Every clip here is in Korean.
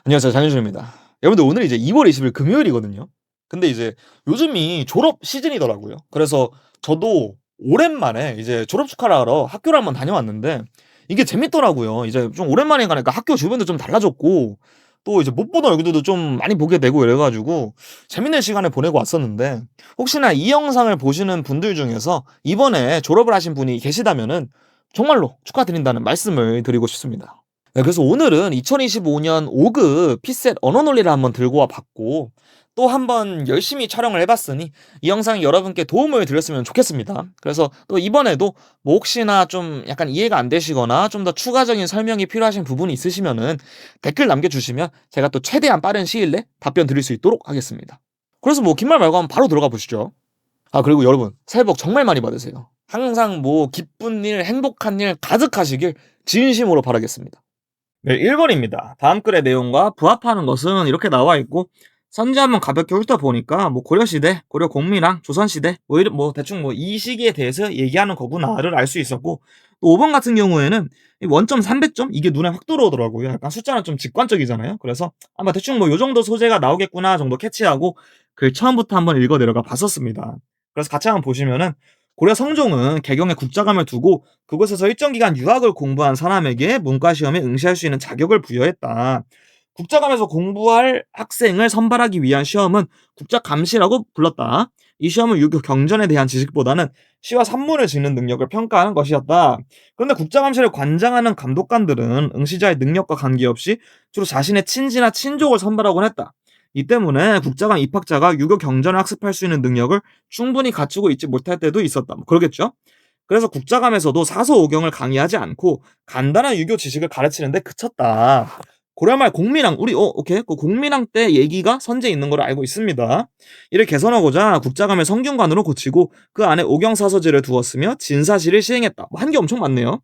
안녕하세요. 장윤준입니다. 여러분들 오늘 이제 2월 20일 금요일이거든요. 근데 이제 요즘이 졸업 시즌이더라고요. 그래서 저도 오랜만에 이제 졸업 축하를 하러 학교를 한번 다녀왔는데 이게 재밌더라고요. 이제 좀 오랜만에 가니까 학교 주변도 좀 달라졌고 또 이제 못 보던 얼굴들도 좀 많이 보게 되고 이래 가지고 재밌는 시간을 보내고 왔었는데 혹시나 이 영상을 보시는 분들 중에서 이번에 졸업을 하신 분이 계시다면은 정말로 축하드린다는 말씀을 드리고 싶습니다. 네, 그래서 오늘은 2025년 5급 피셋 언어 논리를 한번 들고 와 봤고 또 한번 열심히 촬영을 해 봤으니 이 영상이 여러분께 도움을 드렸으면 좋겠습니다. 그래서 또 이번에도 뭐 혹시나 좀 약간 이해가 안 되시거나 좀 더 추가적인 설명이 필요하신 부분이 있으시면은 댓글 남겨주시면 제가 또 최대한 빠른 시일 내 답변 드릴 수 있도록 하겠습니다. 그래서 뭐 긴 말 말고 한번 바로 들어가 보시죠. 아, 그리고 여러분 새해 복 정말 많이 받으세요. 항상 뭐 기쁜 일, 행복한 일 가득하시길 진심으로 바라겠습니다. 네, 1번입니다. 다음 글의 내용과 부합하는 것은 이렇게 나와 있고 선지 한번 가볍게 훑어보니까 뭐 고려시대, 고려공미랑 조선시대 뭐 대충 뭐 이 시기에 대해서 얘기하는 거구나를 알 수 있었고 또 5번 같은 경우에는 이 원점 300점 이게 눈에 확 들어오더라고요. 약간 숫자는 좀 직관적이잖아요. 그래서 아마 대충 뭐 요 정도 소재가 나오겠구나 정도 캐치하고 글 처음부터 한번 읽어 내려가 봤었습니다. 그래서 같이 한번 보시면은 고려 성종은 개경에 국자감을 두고 그곳에서 일정 기간 유학을 공부한 사람에게 문과 시험에 응시할 수 있는 자격을 부여했다. 국자감에서 공부할 학생을 선발하기 위한 시험은 국자감시라고 불렀다. 이 시험은 유교 경전에 대한 지식보다는 시와 산문을 짓는 능력을 평가하는 것이었다. 그런데 국자감시를 관장하는 감독관들은 응시자의 능력과 관계없이 주로 자신의 친지나 친족을 선발하곤 했다. 이 때문에 국자감 입학자가 유교 경전을 학습할 수 있는 능력을 충분히 갖추고 있지 못할 때도 있었다. 뭐 그러겠죠? 그래서 국자감에서도 사서오경을 강의하지 않고 간단한 유교 지식을 가르치는데 그쳤다. 고려말 공민왕 우리 오케이 그 공민왕 때 얘기가 선제에 있는 걸 알고 있습니다. 이를 개선하고자 국자감을 성균관으로 고치고 그 안에 오경사서제를 두었으며 진사시를 시행했다. 뭐 한 게 엄청 많네요.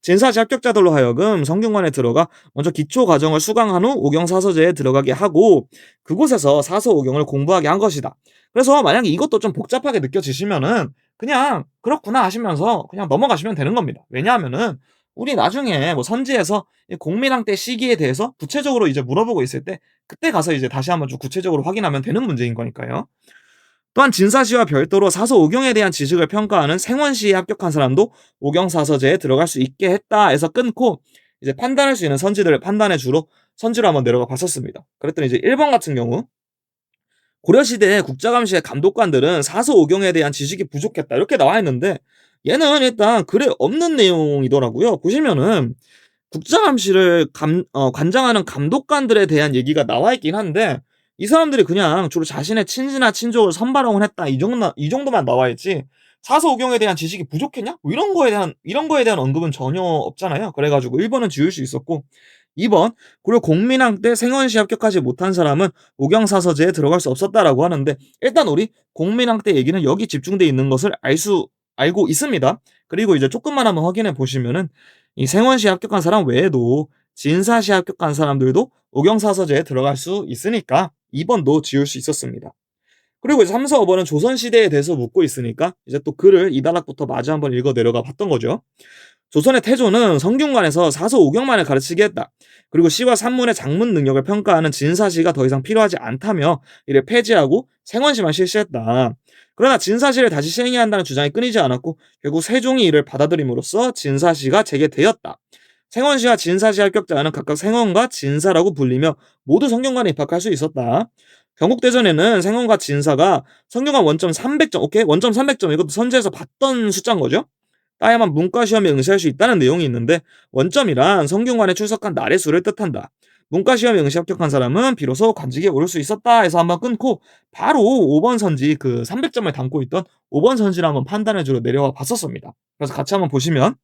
진사시 합격자들로 하여금 성균관에 들어가 먼저 기초 과정을 수강한 후 오경사서제에 들어가게 하고 그곳에서 사서오경을 공부하게 한 것이다. 그래서 만약에 이것도 좀 복잡하게 느껴지시면은 그냥 그렇구나 하시면서 그냥 넘어가시면 되는 겁니다. 왜냐하면은 우리 나중에 뭐 선지에서 이 공민왕 때 시기에 대해서 구체적으로 이제 물어보고 있을 때 그때 가서 이제 다시 한번 좀 구체적으로 확인하면 되는 문제인 거니까요. 또한 진사시와 별도로 사서 오경에 대한 지식을 평가하는 생원시에 합격한 사람도 오경사서제에 들어갈 수 있게 했다 해서 끊고 이제 판단할 수 있는 선지들을 판단해 주로 선지로 한번 내려가 봤었습니다. 그랬더니 이제 1번 같은 경우 고려시대 국자감시의 감독관들은 사서 오경에 대한 지식이 부족했다 이렇게 나와 있는데 얘는 일단 글에 없는 내용이더라고요. 보시면은 국자감시를 관장하는 감독관들에 대한 얘기가 나와 있긴 한데 이 사람들이 그냥 주로 자신의 친지나 친족을 선발하곤 했다 이 정도만 나와 있지 사서오경에 대한 지식이 부족했냐? 뭐 이런 거에 대한 언급은 전혀 없잖아요. 그래 가지고 1 번은 지울 수 있었고 2 번 고려 공민왕 때 생원시 합격하지 못한 사람은 오경사서제에 들어갈 수 없었다라고 하는데 일단 우리 공민왕 때 얘기는 여기 집중돼 있는 것을 알고 있습니다. 그리고 이제 조금만 한번 확인해 보시면은 이 생원시 합격한 사람 외에도 진사시 합격한 사람들도 오경사서제에 들어갈 수 있으니까 2 번도 지울 수 있었습니다. 그리고 이제 3, 4, 5번은 조선시대에 대해서 묻고 있으니까 이제 또 글을 이 단락부터 마저 한번 읽어 내려가 봤던 거죠. 조선의 태조는 성균관에서 사서 오경만을 가르치게 했다. 그리고 시와 산문의 작문 능력을 평가하는 진사시가 더 이상 필요하지 않다며 이를 폐지하고 생원시만 실시했다. 그러나 진사시를 다시 시행해야 한다는 주장이 끊이지 않았고 결국 세종이 이를 받아들임으로써 진사시가 재개되었다. 생원시와 진사시 합격자는 각각 생원과 진사라고 불리며 모두 성균관에 입학할 수 있었다. 경국대전에는 생원과 진사가 성균관 원점 300점, 오케이? 원점 300점, 이것도 선지에서 봤던 숫자인 거죠? 따야만 문과시험에 응시할 수 있다는 내용이 있는데 원점이란 성균관에 출석한 날의 수를 뜻한다. 문과시험에 응시 합격한 사람은 비로소 관직에 오를 수 있었다 해서 한번 끊고 바로 5번 선지 그 300점을 담고 있던 5번 선지를 한번 판단해주러 내려와 봤었습니다. 그래서 같이 한번 보시면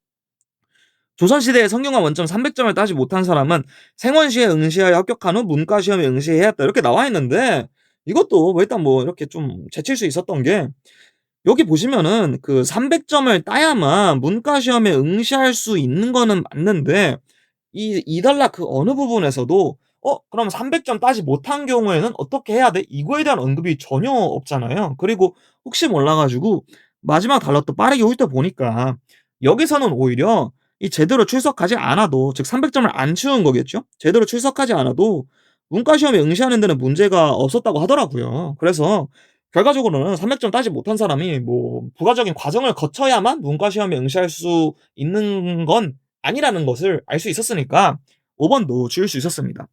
조선시대에 성균관 원점 300점을 따지 못한 사람은 생원시에 응시하여 합격한 후 문과시험에 응시해야 했다 이렇게 나와 있는데 이것도 뭐 일단 뭐 이렇게 좀 제칠 수 있었던 게 여기 보시면은 그 300점을 따야만 문과시험에 응시할 수 있는 거는 맞는데 이 단락 그 어느 부분에서도 그럼 300점 따지 못한 경우에는 어떻게 해야 돼? 이거에 대한 언급이 전혀 없잖아요. 그리고 혹시 몰라 가지고 마지막 단락 또 빠르게 훑어보니까 여기서는 오히려 이 제대로 출석하지 않아도 즉 300점을 안 치운 거겠죠? 제대로 출석하지 않아도 문과 시험에 응시하는 데는 문제가 없었다고 하더라고요. 그래서 결과적으로는 300점 따지 못한 사람이 뭐 부가적인 과정을 거쳐야만 문과 시험에 응시할 수 있는 건 아니라는 것을 알 수 있었으니까 5 번도 지울 수 있었습니다.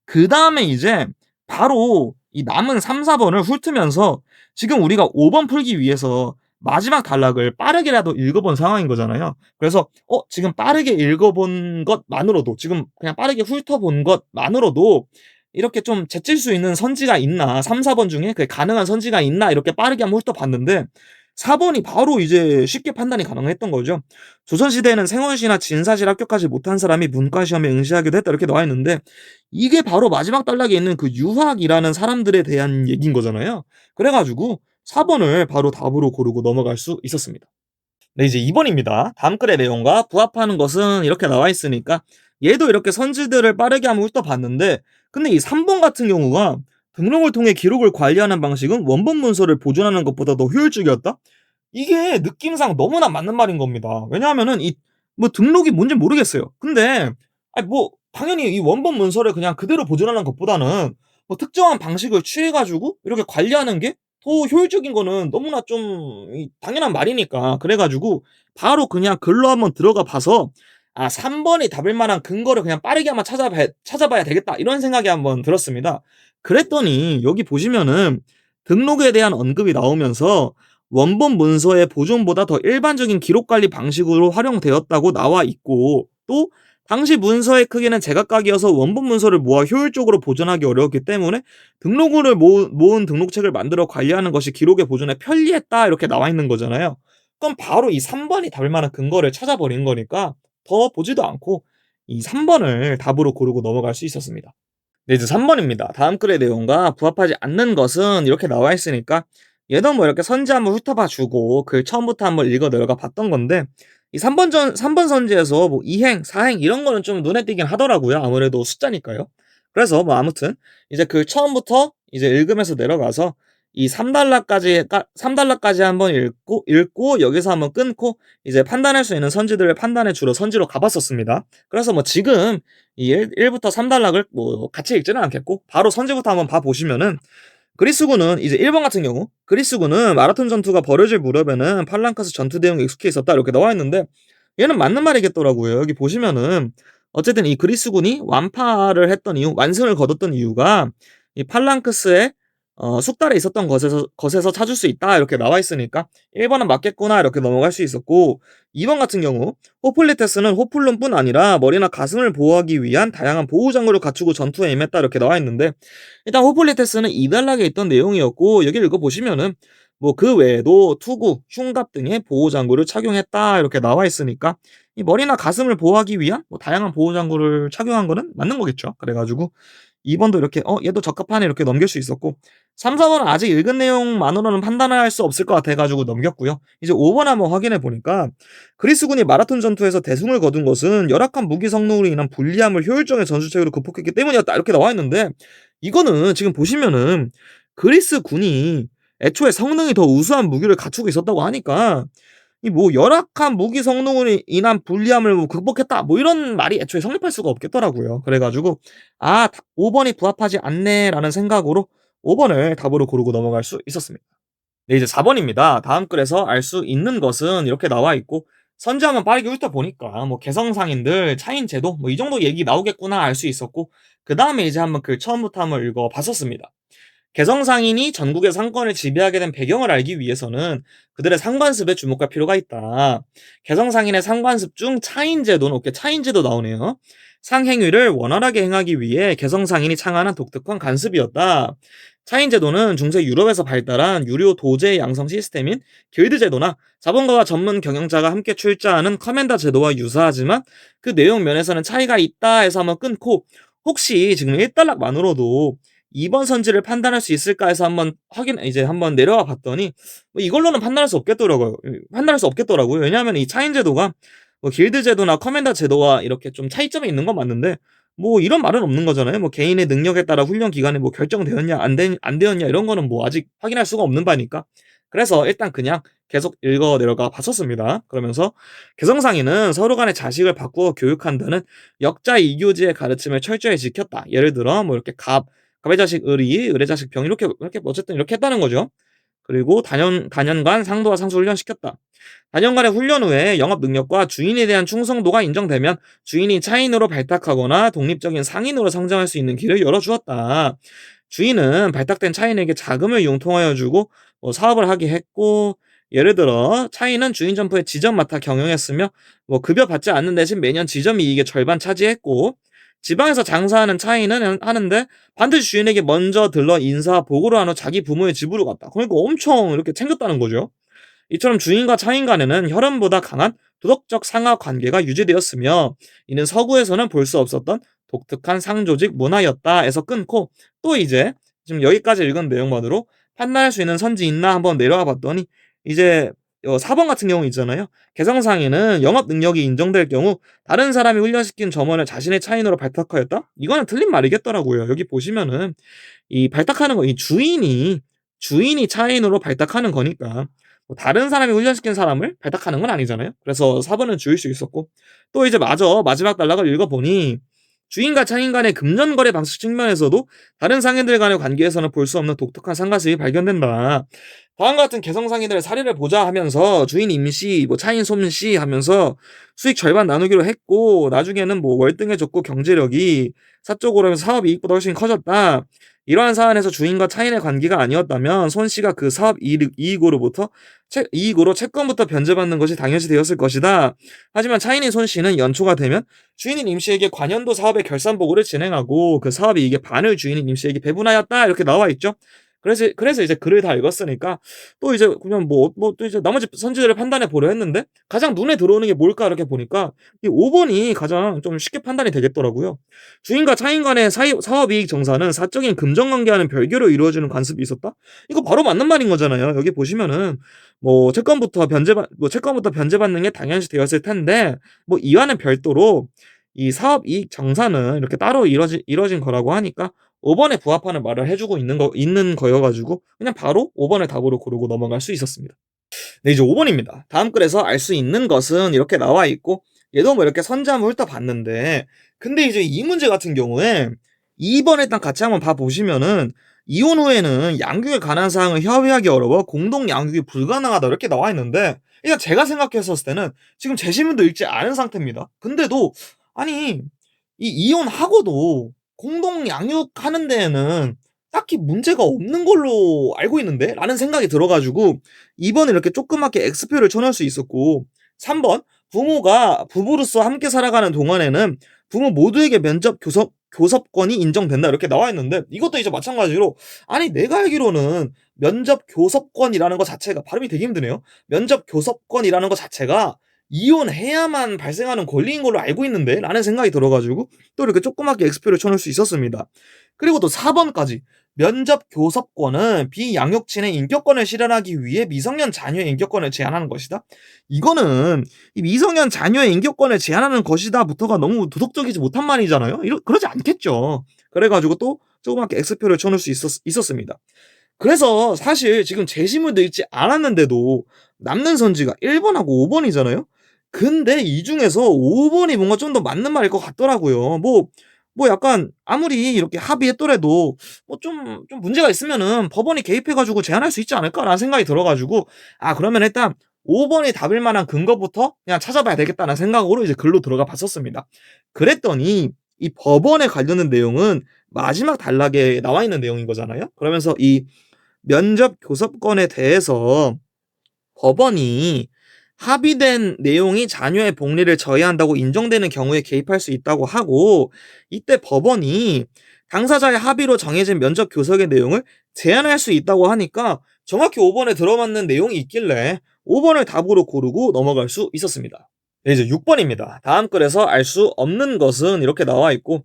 그다음에 이제 바로 이 남은 3-4 번을 훑으면서 지금 우리가 5번 풀기 위해서 마지막 단락을 빠르게라도 읽어본 상황인 거잖아요. 그래서 지금 빠르게 읽어본 것만으로도, 지금 그냥 빠르게 훑어본 것만으로도 이렇게 좀 제칠 수 있는 선지가 있나, 3-4번 중에 그 가능한 선지가 있나 이렇게 빠르게 한번 훑어봤는데 4 번이 바로 이제 쉽게 판단이 가능했던 거죠. "조선시대에는 생원시나 진사시를 합격하지 못한 사람이 문과 시험에 응시하기도 했다." 이렇게 나와 있는데 이게 바로 마지막 단락에 있는 그 유학이라는 사람들에 대한 얘기인 거잖아요. 그래 가지고 4 번을 바로 답으로 고르고 넘어갈 수 있었습니다. 네, 이제 2 번입니다. 다음 글의 내용과 부합하는 것은 이렇게 나와 있으니까 얘도 이렇게 선지들을 빠르게 한번 훑어봤는데, 근데 이 3번 같은 경우가 "등록을 통해 기록을 관리하는 방식은 원본 문서를 보존하는 것보다 더 효율적이었다." 이게 느낌상 너무나 맞는 말인 겁니다. 왜냐하면은 이 뭐 등록이 뭔진 모르겠어요. 근데 뭐 당연히 이 원본 문서를 그냥 그대로 보존하는 것보다는 뭐 특정한 방식을 취해 가지고 이렇게 관리하는 게 더 효율적인 거는 너무나 좀 당연한 말이니까. 그래 가지고 바로 그냥 글로 한번 들어가 봐서 3 번이 답일 만한 근거를 그냥 빠르게 한번 찾아봐야 되겠다.' 이런 생각이 한번 들었습니다. 그랬더니 여기 보시면은 등록에 대한 언급이 나오면서 원본 문서의 보존보다 더 일반적인 기록 관리 방식으로 활용되었다고 나와 있고, 또 당시 문서의 크기는 제각각이어서 원본 문서를 모아 효율적으로 보존하기 어려웠기 때문에 등록물을 모은 등록책을 만들어 관리하는 것이 기록의 보존에 편리했다, 이렇게 나와 있는 거잖아요. 그럼 바로 이 3 번이 답일 만한 근거를 찾아버린 거니까 더 보지도 않고 이 3 번을 답으로 고르고 넘어갈 수 있었습니다. 네, 이제 3 번입니다. 다음 글의 내용과 부합하지 않는 것은 이렇게 나와 있으니까 얘도 뭐 이렇게 선지 한번 훑어봐 주고 글 처음부터 한번 읽어 내려가 봤던 건데, 이 3번 선지에서 뭐 이행, 사행 이런 거는 좀 눈에 띄긴 하더라고요. 아무래도 숫자니까요. 그래서 뭐 아무튼 이제 글 처음부터 이제 읽으면서 내려가서 이 3 단락까지 한번 읽고 여기서 한번 끊고 이제 판단할 수 있는 선지들을 판단해 주러 선지로 가 봤었습니다. 그래서 뭐 지금 이 1 부터 3 단락을 뭐 같이 읽지는 않겠고 바로 선지부터 한번 봐 보시면은, 그리스군은 이제 1번 같은 경우 "그리스군은 마라톤 전투가 벌어질 무렵에는 팔랑크스 전투 대응에 익숙해 있었다." 이렇게 나와 있는데 얘는 맞는 말이겠더라고요. 여기 보시면은 어쨌든 이 그리스군이 완파를 했던 이유, 완승을 거뒀던 이유가 이 팔랑크스의 숙달에 있었던 것에서 찾을 수 있다, 이렇게 나와 있으니까 1 번은 맞겠구나 이렇게 넘어갈 수 있었고, 2번 같은 경우 호플리테스는 호플룸뿐 아니라 머리나 가슴을 보호하기 위한 다양한 보호 장구를 갖추고 전투에 임했다, 이렇게 나와 있는데 일단 호플리테스는 이 단락에 있던 내용이었고, 여기를 읽어 보시면은 뭐 그 외에도 투구, 흉갑 등의 보호 장구를 착용했다, 이렇게 나와 있으니까 이 머리나 가슴을 보호하기 위한 뭐 다양한 보호 장구를 착용한 거는 맞는 거겠죠. 그래 가지고 2 번도 이렇게 얘도 적합하네 이렇게 넘길 수 있었고, 3-4 번은 아직 읽은 내용만으로는 판단할 수 없을 것 같아 가지고 넘겼고요. 이제 5번 한번 확인해 보니까 "그리스군이 마라톤 전투에서 대승을 거둔 것은 열악한 무기 성능으로 인한 불리함을 효율적인 전술책으로 극복했기 때문이었다." 이렇게 나와 있는데 이거는 지금 보시면은 그리스군이 애초에 성능이 더 우수한 무기를 갖추고 있었다고 하니까 이 뭐 "열악한 무기 성능으로 인한 불리함을 뭐 극복했다." 뭐 이런 말이 애초에 성립할 수가 없겠더라고요. 그래 가지고 5 번이 부합하지 않네.'라는 생각으로 5 번을 답으로 고르고 넘어갈 수 있었습니다. 네, 이제 4 번입니다. 다음 글에서 알 수 있는 것은 이렇게 나와 있고, 선지 한번 빠르게 훑어보니까 뭐 개성상인들, 차인제도 뭐 이 정도 얘기 나오겠구나 알 수 있었고, 그다음에 이제 한번 글 처음부터 한번 읽어 봤었습니다. 개성상인이 전국의 상권을 지배하게 된 배경을 알기 위해서는 그들의 상관습에 주목할 필요가 있다. 개성상인의 상관습 중 차인제도는, 오케이, 차인제도 나오네요. 상행위를 원활하게 행하기 위해 개성상인이 창안한 독특한 관습이었다. 차인제도는 중세 유럽에서 발달한 유료 도제 양성 시스템인 길드제도나 자본가와 전문 경영자가 함께 출자하는 커맨더 제도와 유사하지만 그 내용 면에서는 차이가 있다 해서 한번 끊고, 혹시 지금 1단락만으로도 2번 선지를 판단할 수 있을까 해서 한번 내려와 봤더니 뭐 이걸로는 판단할 수 없겠더라고요. 왜냐하면 이 차인 제도가 뭐 길드 제도나 커맨더 제도와 이렇게 좀 차이점이 있는 건 맞는데 뭐 이런 말은 없는 거잖아요. 뭐 개인의 능력에 따라 훈련 기간이 뭐 결정되었냐 안 되었냐 이런 거는 뭐 아직 확인할 수가 없는 바니까 그래서 일단 그냥 계속 읽어 내려가 봤었습니다. 그러면서 개성상의는 서로 간의 자식을 바꾸어 교육한다는 역자 이교지의 가르침을 철저히 지켰다. 예를 들어 뭐 이렇게 갑의 자식 을이, 을의 자식 병 이렇게 어쨌든 이렇게 했다는 거죠. 그리고 단연간 상도와 상수 훈련시켰다. 단연간의 훈련 후에 영업 능력과 주인에 대한 충성도가 인정되면 주인이 차인으로 발탁하거나 독립적인 상인으로 성장할 수 있는 길을 열어주었다. 주인은 발탁된 차인에게 자금을 융통하여 주고 뭐 사업을 하게 했고, 예를 들어 차인은 주인 점포에 지점 맡아 경영했으며 뭐 급여 받지 않는 대신 매년 지점 이익의 절반 차지했고, 지방에서 장사하는 차인은 하는데 반드시 주인에게 먼저 들러 인사 보고를 한 후 자기 부모의 집으로 갔다. 그러니까 엄청 이렇게 챙겼다는 거죠. 이처럼 주인과 차인 간에는 혈연보다 강한 도덕적 상하 관계가 유지되었으며, 이는 서구에서는 볼 수 없었던 독특한 상조직 문화였다에서 끊고, 또 이제 지금 여기까지 읽은 내용만으로 판단할 수 있는 선지 있나 한번 내려와 봤더니, 이제 4번 같은 경우 있잖아요. 개성상에는 영업 능력이 인정될 경우 다른 사람이 훈련시킨 점원을 자신의 차인으로 발탁하였다? 이거는 틀린 말이겠더라고요. 여기 보시면은 이 발탁하는 거, 이 주인이 차인으로 발탁하는 거니까 뭐 다른 사람이 훈련시킨 사람을 발탁하는 건 아니잖아요. 그래서 4번은 주일 수 있었고, 또 이제 마지막 단락을 읽어보니 주인과 차인 간의 금전거래 방식 측면에서도 다른 상인들 간의 관계에서는 볼 수 없는 독특한 상가습이 발견된다. 다음과 같은 개성상인들의 사례를 보자 하면서 주인 임씨, 뭐 차인 솜씨 하면서 수익 절반 나누기로 했고, 나중에는 뭐 월등해졌고 경제력이 사적으로 하면서 사업 이익보다 훨씬 커졌다. 이러한 사안에서 주인과 차인의 관계가 아니었다면 손 씨가 그 사업 이익으로 채권부터 변제받는 것이 당연시 되었을 것이다. 하지만 차인인 손 씨는 연초가 되면 주인인 임 씨에게 관연도 사업의 결산 보고를 진행하고 그 사업 이익의 반을 주인인 임 씨에게 배분하였다. 이렇게 나와 있죠. 그래서 이제 글을 다 읽었으니까 또 이제 그냥 또 이제 나머지 선지들을 판단해 보려 했는데, 가장 눈에 들어오는 게 뭘까 이렇게 보니까 이 5번이 가장 좀 쉽게 판단이 되겠더라고요. 주인과 차인 간의 사업이익 정산은 사적인 금전관계와는 별개로 이루어지는 관습이 있었다. 이거 바로 맞는 말인 거잖아요. 여기 보시면은 채권부터 변제받는 게 당연시 되었을 텐데, 뭐 이와는 별도로 이 사업이익 정산은 이렇게 따로 이루어진 거라고 하니까 5번에 부합하는 말을 해주고 있는 거여가지고 그냥 바로 5번을 답으로 고르고 넘어갈 수 있었습니다. 네, 이제 5번입니다. 다음 글에서 알 수 있는 것은 이렇게 나와 있고, 얘도 뭐 이렇게 선지 한번 훑어봤는데, 근데 이제 이 문제 같은 경우에 2번 일단 같이 한번 봐보시면은 이혼 후에는 양육에 관한 사항을 협의하기 어려워 공동 양육이 불가능하다 이렇게 나와 있는데, 일단 제가 생각했었을 때는 지금 재신문도 읽지 않은 상태입니다. 근데도 아니 이 이혼하고도 공동 양육하는 데에는 딱히 문제가 없는 걸로 알고 있는데? 라는 생각이 들어가지고 2번은 이렇게 조그맣게 X표를 쳐놓을 수 있었고, 3번 부모가 부부로서 함께 살아가는 동안에는 부모 모두에게 면접 교섭권이 인정된다 이렇게 나와 있는데, 이것도 이제 마찬가지로 아니 내가 알기로는 면접 교섭권이라는 것 자체가 발음이 되게 힘드네요. 면접 교섭권이라는 것 자체가 이혼해야만 발생하는 권리인 걸로 알고 있는데? 라는 생각이 들어가지고 또 이렇게 조그맣게 X표를 쳐놓을 수 있었습니다. 그리고 또 4번까지 면접 교섭권은 비양육친의 인격권을 실현하기 위해 미성년 자녀의 인격권을 제한하는 것이다. 이거는 이 미성년 자녀의 인격권을 제한하는 것이다부터가 너무 도덕적이지 못한 말이잖아요. 그러지 않겠죠. 그래가지고 또 조그맣게 X표를 쳐놓을 수 있었습니다. 그래서 사실 지금 재심을 읽지 않았는데도 남는 선지가 1번하고 5번이잖아요. 근데 이 중에서 5번이 뭔가 좀 더 맞는 말일 것 같더라고요. 약간 아무리 이렇게 합의했더라도 좀 문제가 있으면은 법원이 개입해가지고 제한할 수 있지 않을까라는 생각이 들어가지고, 그러면 일단 5번이 답일 만한 근거부터 그냥 찾아봐야 되겠다는 생각으로 이제 글로 들어가 봤었습니다. 그랬더니 이 법원에 관련된 내용은 마지막 단락에 나와 있는 내용인 거잖아요. 그러면서 이 면접 교섭권에 대해서 법원이 합의된 내용이 자녀의 복리를 저해한다고 인정되는 경우에 개입할 수 있다고 하고, 이때 법원이 당사자의 합의로 정해진 면접 교섭의 내용을 제한할 수 있다고 하니까 정확히 5번에 들어맞는 내용이 있길래 5번을 답으로 고르고 넘어갈 수 있었습니다. 네, 이제 6번입니다. 다음 글에서 알 수 없는 것은 이렇게 나와 있고,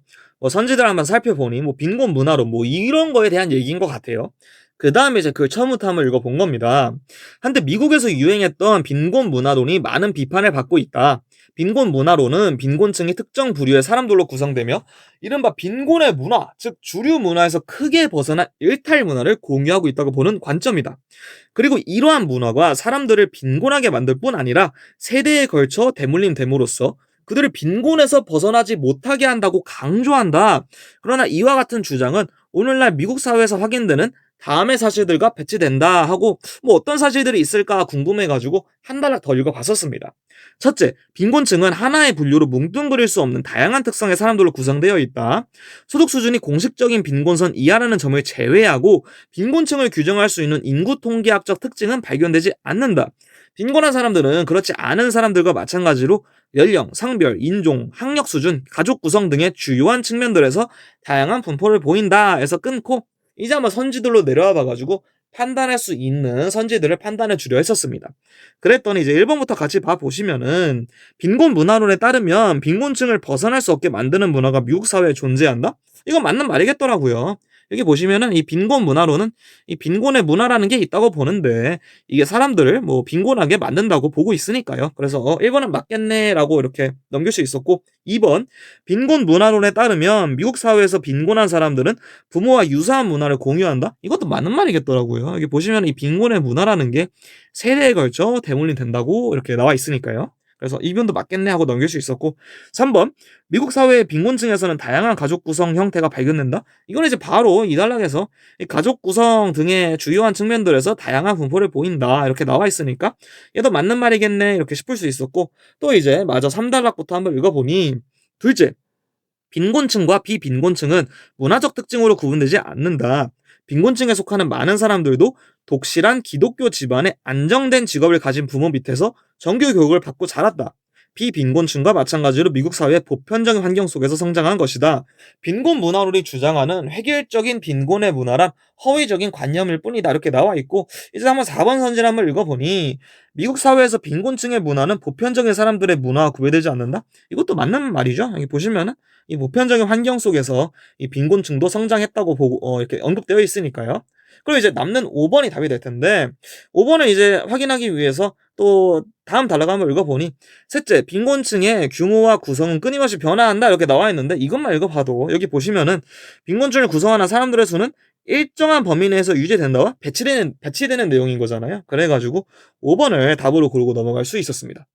선지들 한번 살펴보니 빈곤 문화론 이런 거에 대한 얘기인 것 같아요. 그다음에 이제 그걸 처음부터 한번 읽어본 겁니다. 한때 미국에서 유행했던 빈곤 문화론이 많은 비판을 받고 있다. 빈곤 문화론은 빈곤층이 특정 부류의 사람들로 구성되며 이른바 빈곤의 문화, 즉 주류 문화에서 크게 벗어난 일탈 문화를 공유하고 있다고 보는 관점이다. 그리고 이러한 문화가 사람들을 빈곤하게 만들 뿐 아니라 세대에 걸쳐 대물림됨으로써 그들을 빈곤에서 벗어나지 못하게 한다고 강조한다. 그러나 이와 같은 주장은 오늘날 미국 사회에서 확인되는 다음의 사실들과 배치된다 하고 뭐 어떤 사실들이 있을까 궁금해가지고 한 단락 더 읽어봤었습니다. 첫째, 빈곤층은 하나의 분류로 뭉뚱그릴 수 없는 다양한 특성의 사람들로 구성되어 있다. 소득 수준이 공식적인 빈곤선 이하라는 점을 제외하고 빈곤층을 규정할 수 있는 인구 통계학적 특징은 발견되지 않는다. 빈곤한 사람들은 그렇지 않은 사람들과 마찬가지로 연령, 성별, 인종, 학력 수준, 가족 구성 등의 주요한 측면들에서 다양한 분포를 보인다 해서 끊고 이제 한번 선지들로 내려와 봐가지고 판단할 수 있는 선지들을 판단해 주려 했었습니다. 그랬더니 이제 1번부터 같이 봐보시면은 빈곤 문화론에 따르면 빈곤층을 벗어날 수 없게 만드는 문화가 미국 사회에 존재한다? 이건 맞는 말이겠더라고요. 여기 보시면은 이 빈곤 문화론은 이 빈곤의 문화라는 게 있다고 보는데 이게 사람들을 뭐 빈곤하게 만든다고 보고 있으니까요. 그래서 1번은 맞겠네라고 이렇게 넘길 수 있었고 2번 빈곤 문화론에 따르면 미국 사회에서 빈곤한 사람들은 부모와 유사한 문화를 공유한다? 이것도 맞는 말이겠더라고요. 여기 보시면 이 빈곤의 문화라는 게 세대에 걸쳐 대물림 된다고 이렇게 나와 있으니까요. 그래서 2번도 맞겠네 하고 넘길 수 있었고 3번 미국 사회의 빈곤층에서는 다양한 가족 구성 형태가 발견된다? 이건 이제 바로 이 단락에서 이 가족 구성 등의 주요한 측면들에서 다양한 분포를 보인다 이렇게 나와 있으니까 얘도 맞는 말이겠네 이렇게 싶을 수 있었고 또 이제 마저 3단락부터 한번 읽어보니 둘째, 빈곤층과 비빈곤층은 문화적 특징으로 구분되지 않는다. 빈곤층에 속하는 많은 사람들도 독실한 기독교 집안의 안정된 직업을 가진 부모 밑에서 정규 교육을 받고 자랐다. 비빈곤층과 마찬가지로 미국 사회의 보편적인 환경 속에서 성장한 것이다. 빈곤 문화론이 주장하는 획일적인 빈곤의 문화란 허위적인 관념일 뿐이다. 이렇게 나와 있고 이제 한번 4번 선지를 한번 읽어보니 미국 사회에서 빈곤층의 문화는 보편적인 사람들의 문화와 구별되지 않는다? 이것도 맞는 말이죠. 여기 보시면은 이 보편적인 환경 속에서 이 빈곤층도 성장했다고 보고 이렇게 언급되어 있으니까요. 그리고 이제 남는 5번이 답이 될 텐데 5번을 이제 확인하기 위해서 또 다음 단락 한번 읽어보니 셋째, 빈곤층의 규모와 구성은 끊임없이 변화한다 이렇게 나와 있는데 이것만 읽어봐도 여기 보시면은 빈곤층을 구성하는 사람들의 수는 일정한 범위 내에서 유지된다와 배치되는 내용인 거잖아요. 그래가지고 5번을 답으로 고르고 넘어갈 수 있었습니다.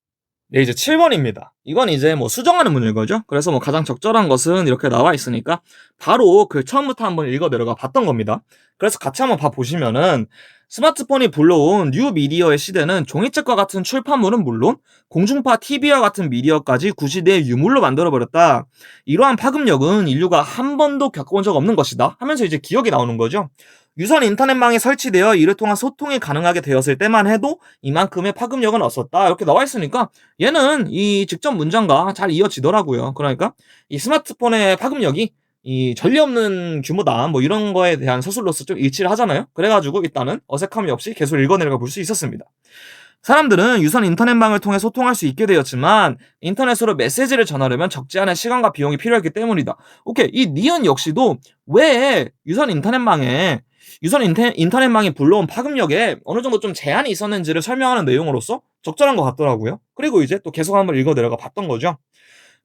네, 이제 7번입니다. 이건 이제 뭐 수정하는 문제인 거죠. 그래서 뭐 가장 적절한 것은 이렇게 나와 있으니까 바로 그 처음부터 한번 읽어 내려가 봤던 겁니다. 그래서 같이 한번 봐보시면은 스마트폰이 불러온 뉴 미디어의 시대는 종이책과 같은 출판물은 물론 공중파 TV와 같은 미디어까지 구시대의 유물로 만들어버렸다. 이러한 파급력은 인류가 한 번도 겪어본 적 없는 것이다 하면서 이제 기억이 나오는 거죠. 유선 인터넷망이 설치되어 이를 통한 소통이 가능하게 되었을 때만 해도 이만큼의 파급력은 없었다. 이렇게 나와 있으니까 얘는 이 직접 문장과 잘 이어지더라고요. 그러니까 이 스마트폰의 파급력이 이 전례 없는 규모다. 뭐 이런 거에 대한 서술로서 좀 일치를 하잖아요. 그래가지고 일단은 어색함이 없이 계속 읽어내려가 볼 수 있었습니다. 사람들은 유선 인터넷망을 통해 소통할 수 있게 되었지만 인터넷으로 메시지를 전하려면 적지 않은 시간과 비용이 필요했기 때문이다. 오케이. 이 니은 역시도 왜 유선 인터넷망이 불러온 파급력에 어느 정도 좀 제한이 있었는지를 설명하는 내용으로서 적절한 것 같더라고요. 그리고 이제 또 계속 한번 읽어 내려가 봤던 거죠.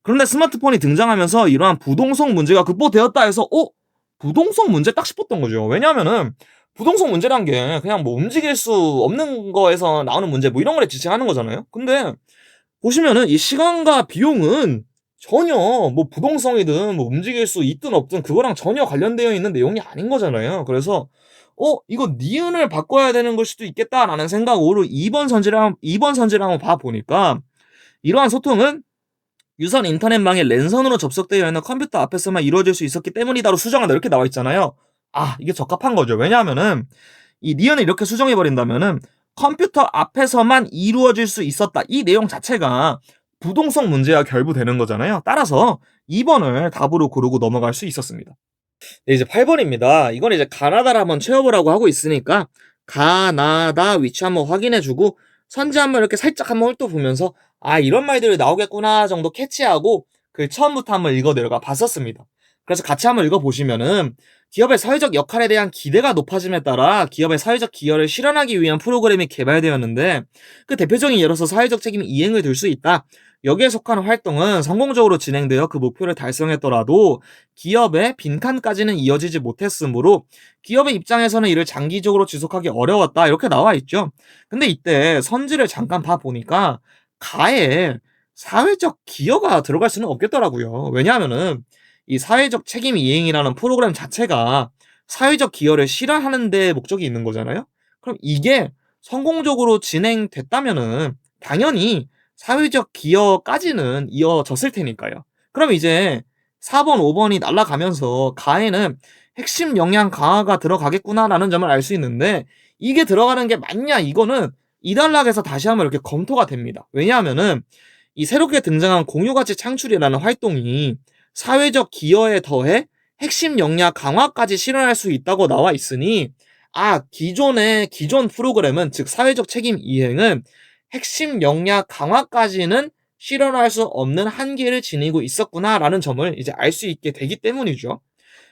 그런데 스마트폰이 등장하면서 이러한 부동성 문제가 극복되었다 해서 부동성 문제 딱 싶었던 거죠. 왜냐하면은 부동성 문제란 게 그냥 뭐 움직일 수 없는 거에서 나오는 문제 뭐 이런 거를 지칭하는 거잖아요. 근데 보시면은 이 시간과 비용은 전혀 뭐 부동성이든 뭐 움직일 수 있든 없든 그거랑 전혀 관련되어 있는 내용이 아닌 거잖아요. 그래서 이거 니은을 바꿔야 되는 걸 수도 있겠다라는 생각으로 2번 선지를 한번 봐보니까 이러한 소통은 유선 인터넷망에 랜선으로 접속되어 있는 컴퓨터 앞에서만 이루어질 수 있었기 때문이다로 수정한다 이렇게 나와 있잖아요. 이게 적합한 거죠. 왜냐하면은 이 니은을 이렇게 수정해버린다면은 컴퓨터 앞에서만 이루어질 수 있었다. 이 내용 자체가 부동성 문제와 결부되는 거잖아요. 따라서 2번을 답으로 고르고 넘어갈 수 있었습니다. 네, 이제 8번입니다. 이건 이제 가나다를 한번 채워보라고 하고 있으니까 가나다 위치 한번 확인해주고 선지 한번 이렇게 살짝 한번 훑어보면서 이런 말들이 나오겠구나 정도 캐치하고 그 처음부터 한번 읽어 내려가 봤었습니다. 그래서 같이 한번 읽어보시면은 기업의 사회적 역할에 대한 기대가 높아짐에 따라 기업의 사회적 기여를 실현하기 위한 프로그램이 개발되었는데 그 대표적인 예로서 사회적 책임 이행을 들 수 있다. 여기에 속하는 활동은 성공적으로 진행되어 그 목표를 달성했더라도 기업의 빈칸까지는 이어지지 못했으므로 기업의 입장에서는 이를 장기적으로 지속하기 어려웠다. 이렇게 나와 있죠. 근데 이때 선지를 잠깐 봐보니까 가에 사회적 기여가 들어갈 수는 없겠더라고요. 왜냐하면은 이 사회적 책임 이행이라는 프로그램 자체가 사회적 기여를 실현하는 데 목적이 있는 거잖아요. 그럼 이게 성공적으로 진행됐다면은 당연히 사회적 기여까지는 이어졌을 테니까요. 그럼 이제 4번, 5번이 날아가면서 가에는 핵심 역량 강화가 들어가겠구나라는 점을 알 수 있는데 이게 들어가는 게 맞냐 이거는 이 단락에서 다시 한번 이렇게 검토가 됩니다. 왜냐하면은 이 새롭게 등장한 공유가치 창출이라는 활동이 사회적 기여에 더해 핵심 역량 강화까지 실현할 수 있다고 나와 있으니 기존 프로그램은 즉 사회적 책임 이행은 핵심 역량 강화까지는 실현할 수 없는 한계를 지니고 있었구나라는 점을 이제 알 수 있게 되기 때문이죠.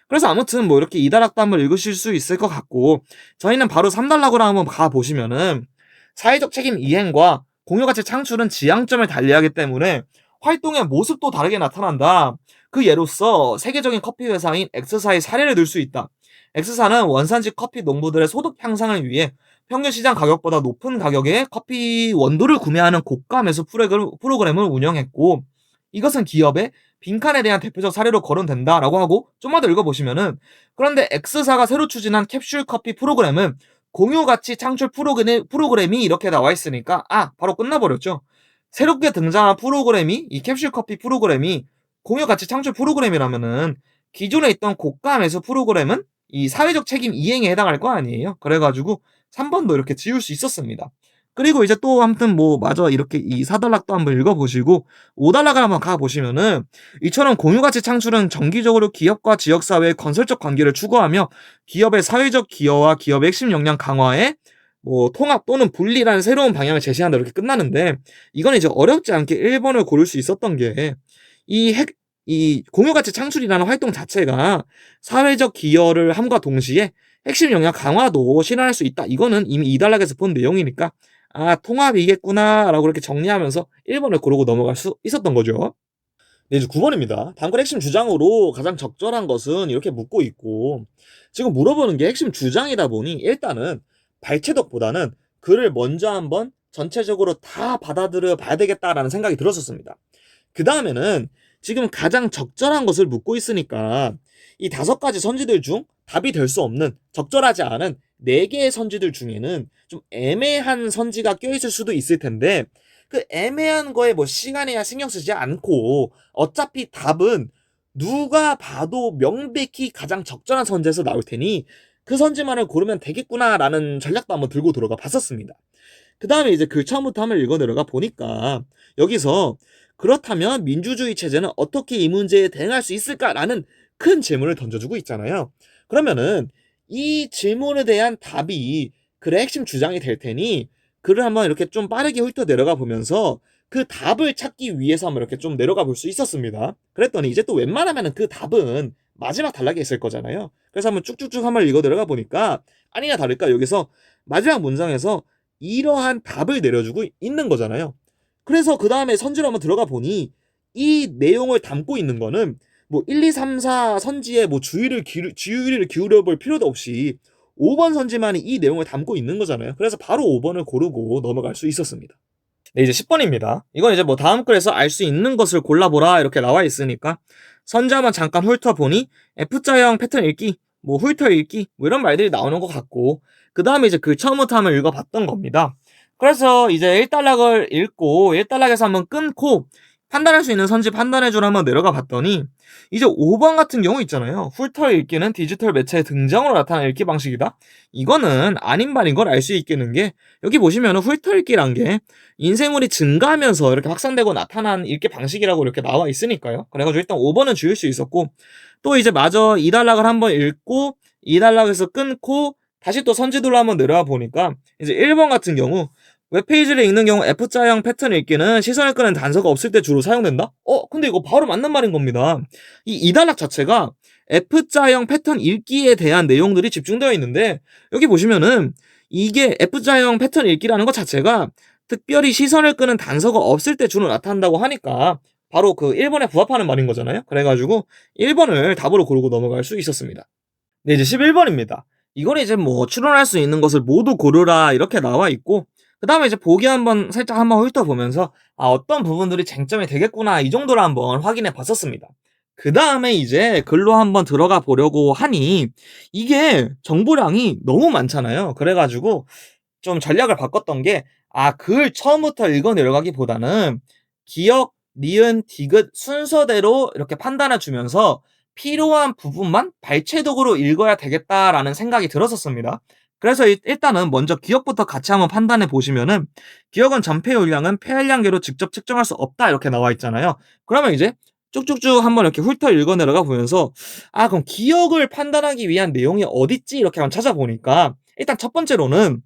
그래서 아무튼 뭐 이렇게 이다락도 한번 읽으실 수 있을 것 같고 저희는 바로 3단락으로 한번 가보시면은 사회적 책임 이행과 공유가치 창출은 지향점을 달리하기 때문에 활동의 모습도 다르게 나타난다. 그 예로서 세계적인 커피 회사인 엑스사의 사례를 들 수 있다. 엑스사는 원산지 커피 농부들의 소득 향상을 위해 평균 시장 가격보다 높은 가격에 커피 원두를 구매하는 고가 매수 프로그램을 운영했고 이것은 기업의 빈칸에 대한 대표적 사례로 거론된다라고 하고 좀만 더 읽어보시면은 그런데 X사가 새로 추진한 캡슐 커피 프로그램은 공유가치 창출 프로그램이 이렇게 나와 있으니까 바로 끝나버렸죠. 새롭게 등장한 프로그램이 이 캡슐 커피 프로그램이 공유가치 창출 프로그램이라면은 기존에 있던 고가 매수 프로그램은 이 사회적 책임 이행에 해당할 거 아니에요. 그래가지고 3번도 이렇게 지울 수 있었습니다. 그리고 이제 또 아무튼 뭐 마저 이렇게 이 4단락도 한번 읽어보시고 5단락을 한번 가보시면은 이처럼 공유가치 창출은 정기적으로 기업과 지역사회의 건설적 관계를 추구하며 기업의 사회적 기여와 기업의 핵심 역량 강화에 뭐 통합 또는 분리라는 새로운 방향을 제시한다 이렇게 끝나는데 이건 이제 어렵지 않게 1번을 고를 수 있었던 게 이 공유가치 창출이라는 활동 자체가 사회적 기여를 함과 동시에 핵심 역량 강화도 실현할 수 있다. 이거는 이미 2단락에서 본 내용이니까 통합이겠구나라고 이렇게 정리하면서 1번을 고르고 넘어갈 수 있었던 거죠. 네, 이제 9번입니다. 다음 건 핵심 주장으로 가장 적절한 것은 이렇게 묻고 있고 지금 물어보는 게 핵심 주장이다 보니 일단은 발췌덕보다는 글을 먼저 한번 전체적으로 다 받아들여 봐야 되겠다라는 생각이 들었었습니다. 그 다음에는 지금 가장 적절한 것을 묻고 있으니까 이 5가지 선지들 중 답이 될 수 없는 적절하지 않은 4개의 선지들 중에는 좀 애매한 선지가 껴있을 수도 있을 텐데 그 애매한 거에 뭐 시간에야 신경 쓰지 않고 어차피 답은 누가 봐도 명백히 가장 적절한 선지에서 나올 테니 그 선지만을 고르면 되겠구나라는 전략도 한번 들고 들어가 봤었습니다. 그 다음에 이제 글 처음부터 한번 읽어 내려가 보니까 여기서 그렇다면 민주주의 체제는 어떻게 이 문제에 대응할 수 있을까라는 큰 질문을 던져주고 있잖아요. 그러면은 이 질문에 대한 답이 글의 핵심 주장이 될 테니 글을 한번 이렇게 좀 빠르게 훑어 내려가 보면서 그 답을 찾기 위해서 한번 이렇게 좀 내려가 볼 수 있었습니다. 그랬더니 이제 또 웬만하면 그 답은 마지막 단락에 있을 거잖아요. 그래서 한번 쭉쭉쭉 한번 읽어 내려가 보니까 아니나 다를까 여기서 마지막 문장에서 이러한 답을 내려주고 있는 거잖아요. 그래서 그 다음에 선지로 한번 들어가 보니 이 내용을 담고 있는 거는 뭐 1, 2, 3, 4 선지에 뭐 주의를 기울여 볼 필요도 없이 5번 선지만이 이 내용을 담고 있는 거잖아요. 그래서 바로 5번을 고르고 넘어갈 수 있었습니다. 네, 이제 10번입니다. 이건 이제 뭐 다음 글에서 알 수 있는 것을 골라보라 이렇게 나와 있으니까 선지 한번 잠깐 훑어보니 F자형 패턴 읽기, 뭐 훑어 읽기 뭐 이런 말들이 나오는 것 같고 그 다음에 이제 글 처음부터 한번 읽어봤던 겁니다. 그래서 이제 1단락을 읽고 1단락에서 한번 끊고 판단할 수 있는 선지 판단해주러 한번 내려가 봤더니 이제 5번 같은 경우 있잖아요. 훑어 읽기는 디지털 매체의 등장으로 나타나는 읽기 방식이다. 이거는 아닌 말인 걸 알 수 있겠는 게 여기 보시면은 훑어 읽기란 게 인쇄물이 증가하면서 이렇게 확산되고 나타난 읽기 방식이라고 이렇게 나와 있으니까요. 그래가지고 일단 5번은 줄일 수 있었고 또 이제 마저 2단락을 한번 읽고 2단락에서 끊고 다시 또 선지도로 한번 내려와 보니까 이제 1번 같은 경우 웹페이지를 읽는 경우 F자형 패턴 읽기는 시선을 끄는 단서가 없을 때 주로 사용된다? 근데 이거 바로 맞는 말인 겁니다. 이 2단락 자체가 F자형 패턴 읽기에 대한 내용들이 집중되어 있는데, 여기 보시면은 이게 F자형 패턴 읽기라는 것 자체가 특별히 시선을 끄는 단서가 없을 때 주로 나타난다고 하니까 바로 그 1번에 부합하는 말인 거잖아요. 그래 가지고 1번을 답으로 고르고 넘어갈 수 있었습니다. 네, 이제 11번입니다. 이거는 이제 뭐 추론할 수 있는 것을 모두 고르라 이렇게 나와 있고, 그다음에 이제 보기 한번 살짝 한번 훑어보면서 어떤 부분들이 쟁점이 되겠구나 이 정도로 한번 확인해 봤었습니다. 그다음에 이제 글로 한번 들어가 보려고 하니 이게 정보량이 너무 많잖아요. 그래 가지고 좀 전략을 바꿨던 게, 글 처음부터 읽어 내려가기보다는 기역, 니은, 디귿 순서대로 이렇게 판단해 주면서 필요한 부분만 발췌독으로 읽어야 되겠다라는 생각이 들었었습니다. 그래서 일단은 먼저 기역부터 같이 한번 판단해 보시면은, 기역은 전폐 요량은 폐활량계로 직접 측정할 수 없다 이렇게 나와 있잖아요. 그러면 이제 쭉쭉쭉 한번 이렇게 훑어 읽어 내려가 보면서, 그럼 기역을 판단하기 위한 내용이 어딨지 이렇게 한번 찾아보니까, 일단 첫 번째로는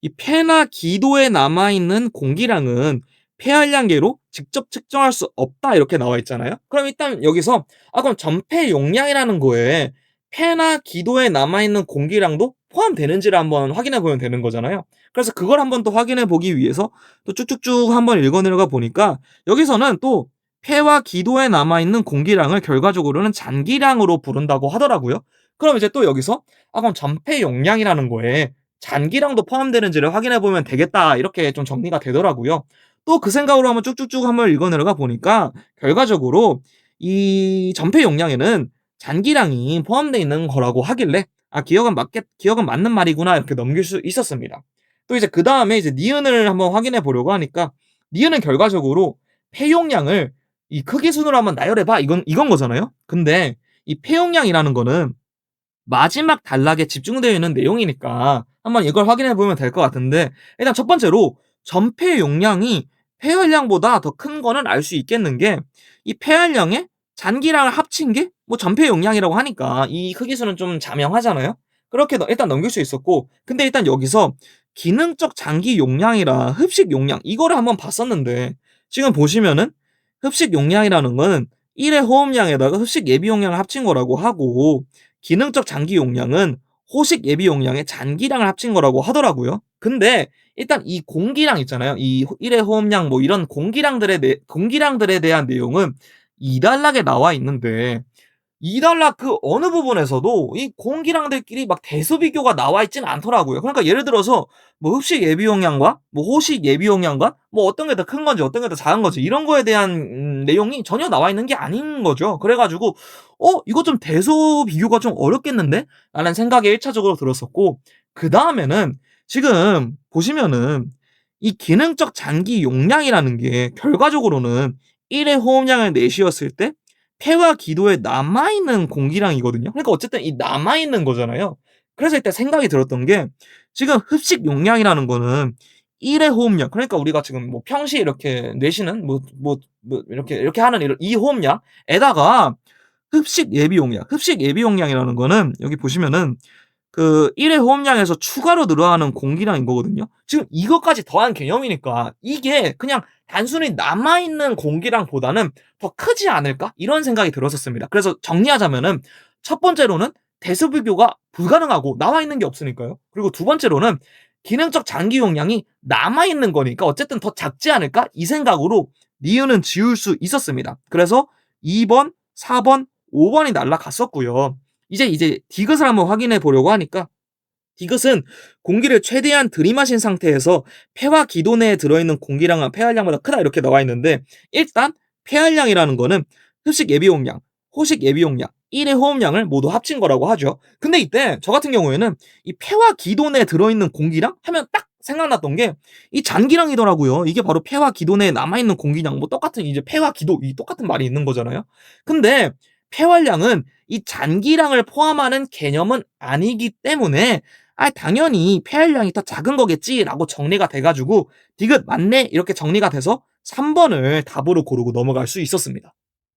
이 폐나 기도에 남아있는 공기량은 폐활량계로 직접 측정할 수 없다 이렇게 나와 있잖아요. 그럼 일단 여기서 그럼 전폐 용량이라는 거에 폐나 기도에 남아있는 공기량도 포함되는지를 한번 확인해 보면 되는 거잖아요. 그래서 그걸 한번 또 확인해 보기 위해서 또 쭉쭉쭉 한번 읽어 내려가 보니까, 여기서는 또 폐와 기도에 남아있는 공기량을 결과적으로는 잔기량으로 부른다고 하더라고요. 그럼 이제 또 여기서 그럼 전폐 용량이라는 거에 잔기량도 포함되는지를 확인해 보면 되겠다 이렇게 좀 정리가 되더라고요. 또 그 생각으로 한번 쭉쭉쭉 한번 읽어 내려가 보니까 결과적으로 이 전폐 용량에는 잔기량이 포함되어 있는 거라고 하길래, 기억은 맞는 말이구나 이렇게 넘길 수 있었습니다. 또 이제 그다음에 이제 니은을 한번 확인해 보려고 하니까, 니은은 결과적으로 폐용량을 이 크기 순으로 한번 나열해 봐 이건 거잖아요. 근데 이 폐용량이라는 거는 마지막 단락에 집중되어 있는 내용이니까 한번 이걸 확인해 보면 될 것 같은데, 일단 첫 번째로 전폐 용량이 폐활량보다 더 큰 거는 알 수 있겠는 게, 이 폐활량에 잔기량을 합친 게 뭐 전폐 용량이라고 하니까 이 크기수는 좀 자명하잖아요. 그렇게 일단 넘길 수 있었고, 근데 일단 여기서 기능적 잔기 용량이랑 흡식 용량 이거를 한번 봤었는데, 지금 보시면은 흡식 용량이라는 거는 1의 호흡량에다가 흡식 예비 용량을 합친 거라고 하고, 기능적 잔기 용량은 호식 예비 용량의 잔기량을 합친 거라고 하더라고요. 근데 일단 이 공기량 있잖아요. 이 1회 호흡량 뭐 이런 공기량들에 대한 내용은 2단락에 나와 있는데, 2단락 그 어느 부분에서도 이 공기량들끼리 막 대수 비교가 나와 있지는 않더라고요. 그러니까 예를 들어서 뭐 흡식 예비 용량과 뭐 호식 예비 용량과 뭐 어떤 게 더 큰 건지 어떤 게 더 작은 건지 이런 거에 대한 내용이 전혀 나와 있는 게 아닌 거죠. 그래 가지고 이거 좀 대수 비교가 좀 어렵겠는데? 라는 생각이 1차적으로 들었었고, 그다음에는 지금 보시면은 이 기능적 잔기 용량이라는 게 결과적으로는 1의 호흡량을 내쉬었을 때 폐와 기도에 남아있는 공기량이거든요. 그러니까 어쨌든 이 남아있는 거잖아요. 그래서 이때 생각이 들었던 게, 지금 흡식 용량이라는 거는 1의 호흡량, 그러니까 우리가 지금 뭐 평시에 이렇게 내쉬는 이렇게 하는 이 호흡량에다가 흡식 예비 용량이라는 거는 여기 보시면은 그 1회 호흡량에서 추가로 늘어나는 공기량인 거거든요. 지금 이것까지 더한 개념이니까 이게 그냥 단순히 남아있는 공기량보다는 더 크지 않을까? 이런 생각이 들었었습니다. 그래서 정리하자면은, 첫 번째로는 대수 비교가 불가능하고 나와 있는 게 없으니까요. 그리고 두 번째로는 기능적 잔기 용량이 남아있는 거니까 어쨌든 더 작지 않을까? 이 생각으로 니은은 지울 수 있었습니다. 그래서 2번, 4번, 5번이 날라갔었고요. 이제 디귿을 한번 확인해 보려고 하니까, 디귿은 공기를 최대한 들이마신 상태에서 폐와 기도 내에 들어있는 공기량은 폐활량보다 크다 이렇게 나와 있는데, 일단 폐활량이라는 거는 흡식 예비 용량, 호식 예비 용량, 1의 호흡량을 모두 합친 거라고 하죠. 근데 이때 저 같은 경우에는 이 폐와 기도 내에 들어있는 공기량 하면 딱 생각났던 게 이 잔기량이더라고요. 이게 바로 폐와 기도 내에 남아있는 공기량, 뭐 똑같은 이제 폐와 기도 이 똑같은 말이 있는 거잖아요. 근데 폐활량은 이 잔기량을 포함하는 개념은 아니기 때문에 당연히 폐활량이 더 작은 거겠지라고 정리가 돼가지고 디귿 맞네 이렇게 정리가 돼서 3번을 답으로 고르고 넘어갈 수 있었습니다.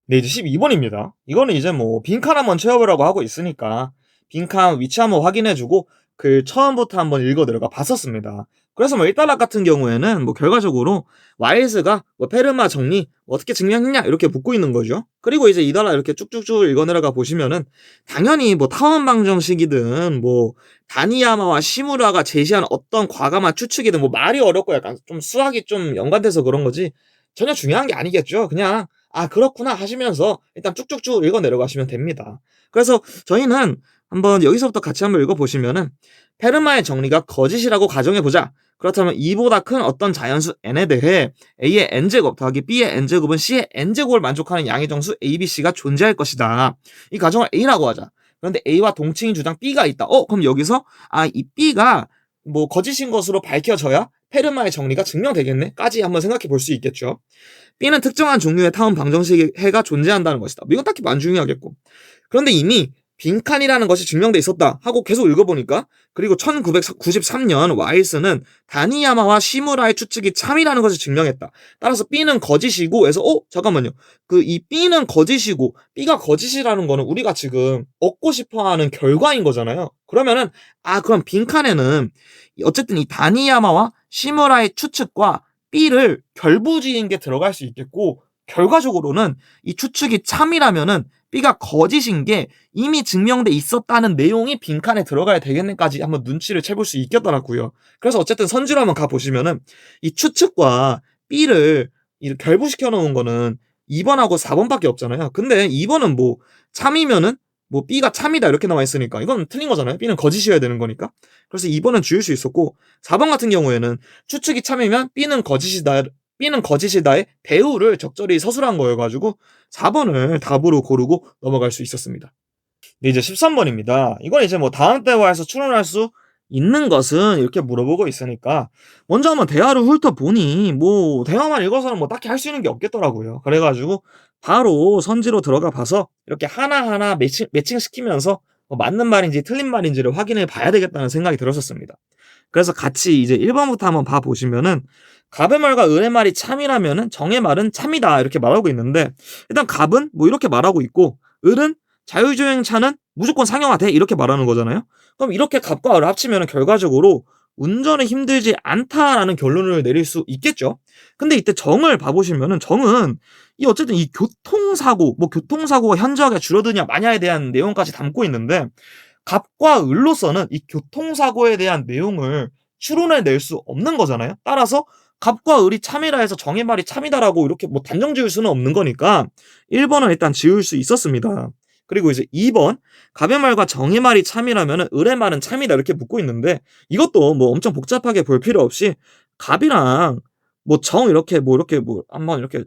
네, 이제 12번입니다. 이거는 이제 뭐 빈칸 한번 채워보라고 하고 있으니까 빈칸 위치 한번 확인해주고 글 처음부터 한번 읽어 들어가 봤었습니다. 그래서 뭐 1단락 같은 경우에는 뭐 결과적으로 와일즈가 뭐 페르마 정리 뭐 어떻게 증명했냐 이렇게 묻고 있는 거죠. 그리고 이제 2단락 이렇게 쭉쭉쭉 읽어 내려가 보시면은 당연히 뭐 타원 방정식이든 뭐 다니야마와 시무라가 제시한 어떤 과감한 추측이든 뭐 말이 어렵고 약간 좀 수학이 좀 연관돼서 그런 거지 전혀 중요한 게 아니겠죠. 그냥 '아 그렇구나.' 하시면서 일단 쭉쭉쭉 읽어 내려가시면 됩니다. 그래서 저희는 한번 여기서부터 같이 한번 읽어 보시면은 페르마의 정리가 거짓이라고 가정해 보자. 그렇다면 2보다 큰 어떤 자연수 n에 대해 a의 n제곱 더하기 b의 n제곱은 c의 n제곱을 만족하는 양의 정수 a, b, c가 존재할 것이다. 이 가정을 a라고 하자. 그런데 a와 동칭인 주장 b가 있다. 그럼 여기서 이 b가 뭐 거짓인 것으로 밝혀져야 페르마의 정리가 증명되겠네? 까지 한번 생각해 볼 수 있겠죠. b는 특정한 종류의 타원 방정식의 해가 존재한다는 것이다. 이건 딱히 안 중요하겠고. 그런데 이미 빈칸이라는 것이 증명돼 있었다 하고 계속 읽어보니까 그리고 1993년 와일스는 다니야마와 시무라의 추측이 참이라는 것을 증명했다. 따라서 B는 거짓이고 해서 잠깐만요. 그 이 B는 거짓이고 B가 거짓이라는 거는 우리가 지금 얻고 싶어하는 결과인 거잖아요. 그러면은 그럼 빈칸에는 어쨌든 이 다니야마와 시무라의 추측과 B를 결부지은 게 들어갈 수 있겠고 결과적으로는 이 추측이 참이라면은 B가 거짓인 게 이미 증명돼 있었다는 내용이 빈칸에 들어가야 되겠네까지 한번 눈치를 채볼 수 있겠더라고요. 그래서 어쨌든 선지로 한번 가보시면은 이 추측과 B를 결부시켜 놓은 거는 2번하고 4번밖에 없잖아요. 근데 2번은 뭐 참이면은 뭐 B가 참이다 이렇게 나와 있으니까 이건 틀린 거잖아요. B는 거짓이어야 되는 거니까. 그래서 2번은 지울 수 있었고 4번 같은 경우에는 추측이 참이면 B는 거짓이다의 배우를 적절히 서술한 거여가지고 4번을 답으로 고르고 넘어갈 수 있었습니다. 네, 이제 13번입니다. 이건 이제 뭐 다음 대화에서 추론할 수 있는 것은 이렇게 물어보고 있으니까 먼저 한번 대화를 훑어보니 뭐 대화만 읽어서는 뭐 딱히 할 수 있는 게 없겠더라고요. 그래가지고 바로 선지로 들어가 봐서 이렇게 하나하나 매칭시키면서 뭐 맞는 말인지 틀린 말인지를 확인해 봐야 되겠다는 생각이 들었었습니다. 그래서 같이 이제 1번부터 한번 봐보시면은 갑의 말과 을의 말이 참이라면은 정의 말은 참이다 이렇게 말하고 있는데 일단 갑은 뭐 이렇게 말하고 있고 을은 자율주행차는 무조건 상용화돼 이렇게 말하는 거잖아요. 그럼 이렇게 갑과 을을 합치면 결과적으로 운전이 힘들지 않다라는 결론을 내릴 수 있겠죠. 근데 이때 정을 봐보시면은 정은 이 어쨌든 이 교통사고 뭐 교통사고가 현저하게 줄어드냐 마냐에 대한 내용까지 담고 있는데 갑과 을로서는 이 교통사고에 대한 내용을 추론해낼 수 없는 거잖아요. 따라서 갑과 을이 참이라 해서 정의 말이 참이다라고 이렇게 뭐 단정 지을 수는 없는 거니까 1번은 일단 지울 수 있었습니다. 그리고 이제 2번 갑의 말과 정의 말이 참이라면 을의 말은 참이다 이렇게 묻고 있는데 이것도 뭐 엄청 복잡하게 볼 필요 없이 갑이랑 뭐 정 이렇게 뭐 한번 이렇게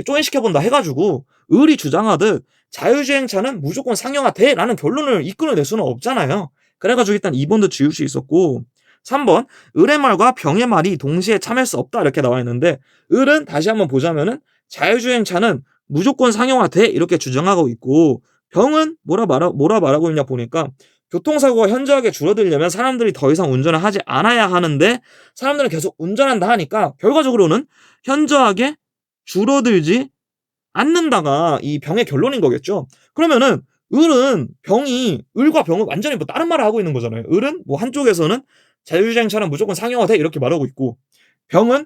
조인시켜본다 해가지고 을이 주장하듯 자율주행차는 무조건 상용화돼라는 결론을 이끌어낼 수는 없잖아요. 그래가지고 일단 2번도 지울 수 있었고 3번 을의 말과 병의 말이 동시에 참을 수 없다 이렇게 나와 있는데 을은 다시 한번 보자면은 자율주행차는 무조건 상용화돼 이렇게 주장하고 있고 병은 뭐라 말하고 있냐 보니까 교통사고가 현저하게 줄어들려면 사람들이 더 이상 운전을 하지 않아야 하는데 사람들은 계속 운전한다 하니까 결과적으로는 현저하게 줄어들지 않는다가 이 병의 결론인 거겠죠. 그러면은 을과 병은 완전히 뭐 다른 말을 하고 있는 거잖아요. 을은 뭐 한쪽에서는 자율주행차는 무조건 상용화돼 이렇게 말하고 있고 병은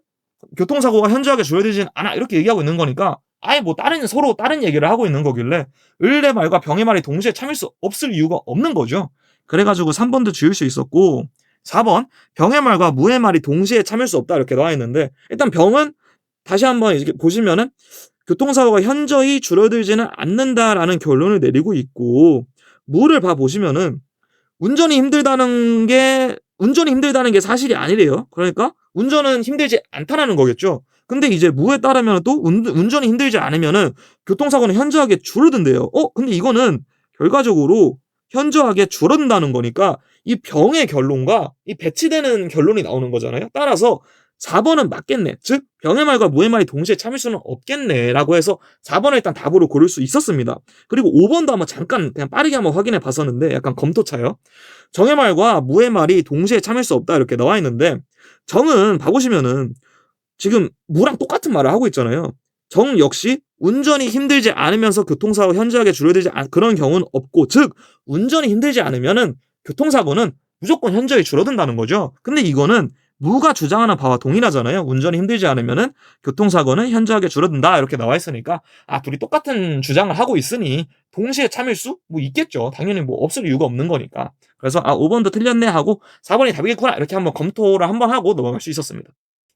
교통사고가 현저하게 줄어들지는 않아 이렇게 얘기하고 있는 거니까 아예 뭐 서로 다른 얘기를 하고 있는 거길래 을의 말과 병의 말이 동시에 참일 수 없을 이유가 없는 거죠. 그래가지고 3번도 지울 수 있었고 4번 병의 말과 무의 말이 동시에 참일 수 없다 이렇게 나와 있는데 일단 병은 다시 한번 이렇게 보시면은 교통사고가 현저히 줄어들지는 않는다라는 결론을 내리고 있고 무를 봐보시면은 운전이 힘들다는 게 사실이 아니래요. 그러니까 운전은 힘들지 않다라는 거겠죠. 근데 이제 무에 따르면 또 운전이 힘들지 않으면은 교통사고는 현저하게 줄어든대요. 근데 이거는 결과적으로 현저하게 줄어든다는 거니까 이 병의 결론과 이 배치되는 결론이 나오는 거잖아요. 따라서 4번은 맞겠네. 즉 병의 말과 무의 말이 동시에 참을 수는 없겠네라고 해서 4번을 일단 답으로 고를 수 있었습니다. 그리고 5번도 한번 잠깐 그냥 빠르게 한번 확인해 봤었는데 약간 검토차요. 정의 말과 무의 말이 동시에 참을 수 없다 이렇게 나와 있는데 정은 봐보시면은 지금 무랑 똑같은 말을 하고 있잖아요. 정 역시 운전이 힘들지 않으면서 교통사고 현저하게 줄어들지 그런 경우는 없고 즉 운전이 힘들지 않으면은 교통사고는 무조건 현저히 줄어든다는 거죠. 근데 이거는 무가 주장하는 바와 동일하잖아요. 운전이 힘들지 않으면은 교통사고는 현저하게 줄어든다 이렇게 나와 있으니까 둘이 똑같은 주장을 하고 있으니 동시에 참일 수? 뭐 있겠죠. 당연히 뭐 없을 이유가 없는 거니까. 그래서 5번도 틀렸네 하고 4번이 답이겠구나 이렇게 한번 검토를 한번 하고 넘어갈 수 있었습니다.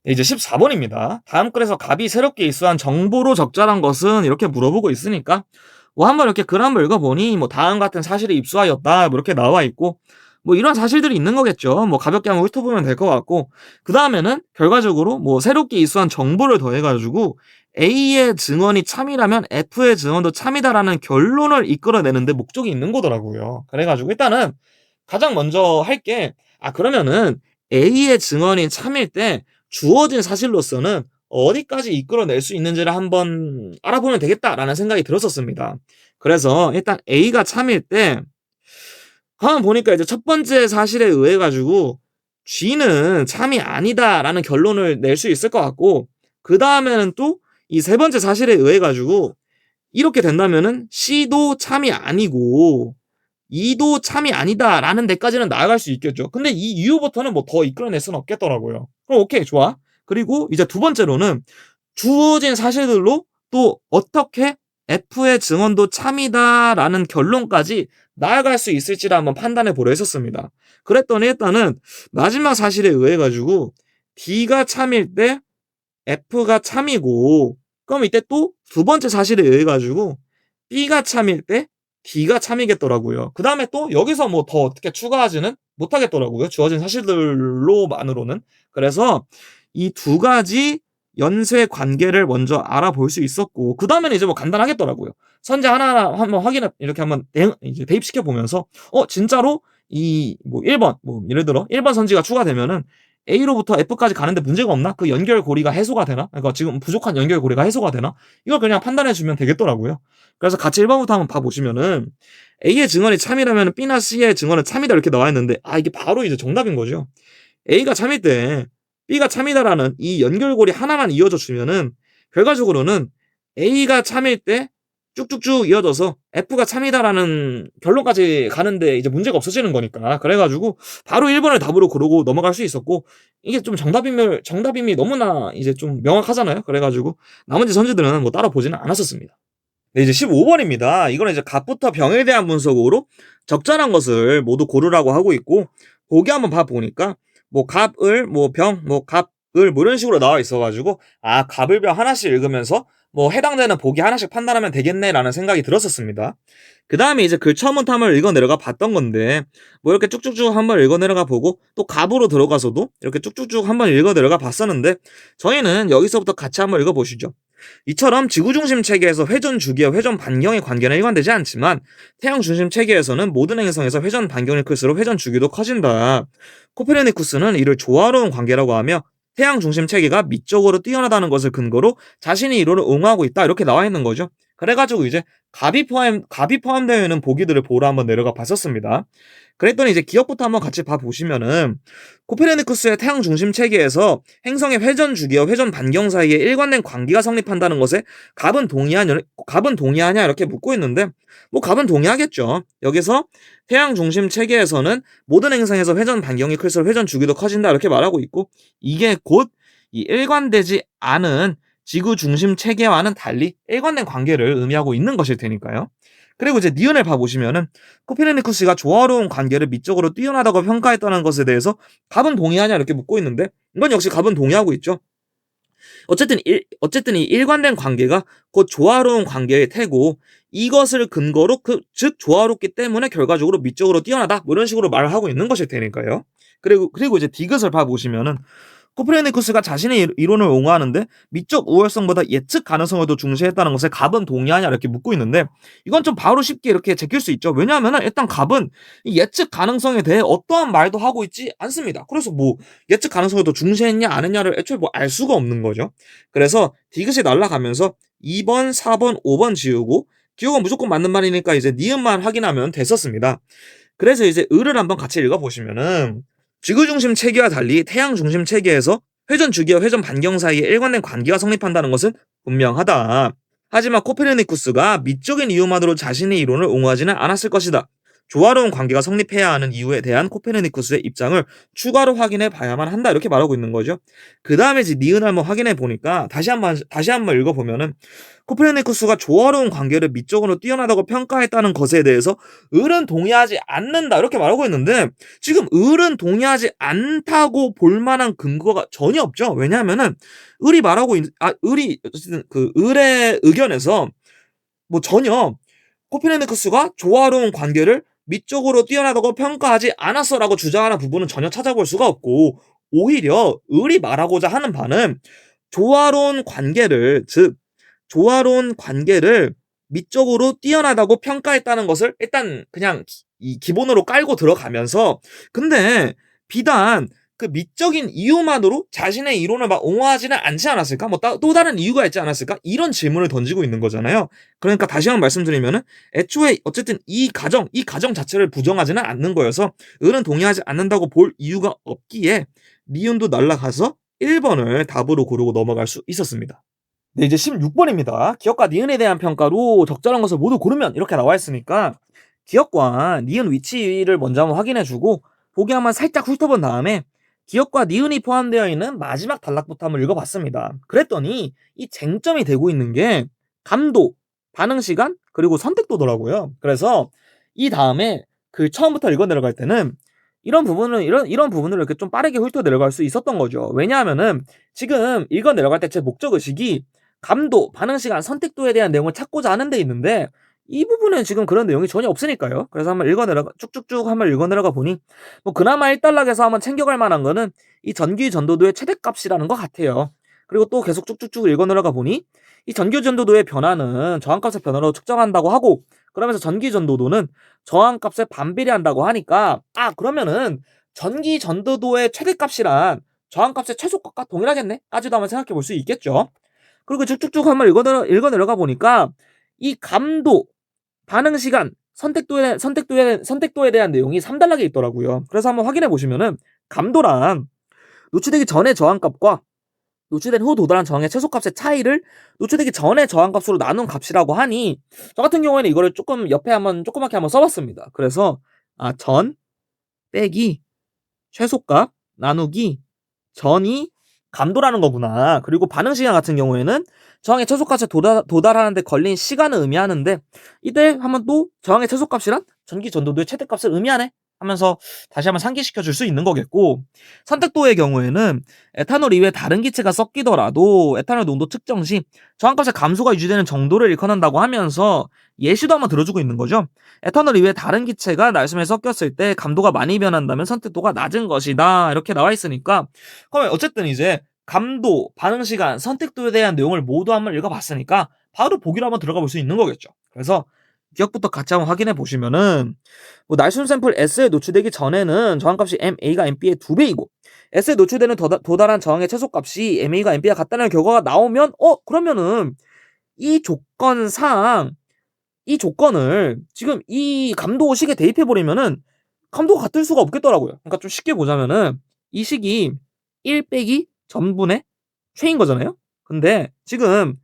이제 14번입니다. 다음 글에서 갑이 새롭게 입수한 정보로 적절한 것은 이렇게 물어보고 있으니까 뭐 한번 이렇게 글 한번 읽어보니 뭐 다음 같은 사실을 입수하였다 뭐 이렇게 나와 있고 뭐 이런 사실들이 있는 거겠죠. 뭐 가볍게 한번 훑어보면 될 것 같고 그 다음에는 결과적으로 뭐 새롭게 입수한 정보를 더해가지고 A의 증언이 참이라면 F의 증언도 참이다라는 결론을 이끌어내는데 목적이 있는 거더라고요. 그래가지고 일단은 가장 먼저 할 게 그러면은 A의 증언이 참일 때 주어진 사실로서는 어디까지 이끌어낼 수 있는지를 한번 알아보면 되겠다라는 생각이 들었었습니다. 그래서 일단 A가 참일 때 가만 보니까 이제 첫 번째 사실에 의해 가지고 G는 참이 아니다라는 결론을 낼 수 있을 것 같고 그 다음에는 또 이 세 번째 사실에 의해 가지고 이렇게 된다면은 C도 참이 아니고 E도 참이 아니다라는 데까지는 나아갈 수 있겠죠. 근데 이 이후부터는 뭐 더 이끌어낼 수는 없겠더라고요. 그럼 오케이 좋아. 그리고 이제 두 번째로는 주어진 사실들로 또 어떻게 F의 증언도 참이다라는 결론까지 나아갈 수 있을지를 한번 판단해 보려 했었습니다. 그랬더니 일단은 마지막 사실에 의해 가지고 D가 참일 때 F가 참이고 그럼 이때 또 두 번째 사실에 의해 가지고 B가 참일 때 D가 참이겠더라고요. 그 다음에 또 여기서 뭐 더 어떻게 추가하지는 못하겠더라고요. 주어진 사실들로만으로는. 그래서 이 두 가지 연쇄 관계를 먼저 알아볼 수 있었고 그 다음에는 이제 뭐 간단하겠더라고요. 선제 하나하나 한번 확인해 이렇게 한번 이제 대입시켜 보면서 진짜로 이 뭐 1번 뭐 예를 들어 1번 선지가 추가되면은 A로부터 F까지 가는데 문제가 없나? 그 연결고리가 해소가 되나? 그러니까 지금 부족한 연결고리가 해소가 되나? 이걸 그냥 판단해 주면 되겠더라고요. 그래서 같이 1번부터 한번 봐보시면은 A의 증언이 참이라면 B나 C의 증언은 참이다 이렇게 나와 있는데 이게 바로 이제 정답인 거죠. A가 참일 때 B가 참이다라는 이 연결고리 하나만 이어져 주면은 결과적으로는 A가 참일 때 쭉쭉쭉 이어져서 F가 참이다라는 결론까지 가는데 이제 문제가 없어지는 거니까 그래가지고 바로 1번을 답으로 고르고 넘어갈 수 있었고 이게 좀 정답임이 너무나 이제 좀 명확하잖아요. 그래가지고 나머지 선지들은 뭐 따라 보지는 않았었습니다. 네, 이제 15번입니다. 이거는 이제 갑부터 병에 대한 분석으로 적절한 것을 모두 고르라고 하고 있고 보기 한번 봐보니까 뭐 갑을 뭐 병 뭐 갑을 뭐 이런 식으로 나와 있어가지고 갑을 병 하나씩 읽으면서 뭐 해당되는 보기 하나씩 판단하면 되겠네라는 생각이 들었었습니다. 그 다음에 이제 글 처음부터 한번 읽어 내려가 봤던 건데 뭐 이렇게 쭉쭉쭉 한번 읽어 내려가 보고 또 갑으로 들어가서도 이렇게 쭉쭉쭉 한번 읽어 내려가 봤었는데 저희는 여기서부터 같이 한번 읽어 보시죠. 이처럼 지구 중심 체계에서 회전 주기와 회전 반경의 관계는 일관되지 않지만 태양 중심 체계에서는 모든 행성에서 회전 반경이 클수록 회전 주기도 커진다. 코페르니쿠스는 이를 조화로운 관계라고 하며 태양 중심 체계가 미적으로 뛰어나다는 것을 근거로 자신의 이론을 옹호하고 있다 이렇게 나와 있는 거죠. 그래가지고 이제 갑이 포함되어 있는 보기들을 보러 한번 내려가 봤었습니다. 그랬더니 이제 기억부터 한번 같이 봐보시면은 코페르니쿠스의 태양 중심 체계에서 행성의 회전 주기와 회전 반경 사이에 일관된 관계가 성립한다는 것에 갑은 동의하냐 이렇게 묻고 있는데 뭐 갑은 동의하겠죠. 여기서 태양 중심 체계에서는 모든 행성에서 회전 반경이 클수록 회전 주기도 커진다 이렇게 말하고 있고 이게 곧 이 일관되지 않은 지구 중심 체계와는 달리 일관된 관계를 의미하고 있는 것일 테니까요. 그리고 이제 니은을 봐보시면은 코페르니쿠스가 조화로운 관계를 미적으로 뛰어나다고 평가했다는 것에 대해서 갑은 동의하냐 이렇게 묻고 있는데 이건 역시 갑은 동의하고 있죠. 어쨌든 이 일관된 관계가 곧 조화로운 관계의 태고 이것을 근거로 즉 조화롭기 때문에 결과적으로 미적으로 뛰어나다 뭐 이런 식으로 말을 하고 있는 것일 테니까요. 그리고 이제 디귿을 봐보시면은 코페르니쿠스가 자신의 이론을 옹호하는데 미적 우월성보다 예측 가능성을 더 중시했다는 것에 갑은 동의하냐 이렇게 묻고 있는데 이건 좀 바로 쉽게 이렇게 제낄 수 있죠. 왜냐하면 일단 갑은 예측 가능성에 대해 어떠한 말도 하고 있지 않습니다. 그래서 뭐 예측 가능성을 더 중시했냐 안 했냐를 애초에 뭐 알 수가 없는 거죠. 그래서 디귿이 날아가면서 2번, 4번, 5번 지우고 기호가 무조건 맞는 말이니까 이제 니은만 확인하면 됐었습니다. 그래서 이제 을을 한번 같이 읽어보시면은 지구 중심 체계와 달리 태양 중심 체계에서 회전 주기와 회전 반경 사이에 일관된 관계가 성립한다는 것은 분명하다. 하지만 코페르니쿠스가 미적인 이유만으로 자신의 이론을 옹호하지는 않았을 것이다. 조화로운 관계가 성립해야 하는 이유에 대한 코페르니쿠스의 입장을 추가로 확인해 봐야만 한다 이렇게 말하고 있는 거죠. 그 다음에 이제 니은을 한번 확인해 보니까 다시 한번 읽어보면은 코페르니쿠스가 조화로운 관계를 미적으로 뛰어나다고 평가했다는 것에 대해서 을은 동의하지 않는다 이렇게 말하고 있는데 지금 을은 동의하지 않다고 볼 만한 근거가 전혀 없죠. 왜냐하면은 을이 어쨌든 그 을의 의견에서 뭐 전혀 코페르니쿠스가 조화로운 관계를 미적으로 뛰어나다고 평가하지 않았어라고 주장하는 부분은 전혀 찾아볼 수가 없고 오히려 을이 말하고자 하는 바는 조화로운 관계를 즉 조화로운 관계를 미적으로 뛰어나다고 평가했다는 것을 일단 그냥 이 기본으로 깔고 들어가면서 근데 비단 그 미적인 이유만으로 자신의 이론을 막 옹호하지는 않지 않았을까? 뭐 또 다른 이유가 있지 않았을까? 이런 질문을 던지고 있는 거잖아요. 그러니까 다시 한번 말씀드리면은 애초에 어쨌든 이 가정 자체를 부정하지는 않는 거여서 을은 동의하지 않는다고 볼 이유가 없기에 니은도 날라가서 1번을 답으로 고르고 넘어갈 수 있었습니다. 네, 이제 16번입니다. 기억과 니은에 대한 평가로 적절한 것을 모두 고르면 이렇게 나와 있으니까 기억과 니은 위치를 먼저 한번 확인해주고 보기 한번 살짝 훑어본 다음에 기억과 니은이 포함되어 있는 마지막 단락부터 한번 읽어봤습니다. 그랬더니 이 쟁점이 되고 있는 게 감도, 반응 시간, 그리고 선택도더라고요. 그래서 이 다음에 그 처음부터 읽어 내려갈 때는 이런 부분을 이렇게 좀 빠르게 훑어 내려갈 수 있었던 거죠. 왜냐하면은 지금 읽어 내려갈 때 제 목적 의식이 감도, 반응 시간, 선택도에 대한 내용을 찾고자 하는 데 있는데 이 부분은 지금 그런 내용이 전혀 없으니까요. 그래서 한번 쭉쭉쭉 한번 읽어 내려가 보니 뭐 그나마 1단락에서 한번 챙겨갈 만한 거는 이 전기 전도도의 최대값이라는 것 같아요. 그리고 또 계속 쭉쭉쭉 읽어 내려가 보니 이 전기 전도도의 변화는 저항값의 변화로 측정한다고 하고 그러면서 전기 전도도는 저항값에 반비례한다고 하니까 그러면은 전기 전도도의 최대값이란 저항값의 최소값과 동일하겠네? 까지도 한번 생각해 볼 수 있겠죠. 그리고 쭉쭉쭉 한번 읽어 내려가 보니까 이 감도, 반응 시간, 선택도에 대한 내용이 3단락에 있더라고요. 그래서 한번 확인해 보시면은 감도란 노출되기 전의 저항값과 노출된 후 도달한 저항의 최소값의 차이를 노출되기 전의 저항값으로 나눈 값이라고 하니 저 같은 경우에는 이거를 조금 옆에 한번 조그맣게 한번 써봤습니다. 그래서 전 빼기 최소값 나누기 전이 감도라는 거구나. 그리고 반응 시간 같은 경우에는 저항의 최소값에 도달하는데 걸린 시간을 의미하는데 이때 한번 또 저항의 최소값이란 전기 전도도의 최대값을 의미하네 하면서 다시 한번 상기시켜 줄 수 있는 거겠고 선택도의 경우에는 에탄올 이외에 다른 기체가 섞이더라도 에탄올 농도 측정 시 저항값의 감소가 유지되는 정도를 일컫는다고 하면서 예시도 한번 들어주고 있는 거죠. 에탄올 이외에 다른 기체가 날숨에 섞였을 때 감도가 많이 변한다면 선택도가 낮은 것이다 이렇게 나와 있으니까 그러면 어쨌든 이제 감도, 반응 시간, 선택도에 대한 내용을 모두 한번 읽어봤으니까 바로 보기로 한번 들어가 볼 수 있는 거겠죠. 그래서 기억부터 같이 한번 확인해 보시면은 뭐 날숨 샘플 S에 노출되기 전에는 저항값이 MA가 MB의 2배이고 S에 노출되는 도달한 저항의 최소값이 MA가 MB와 같다는 결과가 나오면 그러면은 이 조건상 이 조건을 지금 이 감도식에 대입해 버리면은 감도가 같을 수가 없겠더라고요. 그러니까 좀 쉽게 보자면은 이 식이 1 빼기 전분의 최인 거잖아요. 근데 지금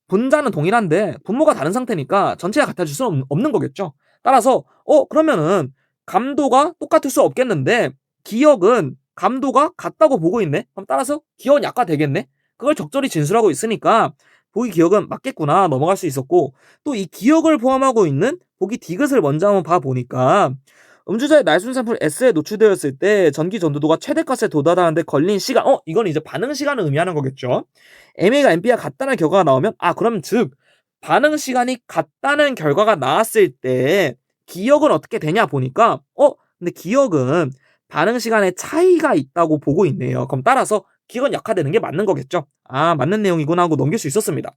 분자는 동일한데 분모가 다른 상태니까 전체가 같아질 수는 없는 거겠죠. 따라서 그러면은 감도가 똑같을 수 없겠는데 기억은 감도가 같다고 보고 있네. 그럼 따라서 기억은 약화되겠네. 그걸 적절히 진술하고 있으니까 보기 기억은 맞겠구나 넘어갈 수 있었고 또 이 기억을 포함하고 있는 보기 디귿을 먼저 한번 봐보니까 음주자의 날순 샘플 S에 노출되었을 때 전기 전도도가 최대값에 도달하는데 걸린 시간 이건 이제 반응 시간을 의미하는 거겠죠. MA가 MB와 같다는 결과가 나오면 그럼 즉 반응 시간이 같다는 결과가 나왔을 때 기억은 어떻게 되냐 보니까 근데 기억은 반응 시간에 차이가 있다고 보고 있네요. 그럼 따라서 기억은 약화되는 게 맞는 거겠죠. 맞는 내용이구나 하고 넘길 수 있었습니다.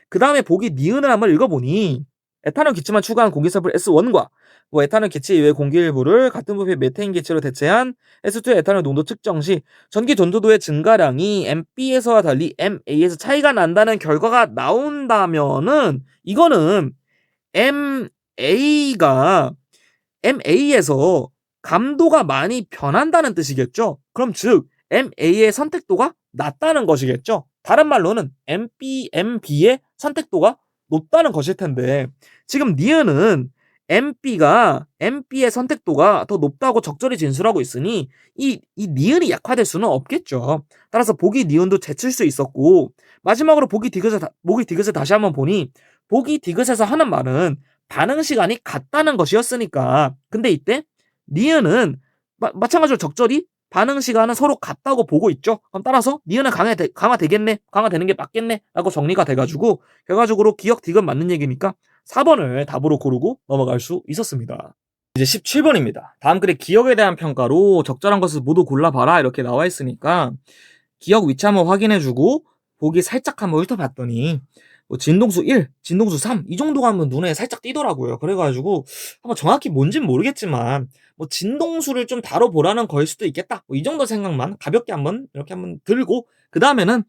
그 다음에 보기 니은을 한번 읽어보니 에탄올 기체만 추가한 공기 샘플 S1과 에탄올 기체 이외의 공기 일부를 같은 부피의 메테인 기체로 대체한 S2의 에탄올 농도 측정 시 전기 전도도의 증가량이 MB에서와 달리 MA에서 차이가 난다는 결과가 나온다면은 이거는 MA에서 감도가 많이 변한다는 뜻이겠죠. 그럼 즉 MA의 선택도가 낮다는 것이겠죠. 다른 말로는 MB의 선택도가 높다는 것일 텐데 지금 니은은 MB의 선택도가 더 높다고 적절히 진술하고 있으니 이 니은이 약화될 수는 없겠죠. 따라서 보기 니은도 제칠 수 있었고, 마지막으로 보기 디귿을 다시 한번 보니 보기 디귿에서 하는 말은 반응 시간이 같다는 것이었으니까, 근데 이때 니은은 마찬가지로 적절히 반응 시간은 서로 같다고 보고 있죠. 그럼 따라서 니은은 강화되겠네, 강화되는 게 맞겠네 라고 정리가 돼가지고 결과적으로 기억 디귿 맞는 얘기니까 4번을 답으로 고르고 넘어갈 수 있었습니다. 이제 17번입니다. 다음 글의 기억에 대한 평가로 적절한 것을 모두 골라봐라 이렇게 나와 있으니까 기억 위치 한번 확인해주고 보기 살짝 한번 훑어봤더니 뭐 진동수 1, 진동수 3 이 정도가 한번 눈에 살짝 띄더라고요. 그래가지고 한번 정확히 뭔진 모르겠지만 뭐 진동수를 좀 다뤄보라는 거일 수도 있겠다, 뭐 이 정도 생각만 가볍게 한번 이렇게 한번 들고 그 다음에는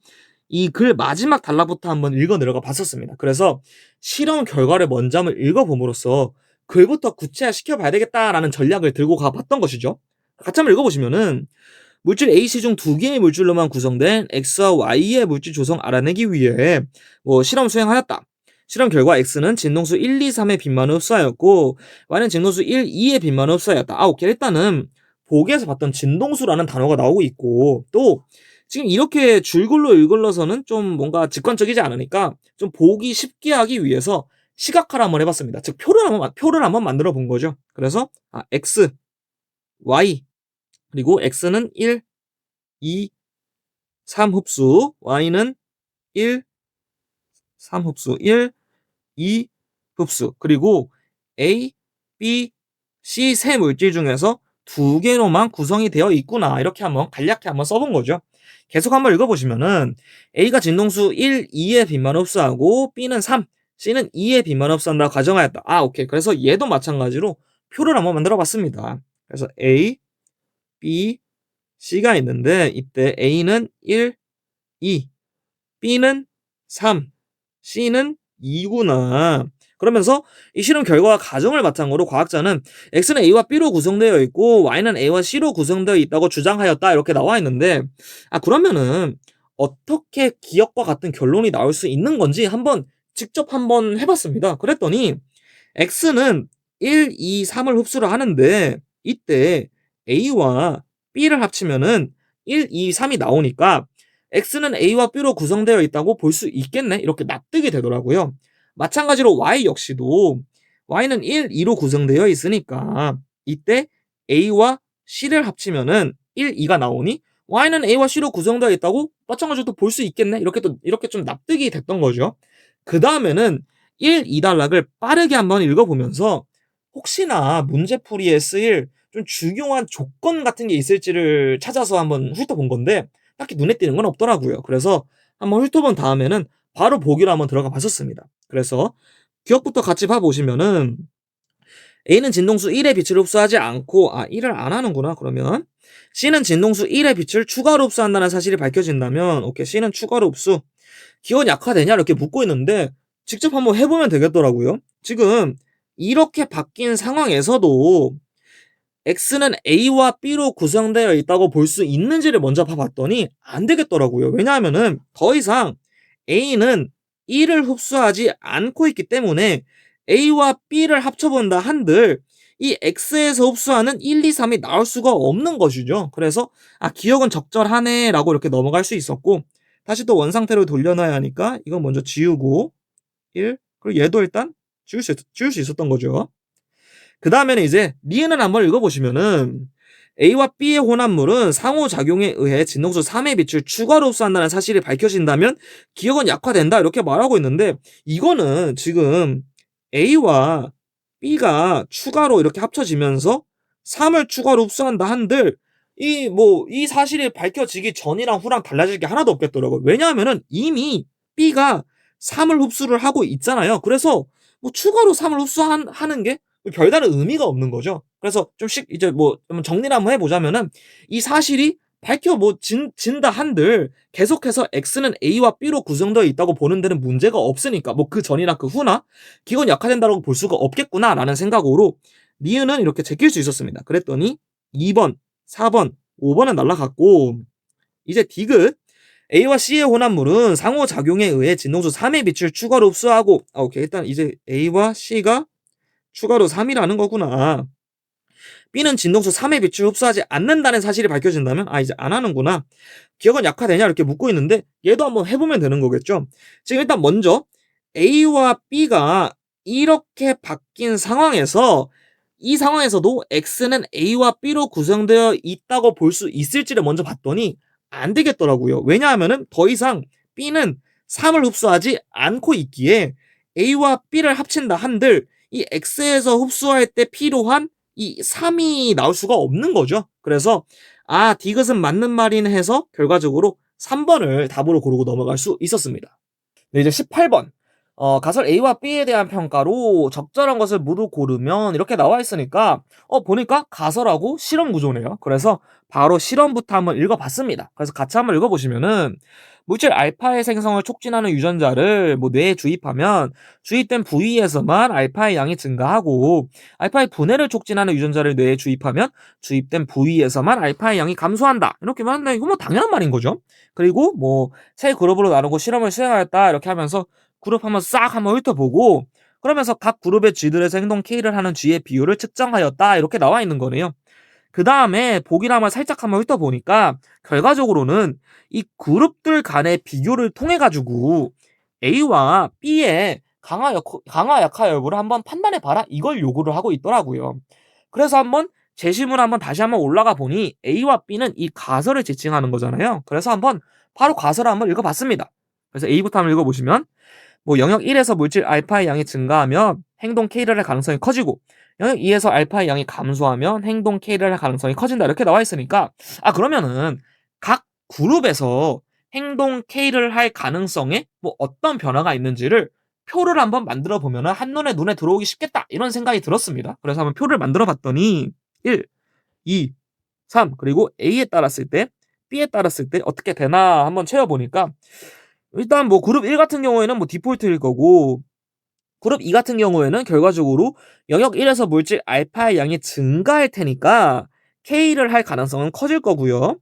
이 글 마지막 단락부터 한번 읽어 내려가 봤었습니다. 그래서 실험 결과를 먼저 한번 읽어봄으로써 글부터 구체화 시켜봐야 되겠다라는 전략을 들고 가봤던 것이죠. 같이 한번 읽어보시면은 물질 AC 중 두 개의 물질로만 구성된 X와 Y의 물질 조성 알아내기 위해 실험 수행하였다. 실험 결과 X는 진동수 1, 2, 3의 빛만을 흡수하였고 Y는 진동수 1, 2의 빛만을 흡수하였다. 오케이. 일단은 보기에서 봤던 진동수라는 단어가 나오고 있고, 또 지금 이렇게 줄글로 읽을러서는 좀 뭔가 직관적이지 않으니까 좀 보기 쉽게 하기 위해서 시각화를 한번 해봤습니다. 즉 표를 한번 만들어 본 거죠. 그래서 X, Y, 그리고 X는 1, 2, 3 흡수, Y는 1, 3 흡수, 1, 2 흡수, 그리고 A, B, C 세 물질 중에서 두 개로만 구성이 되어 있구나 이렇게 한번 간략히 한번 써본 거죠. 계속 한번 읽어보시면은 A가 진동수 1, 2의 빛만 흡수하고 B는 3, C는 2의 빛만 흡수한다고 가정하였다. 오케이. 그래서 얘도 마찬가지로 표를 한번 만들어 봤습니다. 그래서 A, B, C가 있는데 이때 A는 1, 2, B는 3, C는 2구나. 그러면서 이 실험 결과와 가정을 바탕으로 과학자는 X는 A와 B로 구성되어 있고 Y는 A와 C로 구성되어 있다고 주장하였다 이렇게 나와 있는데, 그러면은 어떻게 기억과 같은 결론이 나올 수 있는 건지 직접 한번 해봤습니다. 그랬더니 X는 1, 2, 3을 흡수를 하는데 이때 A와 B를 합치면은 1, 2, 3이 나오니까 X는 A와 B로 구성되어 있다고 볼 수 있겠네 이렇게 납득이 되더라고요. 마찬가지로 Y 역시도 Y는 1, 2로 구성되어 있으니까 이때 A와 C를 합치면은 1, 2가 나오니 Y는 A와 C로 구성되어 있다고 마찬가지로 또 볼 수 있겠네 이렇게 좀 납득이 됐던 거죠. 그 다음에는 1, 2단락을 빠르게 한번 읽어보면서 혹시나 문제풀이에 쓰일 좀 중요한 조건 같은 게 있을지를 찾아서 한번 훑어본 건데 딱히 눈에 띄는 건 없더라고요. 그래서 한번 훑어본 다음에는 바로 보기로 한번 들어가 봤었습니다. 그래서 기억부터 같이 봐보시면은 A는 진동수 1의 빛을 흡수하지 않고 1을 안 하는구나. 그러면 C는 진동수 1의 빛을 추가로 흡수한다는 사실이 밝혀진다면 오케이, C는 추가로 흡수. 기원 약화되냐 이렇게 묻고 있는데 직접 한번 해보면 되겠더라고요. 지금 이렇게 바뀐 상황에서도 X는 A와 B로 구성되어 있다고 볼 수 있는지를 먼저 봐봤더니 안 되겠더라고요. 왜냐하면은 더 이상 A는 1을 흡수하지 않고 있기 때문에 A와 B를 합쳐본다 한들 이 X에서 흡수하는 1, 2, 3이 나올 수가 없는 것이죠. 그래서 기억은 적절하네 라고 이렇게 넘어갈 수 있었고, 다시 또 원상태로 돌려놔야 하니까 이건 먼저 지우고 1, 그리고 얘도 일단 지울 수 있었던 거죠. 그 다음에는 이제 니은을 한번 읽어보시면은 A와 B의 혼합물은 상호작용에 의해 진동수 3의 빛을 추가로 흡수한다는 사실이 밝혀진다면 기억은 약화된다 이렇게 말하고 있는데, 이거는 지금 A와 B가 추가로 이렇게 합쳐지면서 3을 추가로 흡수한다 한들 이 사실이 밝혀지기 전이랑 후랑 달라질 게 하나도 없겠더라고요. 왜냐하면은 이미 B가 3을 흡수를 하고 있잖아요. 그래서 추가로 3을 흡수하는 게 별다른 의미가 없는 거죠. 그래서 이제 정리를 한번 해보자면은 이 사실이 진다 한들 계속해서 X는 A와 B로 구성되어 있다고 보는 데는 문제가 없으니까 그 전이나 그 후나 기억은 약화된다고 볼 수가 없겠구나라는 생각으로 니은은 이렇게 제낄 수 있었습니다. 그랬더니 2번, 4번, 5번은 날라갔고, 이제 디귿 A와 C의 혼합물은 상호작용에 의해 진동수 3의 빛을 추가로 흡수하고 오케이. 일단 이제 A와 C가 추가로 3이라는 거구나. B는 진동수 3의 빛을 흡수하지 않는다는 사실이 밝혀진다면 이제 안 하는구나. 기억은 약화되냐 이렇게 묻고 있는데 얘도 한번 해보면 되는 거겠죠. 지금 일단 먼저 A와 B가 이렇게 바뀐 상황에서 이 상황에서도 X는 A와 B로 구성되어 있다고 볼 수 있을지를 먼저 봤더니 안 되겠더라고요. 왜냐하면은 더 이상 B는 3을 흡수하지 않고 있기에 A와 B를 합친다 한들 이 X에서 흡수할 때 필요한 이 3이 나올 수가 없는 거죠. 그래서 디귿은 맞는 말이네 해서 결과적으로 3번을 답으로 고르고 넘어갈 수 있었습니다. 네, 이제 18번. 가설 A와 B에 대한 평가로 적절한 것을 모두 고르면 이렇게 나와 있으니까 보니까 가설하고 실험 구조네요. 그래서 바로 실험부터 한번 읽어봤습니다. 그래서 같이 한번 읽어보시면은 물질 알파의 생성을 촉진하는 유전자를 뇌에 주입하면 주입된 부위에서만 알파의 양이 증가하고 알파의 분해를 촉진하는 유전자를 뇌에 주입하면 주입된 부위에서만 알파의 양이 감소한다. 이렇게 말하는데 이거 당연한 말인 거죠. 그리고 세 그룹으로 나누고 실험을 수행하였다 이렇게 하면서 그룹 한번 싹 한번 훑어보고 그러면서 각 그룹의 쥐들의 행동 K를 하는 쥐의 비율을 측정하였다 이렇게 나와 있는 거네요. 그 다음에 보기를 한번 살짝 한번 훑어보니까 결과적으로는 이 그룹들 간의 비교를 통해 가지고 A와 B의 강화 약화 여부를 한번 판단해봐라 이걸 요구를 하고 있더라고요. 그래서 한번 제시문 한번 다시 한번 올라가 보니 A와 B는 이 가설을 지칭하는 거잖아요. 그래서 한번 바로 가설을 한번 읽어봤습니다. 그래서 A부터 한번 읽어보시면 영역 1에서 물질 알파의 양이 증가하면 행동 K를 할 가능성이 커지고 영역 2에서 알파의 양이 감소하면 행동 K를 할 가능성이 커진다 이렇게 나와 있으니까 그러면은 각 그룹에서 행동 K를 할 가능성에 어떤 변화가 있는지를 표를 한번 만들어 보면은 한눈에 눈에 들어오기 쉽겠다 이런 생각이 들었습니다. 그래서 한번 표를 만들어 봤더니 1, 2, 3 그리고 A에 따랐을 때 B에 따랐을 때 어떻게 되나 한번 채워보니까 일단 그룹 1 같은 경우에는 디폴트일 거고 그룹 2 같은 경우에는 결과적으로 영역 1에서 물질 알파의 양이 증가할 테니까 K를 할 가능성은 커질 거고요.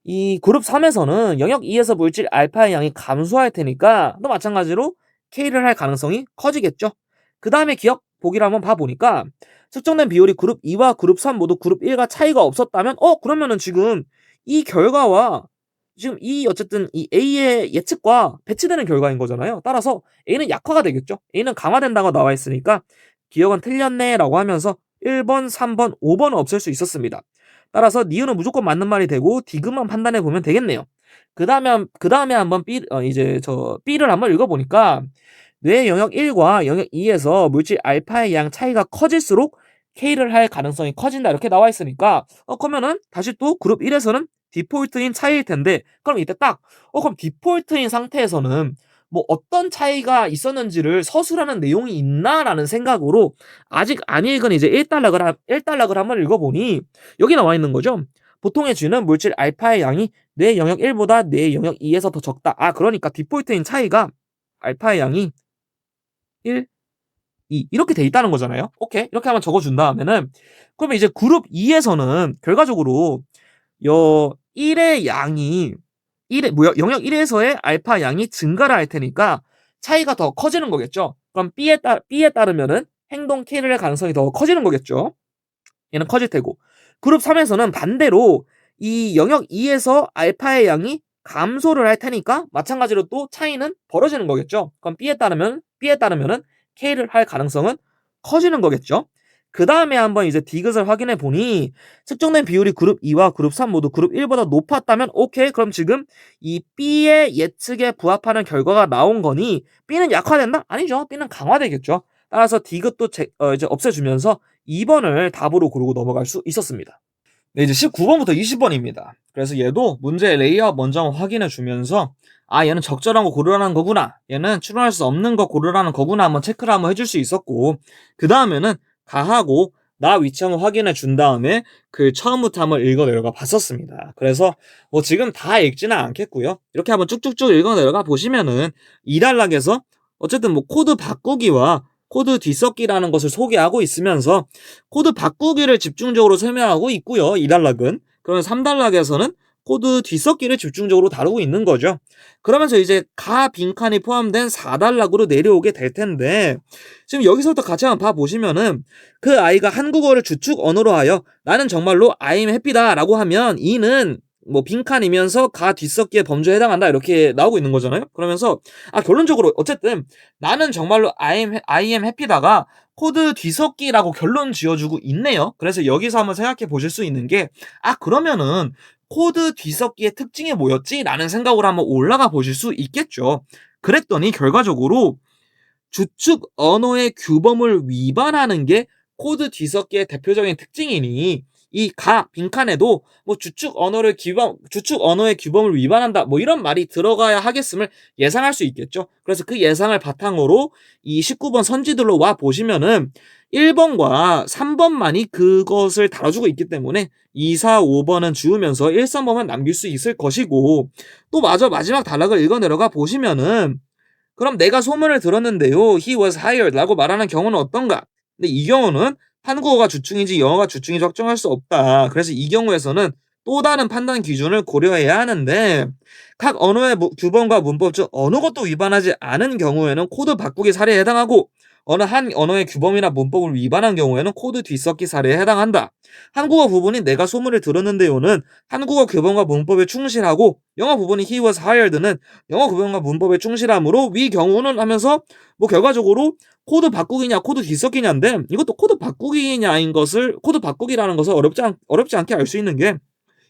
이 그룹 3에서는 영역 2에서 물질 알파의 양이 감소할 테니까 또 마찬가지로 K를 할 가능성이 커지겠죠. 그 다음에 기억 보기를 한번 봐보니까 측정된 비율이 그룹 2와 그룹 3 모두 그룹 1과 차이가 없었다면 그러면은 지금 이 결과와 지금 어쨌든 이 A의 예측과 배치되는 결과인 거잖아요. 따라서 A는 약화가 되겠죠. A는 강화된다고 나와 있으니까 기억은 틀렸네 라고 하면서 1번, 3번, 5번은 없앨 수 있었습니다. 따라서 니은은 무조건 맞는 말이 되고 디귿만 판단해 보면 되겠네요. 그 다음에 한번 B를 한번 읽어보니까 뇌 영역 1과 영역 2에서 물질 알파의 양 차이가 커질수록 K를 할 가능성이 커진다 이렇게 나와 있으니까 그러면은 다시 또 그룹 1에서는 디폴트인 차이일 텐데 그럼 이때 딱 그럼 디폴트인 상태에서는 어떤 차이가 있었는지를 서술하는 내용이 있나라는 생각으로 아직 안 읽은 이제 1단락을 한번 읽어보니 여기 나와 있는 거죠. 보통의 쥐는 물질 알파의 양이 뇌 영역 1보다 뇌 영역 2에서 더 적다. 그러니까 디폴트인 차이가 알파의 양이 1, 2 이렇게 돼 있다는 거잖아요. 오케이. 이렇게 한번 적어준 다음에는 그러면 이제 그룹 2에서는 결과적으로 1의 양이 영역 1에서의 알파 양이 증가를 할 테니까 차이가 더 커지는 거겠죠. 그럼 B에 따르면은 행동 K를 할 가능성이 더 커지는 거겠죠. 얘는 커질 테고 그룹 3에서는 반대로 이 영역 2에서 알파의 양이 감소를 할 테니까 마찬가지로 또 차이는 벌어지는 거겠죠. 그럼 B에 따르면은 K를 할 가능성은 커지는 거겠죠. 그 다음에 한번 이제 디귿을 확인해 보니 측정된 비율이 그룹 2와 그룹 3 모두 그룹 1보다 높았다면 오케이 그럼 지금 이 B의 예측에 부합하는 결과가 나온 거니 B는 약화된다? 아니죠. B는 강화되겠죠. 따라서 디귿도 이제 없애주면서 2번을 답으로 고르고 넘어갈 수 있었습니다. 네, 이제 19번부터 20번입니다. 그래서 얘도 문제의 레이아웃 먼저 한번 확인해 주면서 얘는 적절한 거 고르라는 거구나. 얘는 추론할 수 없는 거 고르라는 거구나. 한번 체크를 한번 해줄 수 있었고 그 다음에는 가하고 나 위치 한번 확인해 준 다음에 그 처음부터 한번 읽어 내려가 봤었습니다. 그래서 지금 다 읽지는 않겠고요. 이렇게 한번 쭉쭉쭉 읽어 내려가 보시면은 2단락에서 어쨌든 코드 바꾸기와 코드 뒤섞기라는 것을 소개하고 있으면서 코드 바꾸기를 집중적으로 설명하고 있고요. 2단락은. 그러면 3단락에서는 코드 뒷섞기를 집중적으로 다루고 있는 거죠. 그러면서 이제 가 빈칸이 포함된 4단락으로 내려오게 될 텐데 지금 여기서부터 같이 한번 봐 보시면은 그 아이가 한국어를 주축 언어로 하여 나는 정말로 I'm happy다라고 하면 이는 뭐 빈칸이면서 가 뒷섞기의 범주에 해당한다 이렇게 나오고 있는 거잖아요. 그러면서 결론적으로 어쨌든 나는 정말로 I am happy다가 코드 뒤섞기라고 결론 지어주고 있네요. 그래서 여기서 한번 생각해 보실 수 있는 게 그러면은 코드 뒤섞기의 특징이 뭐였지? 라는 생각으로 한번 올라가 보실 수 있겠죠. 그랬더니 결과적으로 주축 언어의 규범을 위반하는 게 코드 뒤섞기의 대표적인 특징이니 이 빈칸에도 뭐 주축 언어의 규범을 위반한다 뭐 이런 말이 들어가야 하겠음을 예상할 수 있겠죠. 그래서 그 예상을 바탕으로 이 19번 선지들로 와 보시면은 1번과 3번만이 그것을 다뤄주고 있기 때문에 2, 4, 5번은 지우면서 1, 3번만 남길 수 있을 것이고 또 마지막 단락을 읽어 내려가 보시면은 그럼 내가 소문을 들었는데요. He was hired 라고 말하는 경우는 어떤가? 근데 이 경우는 한국어가 주충인지 영어가 주충인지 확정할 수 없다. 그래서 이 경우에서는 또 다른 판단 기준을 고려해야 하는데 각 언어의 규범과 문법 중 어느 것도 위반하지 않은 경우에는 코드 바꾸기 사례에 해당하고 어느 한 언어의 규범이나 문법을 위반한 경우에는 코드 뒤섞기 사례에 해당한다. 한국어 부분이 내가 소문을 들었는데요는 한국어 규범과 문법에 충실하고 영어 부분이 he was hired는 영어 규범과 문법에 충실함으로 위 경우는 하면서 뭐 결과적으로 코드 바꾸기냐 코드 뒤섞기냐인데 이것도 코드 바꾸기냐인 것을 코드 바꾸기라는 것을 어렵지 않게 알 수 있는 게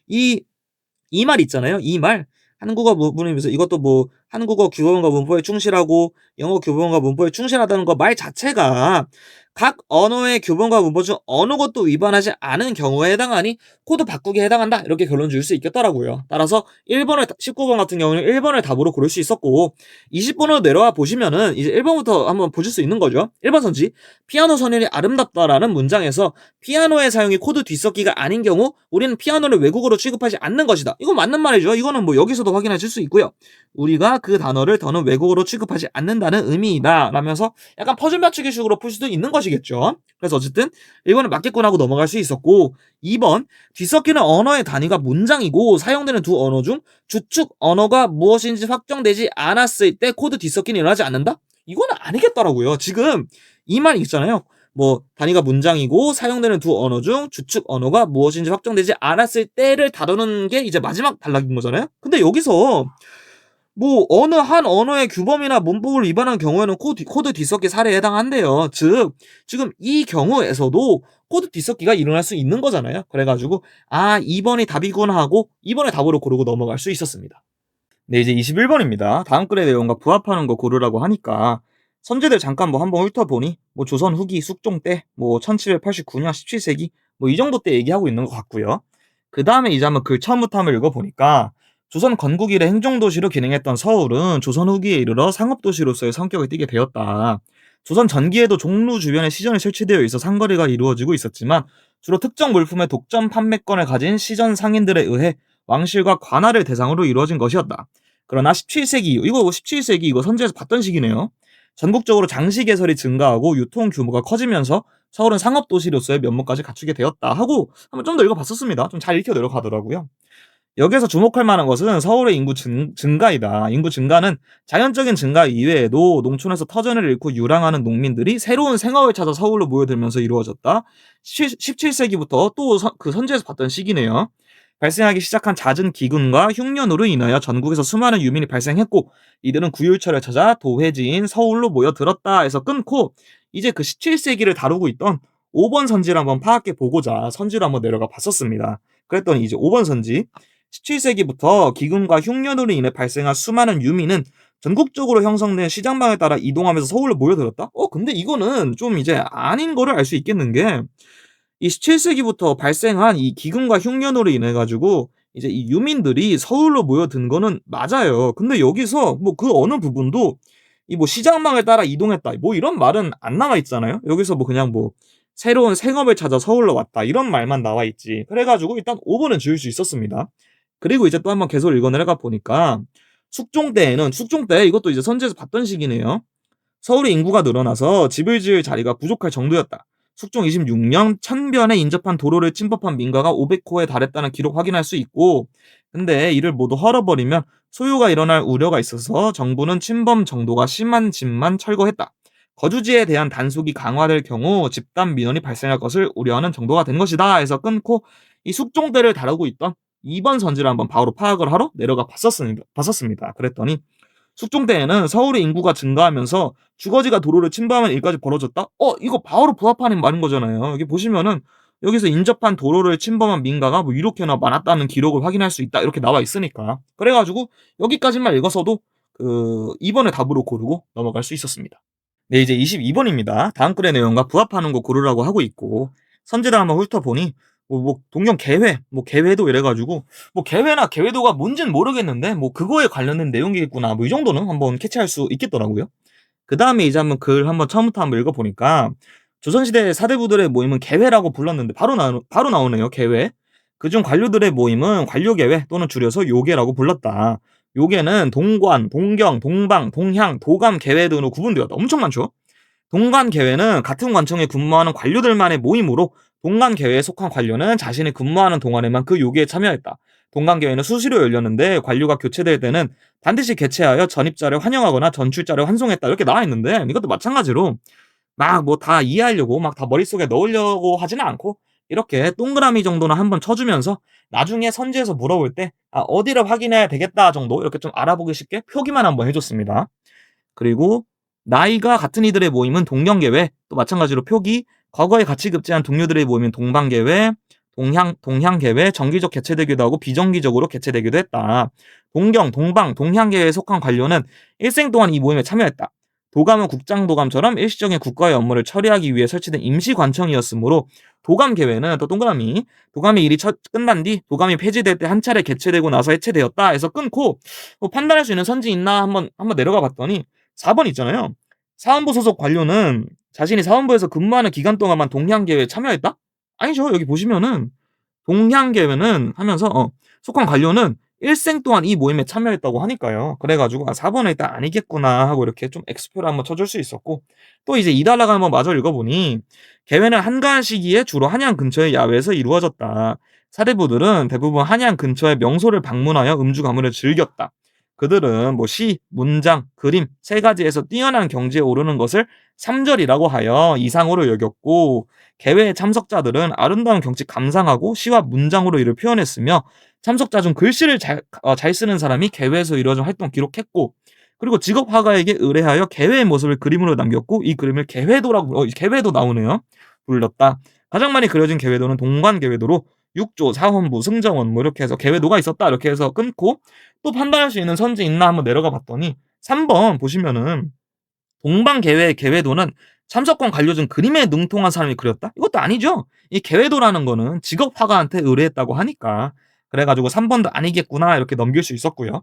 이 말 있잖아요. 이 말 한국어 부분이면서 이것도 뭐 한국어 규범과 문법에 충실하고 영어 규범과 문법에 충실하다는 거 말 자체가 각 언어의 규범과 문법 중 어느 것도 위반하지 않은 경우에 해당하니 코드 바꾸기에 해당한다 이렇게 결론 줄 수 있겠더라고요. 따라서 19번 같은 경우는 1번을 답으로 고를 수 있었고 20번으로 내려와 보시면은 이제 1번부터 한번 보실 수 있는 거죠. 1번 선지 피아노 선율이 아름답다라는 문장에서 피아노의 사용이 코드 뒤섞기가 아닌 경우 우리는 피아노를 외국어로 취급하지 않는 것이다. 이건 맞는 말이죠. 이거는 뭐 여기서도 확인하실 수 있고요. 우리가 그 단어를 더는 외국어로 취급하지 않는다는 의미이다 라면서 약간 퍼즐 맞추기 식으로 풀 수도 있는 것이겠죠. 그래서 어쨌든 1번은 맞겠군 하고 넘어갈 수 있었고 2번 뒤섞이는 언어의 단위가 문장이고 사용되는 두 언어 중 주축 언어가 무엇인지 확정되지 않았을 때 코드 뒤섞기는 일어나지 않는다? 이거는 아니겠더라고요. 지금 이 말 있잖아요. 뭐 단위가 문장이고 사용되는 두 언어 중 주축 언어가 무엇인지 확정되지 않았을 때를 다루는 게 이제 마지막 단락인 거잖아요. 근데 여기서 뭐 어느 한 언어의 규범이나 문법을 위반한 경우에는 코드 뒤섞기 사례에 해당한대요. 즉 지금 이 경우에서도 코드 뒤섞기가 일어날 수 있는 거잖아요. 그래가지고 2번이 답이구나 하고 2번의 답으로 고르고 넘어갈 수 있었습니다. 네, 이제 21번입니다. 다음 글의 내용과 부합하는 거 고르라고 하니까 선제들 잠깐 뭐 한번 훑어보니 뭐 조선 후기 숙종 때 뭐 1789년 17세기 뭐 이 정도 때 얘기하고 있는 것 같고요. 그 다음에 이제 한번 글 처음부터 한번 읽어보니까 조선 건국 이래 행정도시로 기능했던 서울은 조선 후기에 이르러 상업도시로서의 성격을 띠게 되었다. 조선 전기에도 종로 주변에 시전이 설치되어 있어 상거래가 이루어지고 있었지만 주로 특정 물품의 독점 판매권을 가진 시전 상인들에 의해 왕실과 관할을 대상으로 이루어진 것이었다. 그러나 17세기 이거 17세기 이거 선지에서 봤던 시기네요. 전국적으로 장시 개설이 증가하고 유통 규모가 커지면서 서울은 상업도시로서의 면모까지 갖추게 되었다 하고 한번 좀 더 읽어봤었습니다. 좀 잘 읽혀 내려가더라고요. 여기서 주목할 만한 것은 서울의 인구 증가이다. 인구 증가는 자연적인 증가 이외에도 농촌에서 터전을 잃고 유랑하는 농민들이 새로운 생업을 찾아 서울로 모여들면서 이루어졌다. 17세기부터 또 그 선지에서 봤던 시기네요. 발생하기 시작한 잦은 기근과 흉년으로 인하여 전국에서 수많은 유민이 발생했고 이들은 구율처를 찾아 도회지인 서울로 모여들었다 해서 끊고 이제 그 17세기를 다루고 있던 5번 선지를 한번 파악해 보고자 선지로 한번 내려가 봤었습니다. 그랬더니 이제 5번 선지 17세기부터 기근과 흉년으로 인해 발생한 수많은 유민은 전국적으로 형성된 시장망에 따라 이동하면서 서울로 모여들었다? 근데 이거는 좀 이제 아닌 거를 알 수 있겠는 게 이 17세기부터 발생한 이 기근과 흉년으로 인해 가지고 이제 이 유민들이 서울로 모여든 거는 맞아요. 근데 여기서 뭐 그 어느 부분도 이 뭐 시장망을 따라 이동했다 뭐 이런 말은 안 나와 있잖아요. 여기서 뭐 그냥 뭐 새로운 생업을 찾아 서울로 왔다 이런 말만 나와 있지. 그래가지고 일단 5번은 지을 수 있었습니다. 그리고 이제 또 한번 계속 읽어 내려가 보니까 숙종 때 이것도 이제 선지에서 봤던 시기네요. 서울의 인구가 늘어나서 집을 지을 자리가 부족할 정도였다. 숙종 26년 천변에 인접한 도로를 침범한 민가가 500호에 달했다는 기록 확인할 수 있고 근데 이를 모두 헐어버리면 소유가 일어날 우려가 있어서 정부는 침범 정도가 심한 집만 철거했다. 거주지에 대한 단속이 강화될 경우 집단 민원이 발생할 것을 우려하는 정도가 된 것이다 해서 끊고 이 숙종대를 다루고 있던 2번 선지를 한번 바로 파악을 하러 내려가 봤었습니다. 그랬더니 숙종대에는 서울의 인구가 증가하면서 주거지가 도로를 침범하는 일까지 벌어졌다? 이거 바로 부합하는 말인 거잖아요. 여기 보시면은 여기서 인접한 도로를 침범한 민가가 뭐 이렇게나 많았다는 기록을 확인할 수 있다. 이렇게 나와 있으니까. 그래가지고 여기까지만 읽었어도 그 2번의 답으로 고르고 넘어갈 수 있었습니다. 네, 이제 22번입니다. 다음 글의 내용과 부합하는 거 고르라고 하고 있고 선지를 한번 훑어보니 동경 개회, 개회도 이래가지고 개회나 개회도가 뭔진 모르겠는데 그거에 관련된 내용이겠구나 이 정도는 한번 캐치할 수 있겠더라고요. 그 다음에 이제 한번 글 한번 처음부터 한번 읽어보니까 조선시대 사대부들의 모임은 개회라고 불렀는데 바로 나오네요. 개회. 그중 관료들의 모임은 관료개회 또는 줄여서 요계라고 불렀다. 요계는 동관, 동경, 동방, 동향, 도감 개회 등으로 구분되었다. 엄청 많죠. 동관 개회는 같은 관청에 근무하는 관료들만의 모임으로 동관 개회에 속한 관료는 자신이 근무하는 동안에만 그 요기에 참여했다. 동관 개회는 수시로 열렸는데 관료가 교체될 때는 반드시 개최하여 전입자를 환영하거나 전출자를 환송했다. 이렇게 나와 있는데 이것도 마찬가지로 막 다 이해하려고 막 다 머릿속에 넣으려고 하지는 않고 이렇게 동그라미 정도는 한번 쳐주면서 나중에 선지에서 물어볼 때 어디를 확인해야 되겠다 정도 이렇게 좀 알아보기 쉽게 표기만 한번 해줬습니다. 그리고 나이가 같은 이들의 모임은 동경계회, 또 마찬가지로 표기, 과거에 같이 급제한 동료들의 모임은 동방계회, 동향계회, 정기적 개최되기도 하고 비정기적으로 개최되기도 했다. 동경, 동방, 동향계회에 속한 관료는 일생 동안 이 모임에 참여했다. 도감은 국장도감처럼 일시적인 국가의 업무를 처리하기 위해 설치된 임시관청이었으므로 도감계회는 또 동그라미, 도감의 일이 끝난 뒤 도감이 폐지될 때 한 차례 개최되고 나서 해체되었다 해서 끊고 판단할 수 있는 선지 있나 한번 내려가 봤더니 4번 있잖아요. 사원부 소속 관료는 자신이 사원부에서 근무하는 기간 동안만 동향계회에 참여했다? 아니죠. 여기 보시면은 동향계회는 하면서 속한 관료는 일생 동안 이 모임에 참여했다고 하니까요. 그래가지고 4번에 일단 아니겠구나 하고 이렇게 좀 X표를 한번 쳐줄 수 있었고 또 이제 2달러가 한번 마저 읽어보니 개회는 한가한 시기에 주로 한양 근처의 야외에서 이루어졌다. 사대부들은 대부분 한양 근처의 명소를 방문하여 음주 가문을 즐겼다. 그들은 시, 문장, 그림 세 가지에서 뛰어난 경지에 오르는 것을 삼절이라고 하여 이상으로 여겼고 개회의 참석자들은 아름다운 경치 감상하고 시와 문장으로 이를 표현했으며 참석자 중 글씨를 잘 쓰는 사람이 개회에서 이루어진 활동 기록했고 그리고 직업 화가에게 의뢰하여 개회의 모습을 그림으로 남겼고 이 그림을 개회도라고 개회도 나오네요. 불렀다. 가장 많이 그려진 개회도는 동관 개회도로 육조, 사헌부, 승정원 이렇게 해서 개회도가 있었다 이렇게 해서 끊고 또 판단할 수 있는 선지 있나 한번 내려가 봤더니 3번 보시면은 동방개회 개회도는 참석권 관료 중 그림에 능통한 사람이 그렸다? 이것도 아니죠. 이 개회도라는 거는 직업 화가한테 의뢰했다고 하니까 그래가지고 3번도 아니겠구나 이렇게 넘길 수 있었고요.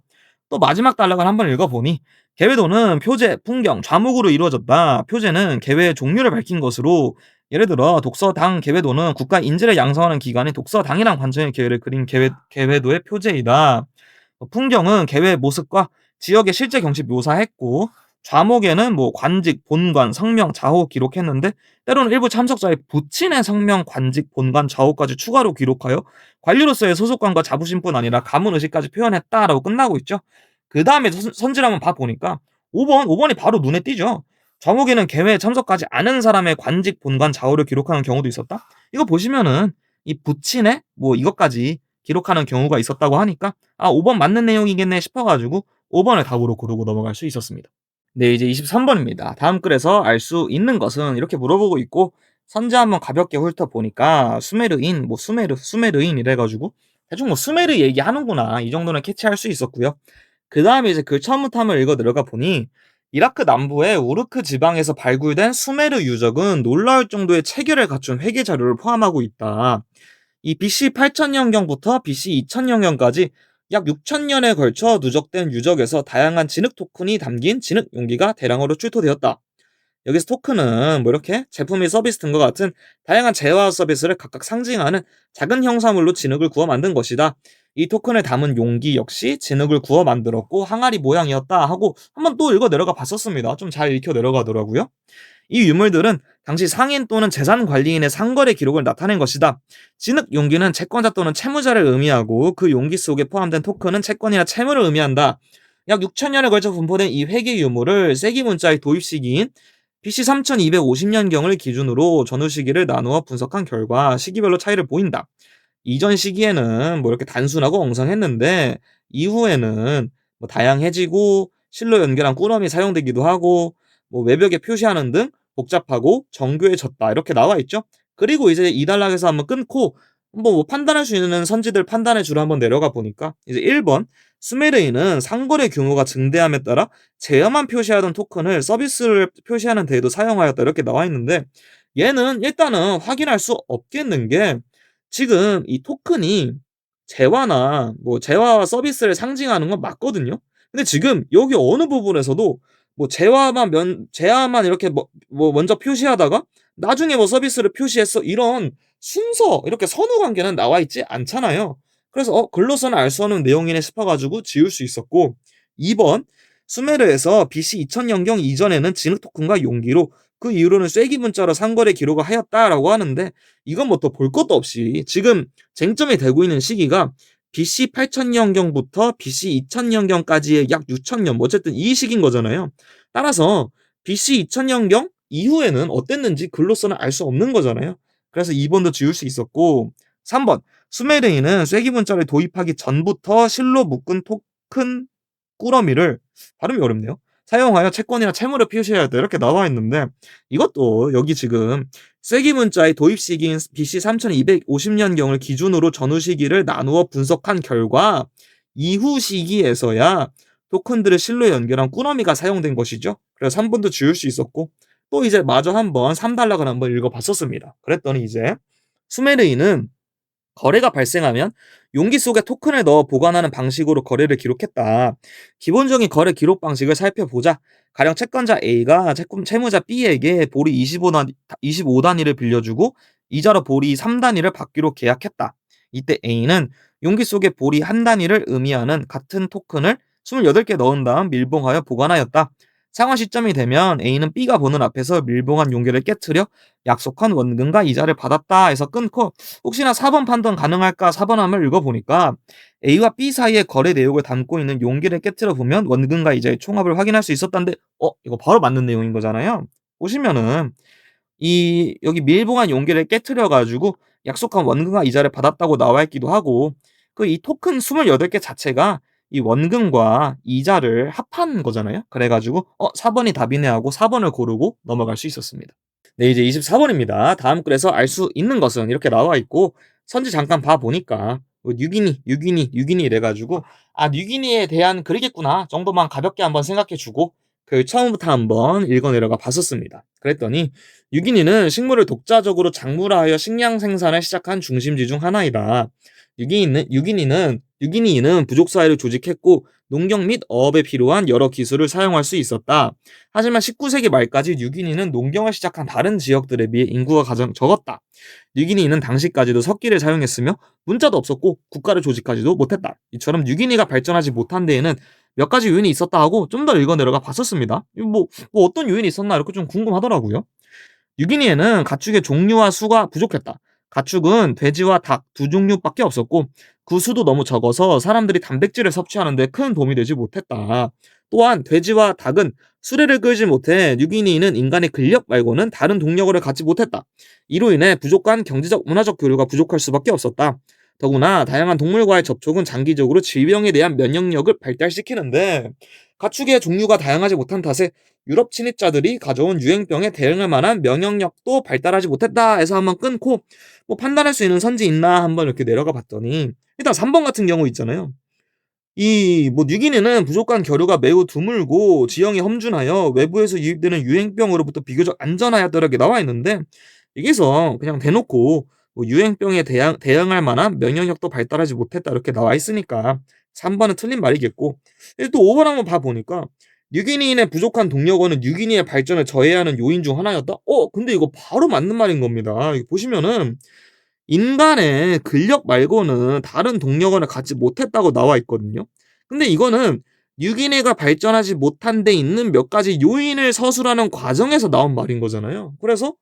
또 마지막 단락을 한번 읽어보니 개회도는 표제, 풍경, 좌목으로 이루어졌다. 표제는 개회의 종류를 밝힌 것으로 예를 들어 독서당 개회도는 국가 인재를 양성하는 기관인 독서당이란 관청의 계획을 그린 개회도의 표제이다. 풍경은 개회의 모습과 지역의 실제 경치 묘사했고 좌목에는 관직, 본관, 성명, 좌호 기록했는데 때로는 일부 참석자의 부친의 성명, 관직, 본관, 좌호까지 추가로 기록하여 관료로서의 소속감과 자부심뿐 아니라 가문의식까지 표현했다라고 끝나고 있죠. 그 다음에 선지를 한번 봐보니까 5번이 바로 눈에 띄죠. 좌목에는 개회에 참석하지 않은 사람의 관직, 본관, 좌호를 기록하는 경우도 있었다. 이거 보시면은 이 부친의 이것까지 기록하는 경우가 있었다고 하니까 5번 맞는 내용이겠네 싶어가지고 5번을 답으로 고르고 넘어갈 수 있었습니다. 네, 이제 23번입니다. 다음 글에서 알 수 있는 것은 이렇게 물어보고 있고 선지 한번 가볍게 훑어보니까 수메르인, 수메르인 이래가지고 대충 수메르 얘기하는구나 이 정도는 캐치할 수 있었고요. 그 다음에 이제 글 처음부터 한번 읽어 들어가 보니 이라크 남부의 우르크 지방에서 발굴된 수메르 유적은 놀라울 정도의 체계를 갖춘 회계 자료를 포함하고 있다. 이 BC 8000년경부터 BC 2000년경까지 약 6000년에 걸쳐 누적된 유적에서 다양한 진흙 토큰이 담긴 진흙 용기가 대량으로 출토되었다. 여기서 토큰은 이렇게 제품 및 서비스 등과 같은 다양한 재화 서비스를 각각 상징하는 작은 형사물로 진흙을 구워 만든 것이다. 이 토큰을 담은 용기 역시 진흙을 구워 만들었고 항아리 모양이었다 하고 한번 또 읽어 내려가 봤었습니다. 좀 잘 읽혀 내려가더라고요. 이 유물들은 당시 상인 또는 재산 관리인의 상거래 기록을 나타낸 것이다. 진흙 용기는 채권자 또는 채무자를 의미하고 그 용기 속에 포함된 토큰은 채권이나 채무를 의미한다. 약 6천년에 걸쳐 분포된 이 회계 유물을 세기 문자의 도입 시기인 BC 3250년경을 기준으로 전후 시기를 나누어 분석한 결과 시기별로 차이를 보인다. 이전 시기에는 뭐 이렇게 단순하고 엉성했는데 이후에는 뭐 다양해지고 실로 연결한 꾸러미 사용되기도 하고 뭐 외벽에 표시하는 등 복잡하고 정교해졌다 이렇게 나와 있죠. 그리고 이제 이 단락에서 한번 끊고 뭐 판단할 수 있는 선지들 판단의 줄을 한번 내려가 보니까 이제 1번 수메르인은 상거래 규모가 증대함에 따라 제어만 표시하던 토큰을 서비스를 표시하는 데에도 사용하였다 이렇게 나와 있는데 얘는 일단은 확인할 수 없겠는 게 지금 이 토큰이 재화나 뭐 재화와 서비스를 상징하는 건 맞거든요. 근데 지금 여기 어느 부분에서도 뭐 재화만 이렇게 뭐 먼저 표시하다가 나중에 뭐 서비스를 표시했어 이런 순서 이렇게 선후 관계는 나와 있지 않잖아요. 그래서 글로서는 알 수 없는 내용이네 싶어 가지고 지울 수 있었고 2번 수메르에서 BC 2000년경 이전에는 진흙 토큰과 용기로 그 이후로는 쐐기 문자로 상거래 기록을 하였다라고 하는데 이건 뭐 또 볼 것도 없이 지금 쟁점이 되고 있는 시기가 BC 8000년경부터 BC 2000년경까지의 약 6000년 뭐 어쨌든 이 시기인 거잖아요. 따라서 BC 2000년경 이후에는 어땠는지 글로서는 알 수 없는 거잖아요. 그래서 2번도 지울 수 있었고 3번 수메르인은 쐐기 문자를 도입하기 전부터 실로 묶은 토큰 꾸러미를 발음이 어렵네요. 사용하여 채권이나 채무를 표시해야 돼 이렇게 나와 있는데 이것도 여기 지금 쐐기 문자의 도입 시기인 BC 3250년경을 기준으로 전후 시기를 나누어 분석한 결과 이후 시기에서야 토큰들을 실로 연결한 꾸러미가 사용된 것이죠. 그래서 3번도 지울 수 있었고 또 이제 마저 한번 3단락을 한번 읽어봤었습니다. 그랬더니 이제 수메르인은 거래가 발생하면 용기 속에 토큰을 넣어 보관하는 방식으로 거래를 기록했다. 기본적인 거래 기록 방식을 살펴보자. 가령 채권자 A가 채무자 B에게 보리 25단위를 빌려주고 이자로 보리 3단위를 받기로 계약했다. 이때 A는 용기 속에 보리 1단위를 의미하는 같은 토큰을 28개 넣은 다음 밀봉하여 보관하였다. 상환 시점이 되면 A는 B가 보는 앞에서 밀봉한 용기를 깨트려 약속한 원금과 이자를 받았다 해서 끊고 혹시나 4번 판단 가능할까 4번 한번 읽어보니까 A와 B 사이의 거래 내역을 담고 있는 용기를 깨트려 보면 원금과 이자의 총합을 확인할 수 있었다는데 이거 바로 맞는 내용인 거잖아요. 보시면은 이 여기 밀봉한 용기를 깨트려 가지고 약속한 원금과 이자를 받았다고 나와 있기도 하고 그 이 토큰 28개 자체가 이 원금과 이자를 합한 거잖아요. 그래 가지고 4번이 답이네 하고 4번을 고르고 넘어갈 수 있었습니다. 네, 이제 24번입니다. 다음 글에서 알 수 있는 것은 이렇게 나와 있고 선지 잠깐 봐 보니까 뭐 뉴기니 이래 가지고 뉴기니에 대한 글이겠구나 정도만 가볍게 한번 생각해 주고 그 처음부터 한번 읽어 내려가 봤었습니다. 그랬더니 뉴기니는 식물을 독자적으로 작물화하여 식량 생산을 시작한 중심지 중 하나이다. 뉴기니는 부족 사회를 조직했고 농경 및 어업에 필요한 여러 기술을 사용할 수 있었다. 하지만 19세기 말까지 뉴기니는 농경을 시작한 다른 지역들에 비해 인구가 가장 적었다. 뉴기니는 당시까지도 석기를 사용했으며 문자도 없었고 국가를 조직하지도 못했다. 이처럼 뉴기니가 발전하지 못한 데에는 몇 가지 요인이 있었다 하고 좀 더 읽어 내려가 봤었습니다. 뭐 어떤 요인이 있었나 이렇게 좀 궁금하더라고요. 뉴기니에는 가축의 종류와 수가 부족했다. 가축은 돼지와 닭 두 종류밖에 없었고 그 수도 너무 적어서 사람들이 단백질을 섭취하는 데 큰 도움이 되지 못했다. 또한 돼지와 닭은 수레를 끌지 못해 뉴기니는 인간의 근력 말고는 다른 동력을 갖지 못했다. 이로 인해 부족한 경제적 문화적 교류가 부족할 수밖에 없었다. 더구나 다양한 동물과의 접촉은 장기적으로 질병에 대한 면역력을 발달시키는데 가축의 종류가 다양하지 못한 탓에 유럽 침입자들이 가져온 유행병에 대응할 만한 면역력도 발달하지 못했다 해서 한번 끊고 뭐 판단할 수 있는 선지 있나 한번 이렇게 내려가 봤더니 일단 3번 같은 경우 있잖아요. 이 뭐 뉴기니는 부족한 겨류가 매우 드물고 지형이 험준하여 외부에서 유입되는 유행병으로부터 비교적 안전하였다라고 나와 있는데 여기서 그냥 대놓고 뭐 유행병에 대응할 만한 면역력도 발달하지 못했다 이렇게 나와 있으니까 3번은 틀린 말이겠고 또 5번 한번 봐보니까 뉴기니인의 부족한 동력원은 뉴기니의 발전을 저해하는 요인 중 하나였다? 근데 이거 바로 맞는 말인 겁니다. 이거 보시면은 인간의 근력 말고는 다른 동력원을 갖지 못했다고 나와 있거든요. 근데 이거는 뉴기니가 발전하지 못한 데 있는 몇 가지 요인을 서술하는 과정에서 나온 말인 거잖아요. 그래서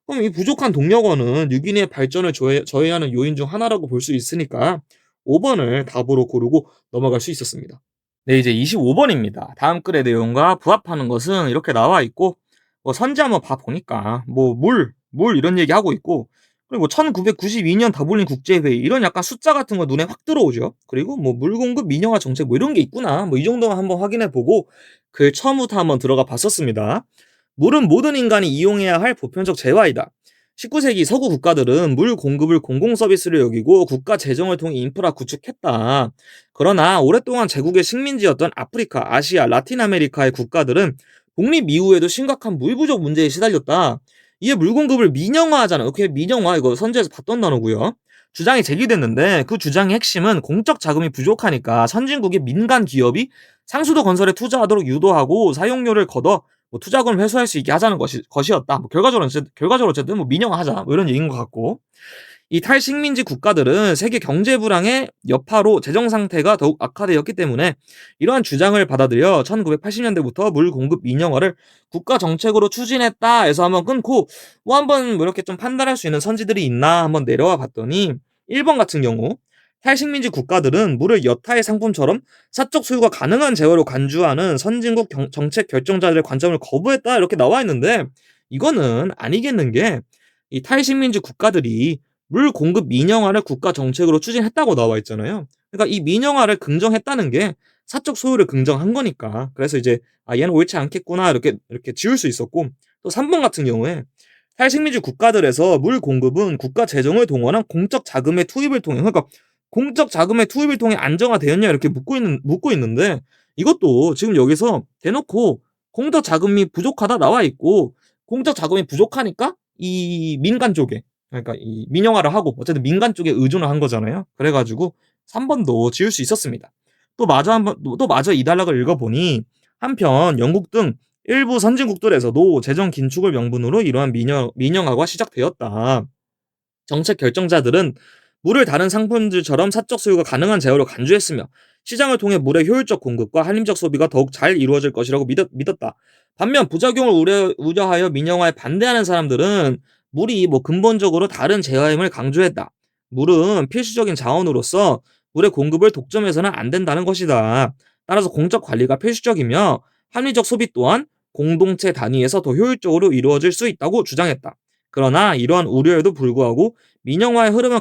그럼 이 부족한 동력원은 뉴기니의 발전을 저해하는 요인 중 하나라고 볼 수 있으니까 5번을 답으로 고르고 넘어갈 수 있었습니다. 네, 이제 25번입니다. 다음 글의 내용과 부합하는 것은 이렇게 나와 있고, 선지 한번 봐 보니까 물 이런 얘기하고 있고, 그리고 1992년 더블린 국제회의 이런 약간 숫자 같은 거 눈에 확 들어오죠. 그리고 물 공급 민영화 정책 이런 게 있구나. 이 정도만 한번 확인해 보고 글 처음부터 한번 들어가 봤었습니다. 물은 모든 인간이 이용해야 할 보편적 재화이다. 19세기 서구 국가들은 물 공급을 공공 서비스로 여기고 국가 재정을 통해 인프라 구축했다. 그러나 오랫동안 제국의 식민지였던 아프리카, 아시아, 라틴 아메리카의 국가들은 독립 이후에도 심각한 물 부족 문제에 시달렸다. 이에 물 공급을 민영화하잖아. 이렇게 민영화 이거 선지에서 봤던 단어고요. 주장이 제기됐는데 그 주장의 핵심은 공적 자금이 부족하니까 선진국의 민간 기업이 상수도 건설에 투자하도록 유도하고 사용료를 걷어 투자금을 회수할 수 있게 하자는 것이었다. 결과적으로 어쨌든 민영화하자 이런 얘기인 것 같고, 이 탈식민지 국가들은 세계 경제 불황의 여파로 재정 상태가 더욱 악화되었기 때문에 이러한 주장을 받아들여 1980년대부터 물 공급 민영화를 국가 정책으로 추진했다 해서 한번 끊고, 한번 이렇게 좀 판단할 수 있는 선지들이 있나 한번 내려와 봤더니 1번 같은 경우 탈식민지 국가들은 물을 여타의 상품처럼 사적 소유가 가능한 재화로 간주하는 선진국 정책 결정자들의 관점을 거부했다 이렇게 나와 있는데, 이거는 아니겠는 게 이 탈식민지 국가들이 물 공급 민영화를 국가 정책으로 추진했다고 나와 있잖아요. 그러니까 이 민영화를 긍정했다는 게 사적 소유를 긍정한 거니까. 그래서 이제 얘는 옳지 않겠구나 이렇게 지울 수 있었고, 또 3번 같은 경우에 탈식민지 국가들에서 물 공급은 국가 재정을 동원한 공적 자금의 투입을 통해, 그러니까 공적 자금의 투입을 통해 안정화되었냐 이렇게 묻고 있는데, 이것도 지금 여기서 대놓고 공적 자금이 부족하다 나와 있고, 공적 자금이 부족하니까 이 민간 쪽에, 그러니까 이 민영화를 하고 어쨌든 민간 쪽에 의존을 한 거잖아요. 그래가지고 3번도 지울 수 있었습니다. 또 마저 이 단락을 읽어보니 한편 영국 등 일부 선진국들에서도 재정 긴축을 명분으로 이러한 민영화가 시작되었다. 정책 결정자들은 물을 다른 상품들처럼 사적 소유가 가능한 재화로 간주했으며 시장을 통해 물의 효율적 공급과 한림적 소비가 더욱 잘 이루어질 것이라고 믿었다. 반면 부작용을 우려하여 민영화에 반대하는 사람들은 물이 근본적으로 다른 재화임을 강조했다. 물은 필수적인 자원으로서 물의 공급을 독점해서는 안 된다는 것이다. 따라서 공적 관리가 필수적이며 합리적 소비 또한 공동체 단위에서 더 효율적으로 이루어질 수 있다고 주장했다. 그러나 이러한 우려에도 불구하고 민영화의 흐름은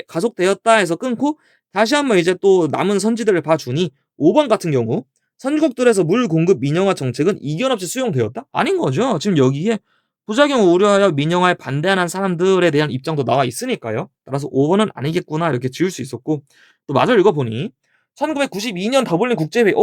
가속되었다 해서 끊고, 다시 한번 이제 또 남은 선지들을 봐주니 5번 같은 경우 선진국들에서 물 공급 민영화 정책은 이견 없이 수용되었다? 아닌 거죠. 지금 여기에 부작용을 우려하여 민영화에 반대하는 사람들에 대한 입장도 나와 있으니까요. 따라서 5번은 아니겠구나 이렇게 지울 수 있었고, 또 마저 읽어보니 1992년 더블린 국제회의,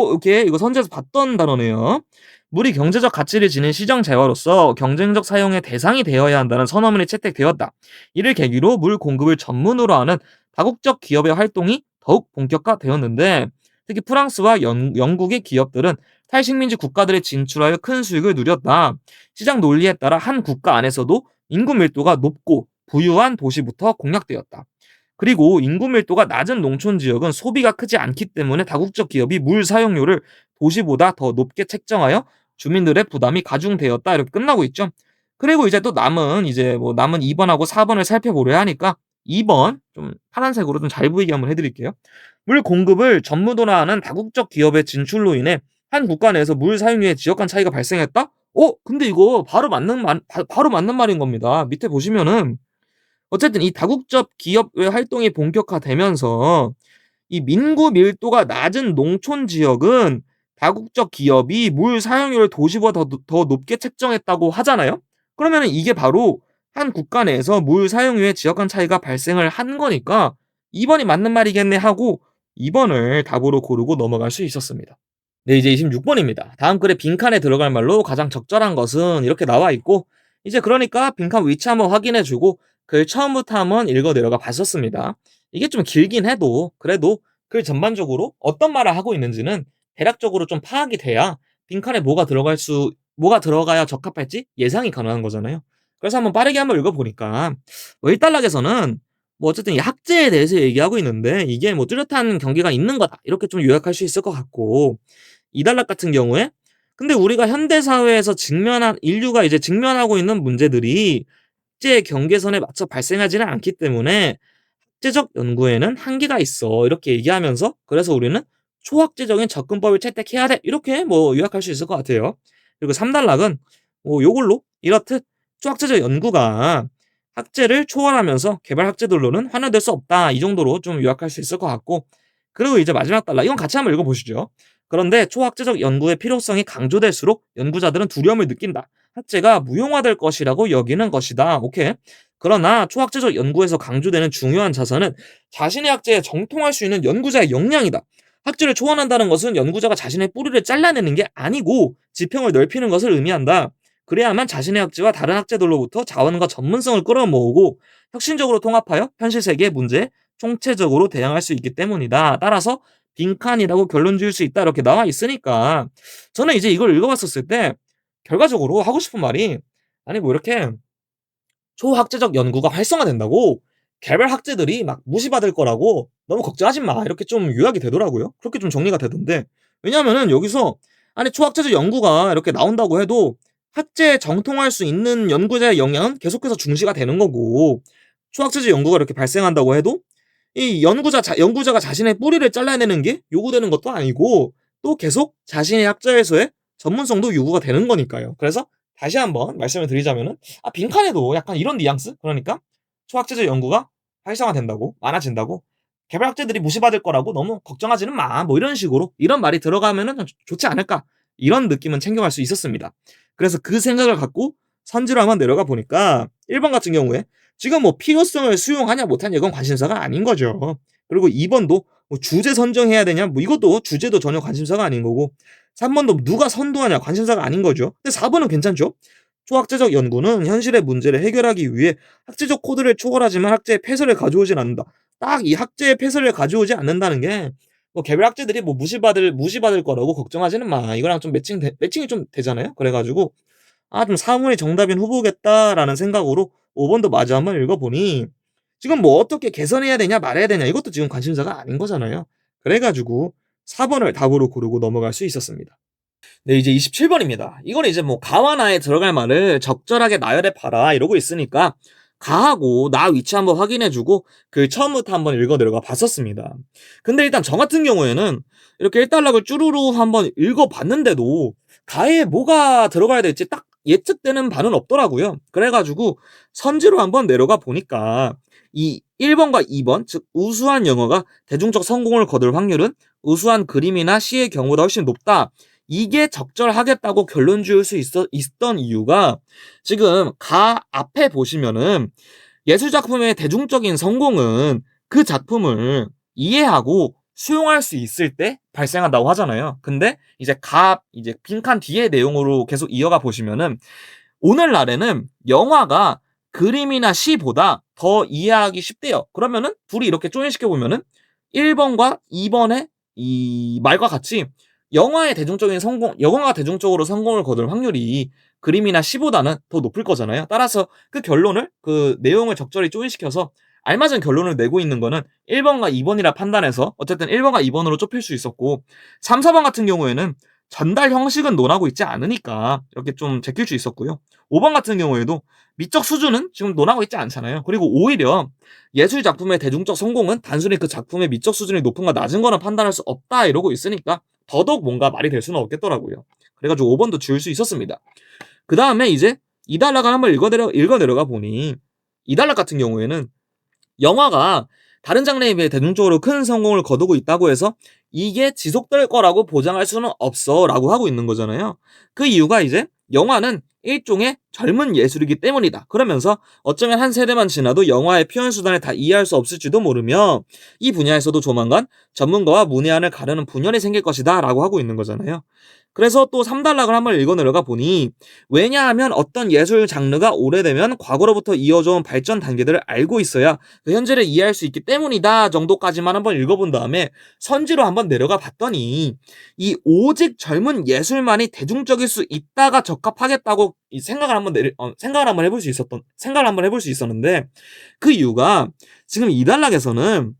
이거 선지에서 봤던 단어네요. 물이 경제적 가치를 지닌 시장 재화로서 경쟁적 사용의 대상이 되어야 한다는 선언문이 채택되었다. 이를 계기로 물 공급을 전문으로 하는 다국적 기업의 활동이 더욱 본격화되었는데, 특히 프랑스와 영국의 기업들은 탈식민지 국가들에 진출하여 큰 수익을 누렸다. 시장 논리에 따라 한 국가 안에서도 인구 밀도가 높고 부유한 도시부터 공략되었다. 그리고 인구 밀도가 낮은 농촌 지역은 소비가 크지 않기 때문에 다국적 기업이 물 사용료를 도시보다 더 높게 책정하여 주민들의 부담이 가중되었다. 이렇게 끝나고 있죠. 그리고 이제 또 남은 2번하고 4번을 살펴보려 하니까 2번 좀 파란색으로 좀 잘 보이게 한번 해드릴게요. 물 공급을 전무도나하는 다국적 기업의 진출로 인해 한 국가 내에서 물 사용료의 지역 간 차이가 발생했다? 근데 이거 바로 맞는 말인 겁니다. 밑에 보시면은 어쨌든 이 다국적 기업의 활동이 본격화되면서 이 민구 밀도가 낮은 농촌 지역은 다국적 기업이 물 사용료를 도시보다 더 높게 책정했다고 하잖아요. 그러면 이게 바로 한 국가 내에서 물 사용료의 지역 간 차이가 발생을 한 거니까 2번이 맞는 말이겠네 하고 2번을 답으로 고르고 넘어갈 수 있었습니다. 네, 이제 26번입니다. 다음 글에 빈칸에 들어갈 말로 가장 적절한 것은 이렇게 나와 있고, 이제 그러니까 빈칸 위치 한번 확인해주고 글 처음부터 한번 읽어 내려가 봤었습니다. 이게 좀 길긴 해도 그래도 글 전반적으로 어떤 말을 하고 있는지는 대략적으로 좀 파악이 돼야 빈칸에 뭐가 들어가야 적합할지 예상이 가능한 거잖아요. 그래서 한번 빠르게 한번 읽어보니까 1단락에서는 뭐 어쨌든 이 학제에 대해서 얘기하고 있는데 이게 뭐 뚜렷한 경계가 있는 거다. 이렇게 좀 요약할 수 있을 것 같고 이단락 같은 경우에 근데 우리가 현대 사회에서 인류가 이제 직면하고 있는 문제들이 학제의 경계선에 맞춰 발생하지는 않기 때문에 학제적 연구에는 한계가 있어. 이렇게 얘기하면서 그래서 우리는 초학제적인 접근법을 채택해야 돼. 이렇게 뭐 요약할 수 있을 것 같아요. 그리고 3단락은 뭐 요걸로 이렇듯 초학제적 연구가 학제를 초월하면서 개발 학제들로는 환원될 수 없다. 이 정도로 좀 요약할 수 있을 것 같고 그리고 이제 마지막 단락 이건 같이 한번 읽어보시죠. 그런데 초학제적 연구의 필요성이 강조될수록 연구자들은 두려움을 느낀다. 학제가 무용화될 것이라고 여기는 것이다. 오케이. 그러나 초학제적 연구에서 강조되는 중요한 자산은 자신의 학제에 정통할 수 있는 연구자의 역량이다. 학제를 초월한다는 것은 연구자가 자신의 뿌리를 잘라내는 게 아니고 지평을 넓히는 것을 의미한다. 그래야만 자신의 학제와 다른 학제들로부터 자원과 전문성을 끌어모으고 혁신적으로 통합하여 현실 세계의 문제에 총체적으로 대응할 수 있기 때문이다. 따라서 빈칸이라고 결론 지을 수 있다. 이렇게 나와 있으니까 저는 이제 이걸 읽어봤었을 때 결과적으로 하고 싶은 말이 아니 뭐 이렇게 초학제적 연구가 활성화된다고 개발 학제들이 막 무시받을 거라고 너무 걱정하지 마. 이렇게 좀 요약이 되더라고요. 그렇게 좀 정리가 되던데. 왜냐하면은 여기서 아니 초학제적 연구가 이렇게 나온다고 해도 학제에 정통할 수 있는 연구자의 역량은 계속해서 중시가 되는 거고 초학제적 연구가 이렇게 발생한다고 해도 이 연구자가 자신의 뿌리를 잘라내는 게 요구되는 것도 아니고 또 계속 자신의 학자에서의 전문성도 요구가 되는 거니까요. 그래서 다시 한번 말씀을 드리자면은 빈칸에도 약간 이런 뉘앙스? 그러니까 초학제적 연구가 활성화된다고 많아진다고 개발 학제들이 무시받을 거라고 너무 걱정하지는 마. 뭐 이런 식으로 이런 말이 들어가면은 좋지 않을까? 이런 느낌은 챙겨갈 수 있었습니다. 그래서 그 생각을 갖고 선지로 한번 내려가 보니까 1번 같은 경우에 지금 뭐 필요성을 수용하냐 못하냐 이건 관심사가 아닌 거죠. 그리고 2번도 뭐 주제 선정해야 되냐 뭐 이것도 주제도 전혀 관심사가 아닌 거고 3번도 누가 선도하냐 관심사가 아닌 거죠. 근데 4번은 괜찮죠. 초학제적 연구는 현실의 문제를 해결하기 위해 학제적 코드를 초월하지만 학제의 폐설을 가져오진 않는다. 딱 이 학제의 폐설을 가져오지 않는다는 게 뭐 개별 학제들이 뭐 무시받을 거라고 걱정하지는 마. 이거랑 좀 매칭이 좀 되잖아요. 그래가지고 좀 사문이 정답인 후보겠다라는 생각으로 5번도 마저 한번 읽어보니 지금 뭐 어떻게 개선해야 되냐 말해야 되냐 이것도 지금 관심사가 아닌 거잖아요. 그래가지고 4번을 답으로 고르고 넘어갈 수 있었습니다. 네, 이제 27번입니다. 이건 이제 뭐 가와 나에 들어갈 말을 적절하게 나열해 봐라 이러고 있으니까 가하고 나 위치 한번 확인해주고 그 처음부터 한번 읽어 내려가 봤었습니다. 근데 일단 저 같은 경우에는 이렇게 1단락을 쭈루루 한번 읽어봤는데도 가에 뭐가 들어가야 될지 딱 예측되는 바는 없더라고요. 그래가지고 선지로 한번 내려가 보니까 이 1번과 2번, 즉 우수한 영어가 대중적 성공을 거둘 확률은 우수한 그림이나 시의 경우보다 훨씬 높다. 이게 적절하겠다고 결론 지을 수 있던 이유가 지금 가 앞에 보시면은 예술작품의 대중적인 성공은 그 작품을 이해하고 수용할 수 있을 때 발생한다고 하잖아요. 근데 이제 빈칸 뒤의 내용으로 계속 이어가 보시면은 오늘날에는 영화가 그림이나 시보다 더 이해하기 쉽대요. 그러면은 둘이 이렇게 조인시켜 보면은 1번과 2번의 이 말과 같이 영화가 대중적으로 성공을 거둘 확률이 그림이나 시보다는 더 높을 거잖아요. 따라서 그 결론을 그 내용을 적절히 조인시켜서 알맞은 결론을 내고 있는 거는 1번과 2번이라 판단해서 어쨌든 1번과 2번으로 좁힐 수 있었고 3, 4번 같은 경우에는 전달 형식은 논하고 있지 않으니까 이렇게 좀 제낄 수 있었고요. 5번 같은 경우에도 미적 수준은 지금 논하고 있지 않잖아요. 그리고 오히려 예술 작품의 대중적 성공은 단순히 그 작품의 미적 수준이 높은가 낮은 거는 판단할 수 없다 이러고 있으니까 더더욱 뭔가 말이 될 수는 없겠더라고요. 그래가지고 5번도 지을 수 있었습니다. 그 다음에 이제 이달락을 한번 읽어 내려가 보니 이달락 같은 경우에는 영화가 다른 장르에 비해 대중적으로 큰 성공을 거두고 있다고 해서 이게 지속될 거라고 보장할 수는 없어 라고 하고 있는 거잖아요. 그 이유가 이제 영화는 일종의 젊은 예술이기 때문이다. 그러면서 어쩌면 한 세대만 지나도 영화의 표현 수단을 다 이해할 수 없을지도 모르며 이 분야에서도 조만간 전문가와 문외한을 가르는 분열이 생길 것이다 라고 하고 있는 거잖아요. 그래서 또 3단락을 한번 읽어 내려가 보니 왜냐하면 어떤 예술 장르가 오래되면 과거로부터 이어져온 발전 단계들을 알고 있어야 그 현재를 이해할 수 있기 때문이다 정도까지만 한번 읽어본 다음에 선지로 한번 내려가 봤더니 이 오직 젊은 예술만이 대중적일 수 있다가 적합하겠다고 이 생각을 한번 해볼 수 있었는데 그 이유가 지금 이 단락에서는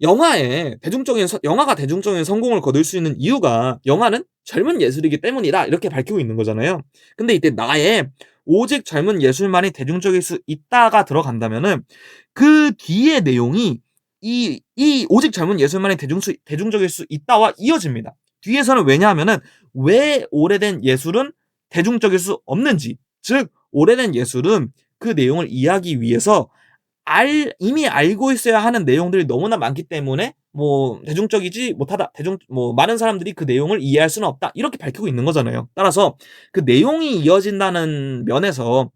영화가 대중적인 성공을 거둘 수 있는 이유가 영화는 젊은 예술이기 때문이다 이렇게 밝히고 있는 거잖아요. 근데 이때 나의 오직 젊은 예술만이 대중적일 수 있다가 들어간다면은 그 뒤의 내용이 이 오직 젊은 예술만이 대중적일 수 있다와 이어집니다. 뒤에서는 왜냐하면은 왜 오래된 예술은 대중적일 수 없는지, 즉 오래된 예술은 그 내용을 이해하기 위해서 이미 알고 있어야 하는 내용들이 너무나 많기 때문에 대중적이지 못하다. 많은 사람들이 그 내용을 이해할 수는 없다. 이렇게 밝히고 있는 거잖아요. 따라서 그 내용이 이어진다는 면에서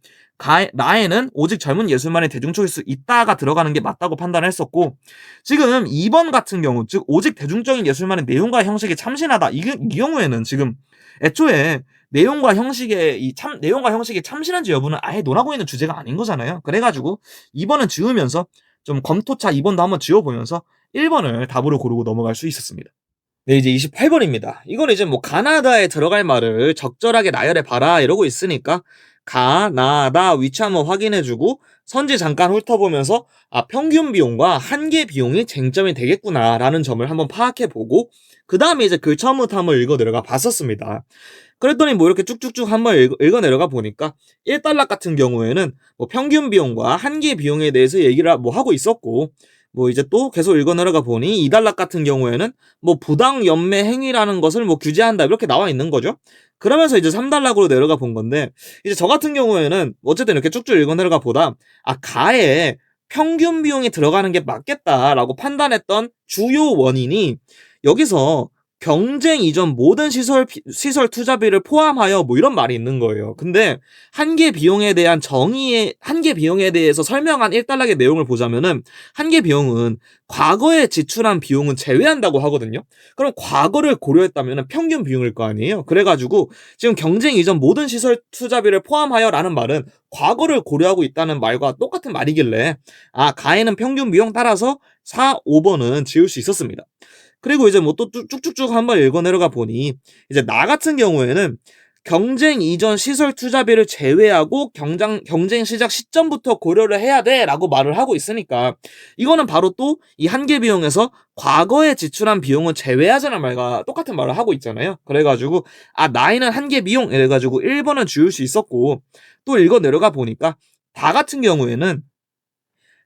나에는 오직 젊은 예술만이 대중적일 수 있다가 들어가는 게 맞다고 판단을 했었고, 지금 2번 같은 경우, 즉 오직 대중적인 예술만의 내용과 형식이 참신하다. 이 경우에는 지금 애초에 내용과 형식이 참신한지 여부는 아예 논하고 있는 주제가 아닌 거잖아요. 그래가지고 2번은 지우면서 좀 검토차 2번도 한번 지워보면서 1번을 답으로 고르고 넘어갈 수 있었습니다. 네, 이제 28번입니다. 이건 이제 가나다에 들어갈 말을 적절하게 나열해 봐라 이러고 있으니까 가나다 위치 한번 확인해주고 선지 잠깐 훑어보면서 평균 비용과 한계 비용이 쟁점이 되겠구나라는 점을 한번 파악해보고 그 다음에 이제 글 처음부터 한번 읽어 내려가 봤었습니다. 그랬더니 이렇게 쭉쭉쭉 한번 읽어 내려가 보니까 1달러 같은 경우에는 평균 비용과 한계 비용에 대해서 얘기를 하고 있었고, 이제 또 계속 읽어 내려가 보니 2달러 같은 경우에는 부당 연매 행위라는 것을 규제한다 이렇게 나와 있는 거죠. 그러면서 이제 3달러로 내려가 본 건데, 이제 저 같은 경우에는 어쨌든 이렇게 쭉쭉 읽어 내려가 보다 가에 평균 비용이 들어가는 게 맞겠다라고 판단했던 주요 원인이 여기서 경쟁 이전 모든 시설 투자비를 포함하여 이런 말이 있는 거예요. 근데 한계 비용에 대해서 설명한 1달러의 내용을 보자면은 한계 비용은 과거에 지출한 비용은 제외한다고 하거든요. 그럼 과거를 고려했다면 평균 비용일 거 아니에요. 그래가지고 지금 경쟁 이전 모든 시설 투자비를 포함하여라는 말은 과거를 고려하고 있다는 말과 똑같은 말이길래 가에는 평균 비용 따라서 4, 5번은 지울 수 있었습니다. 그리고 이제 또 쭉쭉쭉 한번 읽어 내려가 보니 이제 나 같은 경우에는 경쟁 이전 시설 투자비를 제외하고 경쟁 시작 시점부터 고려를 해야 돼라고 말을 하고 있으니까 이거는 바로 또 이 한계 비용에서 과거에 지출한 비용은 제외하자는 말과 똑같은 말을 하고 있잖아요. 그래가지고 나이는 한계 비용 이래가지고 1번은 지울 수 있었고, 또 읽어 내려가 보니까 다 같은 경우에는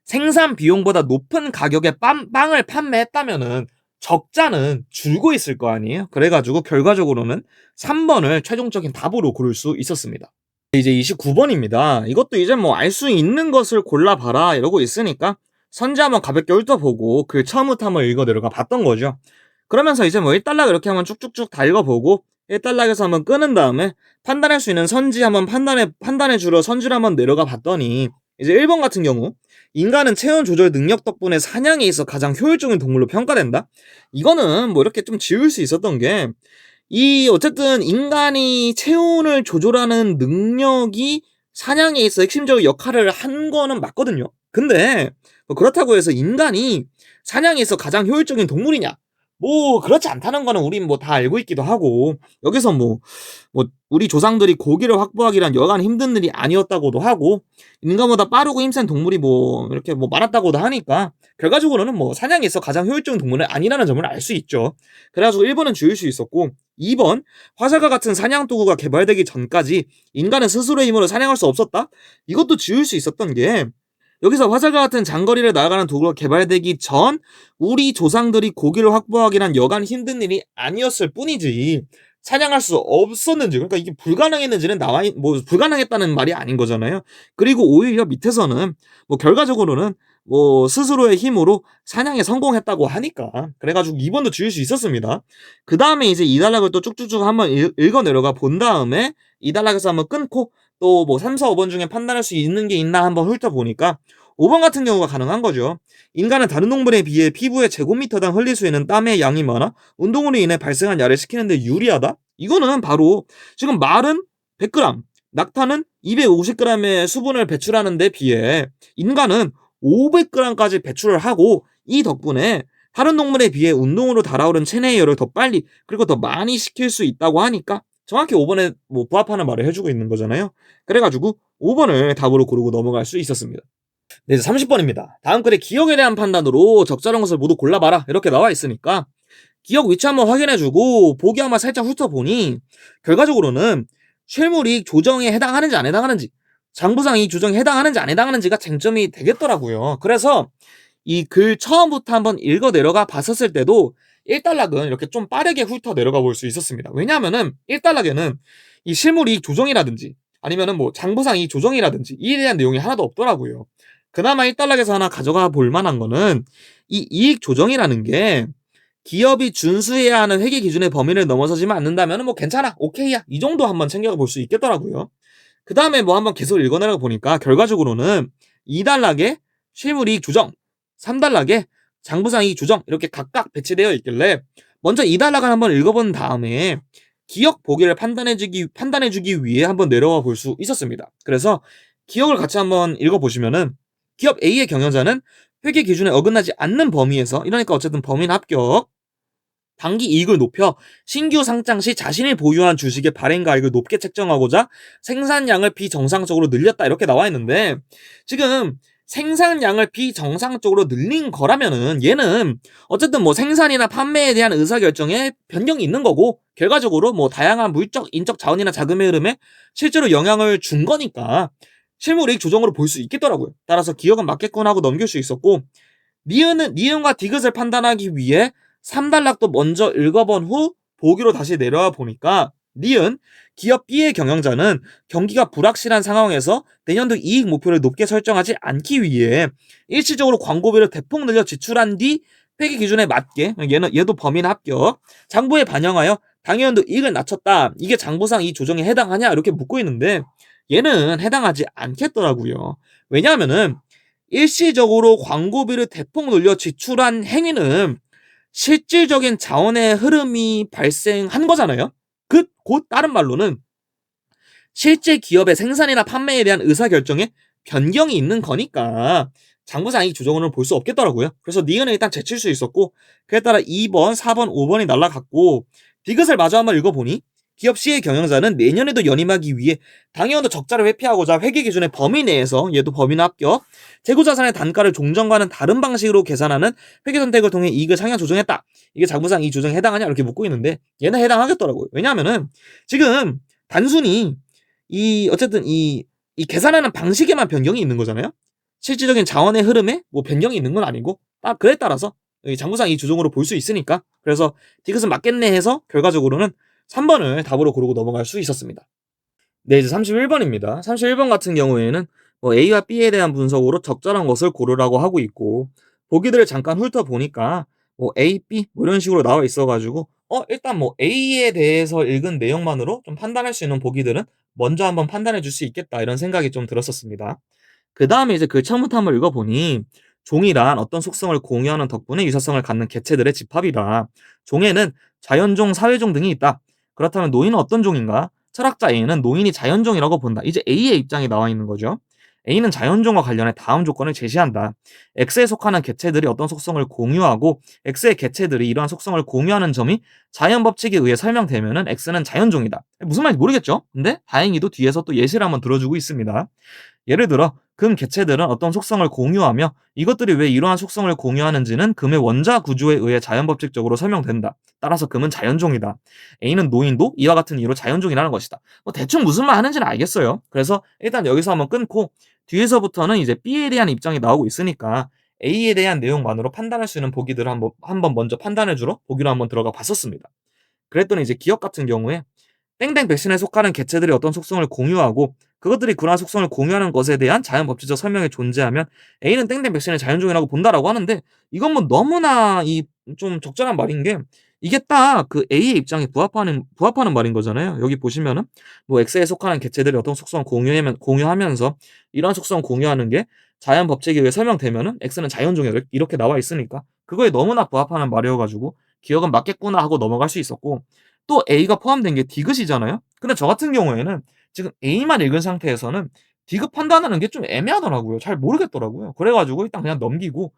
생산 비용보다 높은 가격에 빵을 판매했다면은 적자는 줄고 있을 거 아니에요. 그래가지고 결과적으로는 3번을 최종적인 답으로 고를 수 있었습니다. 이제 29번입니다. 이것도 이제 알 수 있는 것을 골라봐라 이러고 있으니까 선지 한번 가볍게 훑어보고 그 처음부터 한번 읽어 내려가 봤던 거죠. 그러면서 이제 1달러 이렇게 한번 쭉쭉쭉 다 읽어보고 1달러에서 한번 끄는 다음에 판단할 수 있는 선지 한번 판단해 주러 선지를 한번 내려가 봤더니 이제 1번 같은 경우 인간은 체온 조절 능력 덕분에 사냥에 있어 가장 효율적인 동물로 평가된다. 이거는 이렇게 좀 지울 수 있었던 게 어쨌든 인간이 체온을 조절하는 능력이 사냥에 있어 핵심적인 역할을 한 거는 맞거든요. 근데 그렇다고 해서 인간이 사냥에 있어 가장 효율적인 동물이냐? 그렇지 않다는 거는 우린 다 알고 있기도 하고, 여기서 우리 조상들이 고기를 확보하기란 여간 힘든 일이 아니었다고도 하고, 인간보다 빠르고 힘센 동물이 이렇게 많았다고도 하니까, 결과적으로는 사냥에 있어 가장 효율적인 동물은 아니라는 점을 알 수 있죠. 그래가지고 1번은 지울 수 있었고, 2번, 화살과 같은 사냥 도구가 개발되기 전까지 인간은 스스로의 힘으로 사냥할 수 없었다? 이것도 지울 수 있었던 게, 여기서 화살과 같은 장거리를 나아가는 도구가 개발되기 전 우리 조상들이 고기를 확보하기란 여간 힘든 일이 아니었을 뿐이지 사냥할 수 없었는지, 그러니까 이게 불가능했는지는 불가능했다는 말이 아닌 거잖아요. 그리고 오히려 밑에서는 결과적으로는 스스로의 힘으로 사냥에 성공했다고 하니까, 그래가지고 2번도 지을 수 있었습니다. 그 다음에 이제 2단락을 또 쭉쭉쭉 한번 읽어 내려가 본 다음에 2단락에서 한번 끊고 또 3, 4, 5번 중에 판단할 수 있는 게 있나 한번 훑어보니까 5번 같은 경우가 가능한 거죠. 인간은 다른 동물에 비해 피부에 제곱미터당 흘릴 수 있는 땀의 양이 많아 운동으로 인해 발생한 야를 식히는데 유리하다? 이거는 바로 지금 말은 100g, 낙타는 250g의 수분을 배출하는 데 비해 인간은 500g까지 배출을 하고, 이 덕분에 다른 동물에 비해 운동으로 달아오른 체내의 열을 더 빨리 그리고 더 많이 식힐 수 있다고 하니까 정확히 5번에 뭐 부합하는 말을 해주고 있는 거잖아요. 그래가지고 5번을 답으로 고르고 넘어갈 수 있었습니다. 네, 이제 30번입니다. 다음 글에 기억에 대한 판단으로 적절한 것을 모두 골라봐라 이렇게 나와 있으니까 기억 위치 한번 확인해주고 보기 한번 살짝 훑어보니 결과적으로는 실물이익 조정에 해당하는지 안 해당하는지, 장부상 이익 조정에 해당하는지 안 해당하는지가 쟁점이 되겠더라고요. 그래서 이 글 처음부터 한번 읽어 내려가 봤었을 때도 1단락은 이렇게 좀 빠르게 훑어 내려가 볼 수 있었습니다. 왜냐하면은 1단락에는 이 실물이익 조정이라든지 아니면은 뭐 장부상 이익 조정이라든지 이에 대한 내용이 하나도 없더라고요. 그나마 1단락에서 하나 가져가 볼 만한 거는 이 이익 조정이라는 게 기업이 준수해야 하는 회계 기준의 범위를 넘어서지만 않는다면 뭐 괜찮아, 오케이야, 이 정도 한번 챙겨가 볼 수 있겠더라고요. 그 다음에 뭐 한번 계속 읽어내려 보니까 결과적으로는 2단락에 실물이익 조정, 3단락에 장부상 이익 조정 이렇게 각각 배치되어 있길래 먼저 2단락을 한번 읽어본 다음에 기억 보기를 판단해주기 위해 한번 내려와 볼 수 있었습니다. 그래서 기억을 같이 한번 읽어보시면은 기업 A의 경영자는 회계 기준에 어긋나지 않는 범위에서, 이러니까 어쨌든 범위는 합격, 당기 이익을 높여 신규 상장 시 자신이 보유한 주식의 발행가액을 높게 책정하고자 생산량을 비정상적으로 늘렸다 이렇게 나와 있는데, 지금 생산량을 비정상적으로 늘린 거라면은 얘는 어쨌든 뭐 생산이나 판매에 대한 의사결정에 변경이 있는 거고 결과적으로 뭐 다양한 물적, 인적 자원이나 자금의 흐름에 실제로 영향을 준 거니까 실물이익 조정으로 볼 수 있겠더라고요. 따라서 기억은 맞겠군 하고 넘길 수 있었고, 니은과 디귿을 판단하기 위해 3단락도 먼저 읽어본 후 보기로 다시 내려와 보니까 니은 기업 B의 경영자는 경기가 불확실한 상황에서 내년도 이익 목표를 높게 설정하지 않기 위해 일시적으로 광고비를 대폭 늘려 지출한 뒤 회계 기준에 맞게, 얘도 범위는 합격, 장부에 반영하여 당연도 이익을 낮췄다, 이게 장부상 이 조정에 해당하냐 이렇게 묻고 있는데 얘는 해당하지 않겠더라고요. 왜냐하면은 일시적으로 광고비를 대폭 늘려 지출한 행위는 실질적인 자원의 흐름이 발생한 거잖아요. 곧 다른 말로는 실제 기업의 생산이나 판매에 대한 의사결정에 변경이 있는 거니까 장부상 이익 조정으로는 볼 수 없겠더라고요. 그래서 니은은 일단 제칠 수 있었고, 그에 따라 2번, 4번, 5번이 날라갔고, 디귿을 마저 한번 읽어보니 기업 C의 경영자는 내년에도 연임하기 위해 당연도 적자를 회피하고자 회계 기준의 범위 내에서, 얘도 범위는 합격, 재고자산의 단가를 종전과는 다른 방식으로 계산하는 회계 선택을 통해 이익을 상향 조정했다, 이게 장부상 이익 조정에 해당하냐 이렇게 묻고 있는데 얘는 해당하겠더라고요. 왜냐하면은 지금 단순히 어쨌든 이 계산하는 방식에만 변경이 있는 거잖아요. 실질적인 자원의 흐름에 뭐 변경이 있는 건 아니고, 그에 따라서 장부상 이익 조정으로 볼 수 있으니까, 그래서 디귿은 맞겠네 해서 결과적으로는 3번을 답으로 고르고 넘어갈 수 있었습니다. 네, 이제 31번입니다. 31번 같은 경우에는 뭐 A와 B에 대한 분석으로 적절한 것을 고르라고 하고 있고, 보기들을 잠깐 훑어보니까 뭐 A, B 뭐 이런 식으로 나와 있어가지고 일단 뭐 A에 대해서 읽은 내용만으로 좀 판단할 수 있는 보기들은 먼저 한번 판단해 줄 수 있겠다 이런 생각이 좀 들었었습니다. 그 다음에 이제 글 처음부터 한번 읽어보니 종이란 어떤 속성을 공유하는 덕분에 유사성을 갖는 개체들의 집합이다. 종에는 자연종, 사회종 등이 있다. 그렇다면 노인은 어떤 종인가? 철학자 A는 노인이 자연종이라고 본다. 이제 A의 입장이 나와 있는 거죠. A는 자연종과 관련해 다음 조건을 제시한다. X에 속하는 개체들이 어떤 속성을 공유하고 X의 개체들이 이러한 속성을 공유하는 점이 자연 법칙에 의해 설명되면은 X는 자연종이다. 무슨 말인지 모르겠죠? 근데 다행히도 뒤에서 또 예시를 한번 들어주고 있습니다. 예를 들어 금 개체들은 어떤 속성을 공유하며 이것들이 왜 이러한 속성을 공유하는지는 금의 원자 구조에 의해 자연법칙적으로 설명된다. 따라서 금은 자연종이다. A는 노인도 이와 같은 이유로 자연종이라는 것이다. 뭐 대충 무슨 말 하는지는 알겠어요. 그래서 일단 여기서 한번 끊고 뒤에서부터는 이제 B에 대한 입장이 나오고 있으니까 A에 대한 내용만으로 판단할 수 있는 보기들을 한번 먼저 판단해주러 보기로 한번 들어가 봤었습니다. 그랬더니 이제 기업 같은 경우에 땡땡 백신에 속하는 개체들이 어떤 속성을 공유하고 그것들이 그러한 속성을 공유하는 것에 대한 자연 법칙적 설명이 존재하면 A는 땡땡 백신을 자연종이라고 본다라고 하는데, 이건 뭐 너무나 좀 적절한 말인 게 이게 딱 그 A의 입장에 부합하는 말인 거잖아요. 여기 보시면은 뭐 X에 속하는 개체들이 어떤 속성을 공유하면서 이러한 속성을 공유하는 게 자연 법칙에 의해 설명되면은 X는 자연종이다 이렇게 나와 있으니까 그거에 너무나 부합하는 말이어가지고 기억은 맞겠구나 하고 넘어갈 수 있었고, 또 A가 포함된 게 디귿이잖아요. 근데 저 같은 경우에는 지금 A만 읽은 상태에서는 디귿 판단하는 게 좀 애매하더라고요. 잘 모르겠더라고요. 그래가지고 일단 그냥 넘기고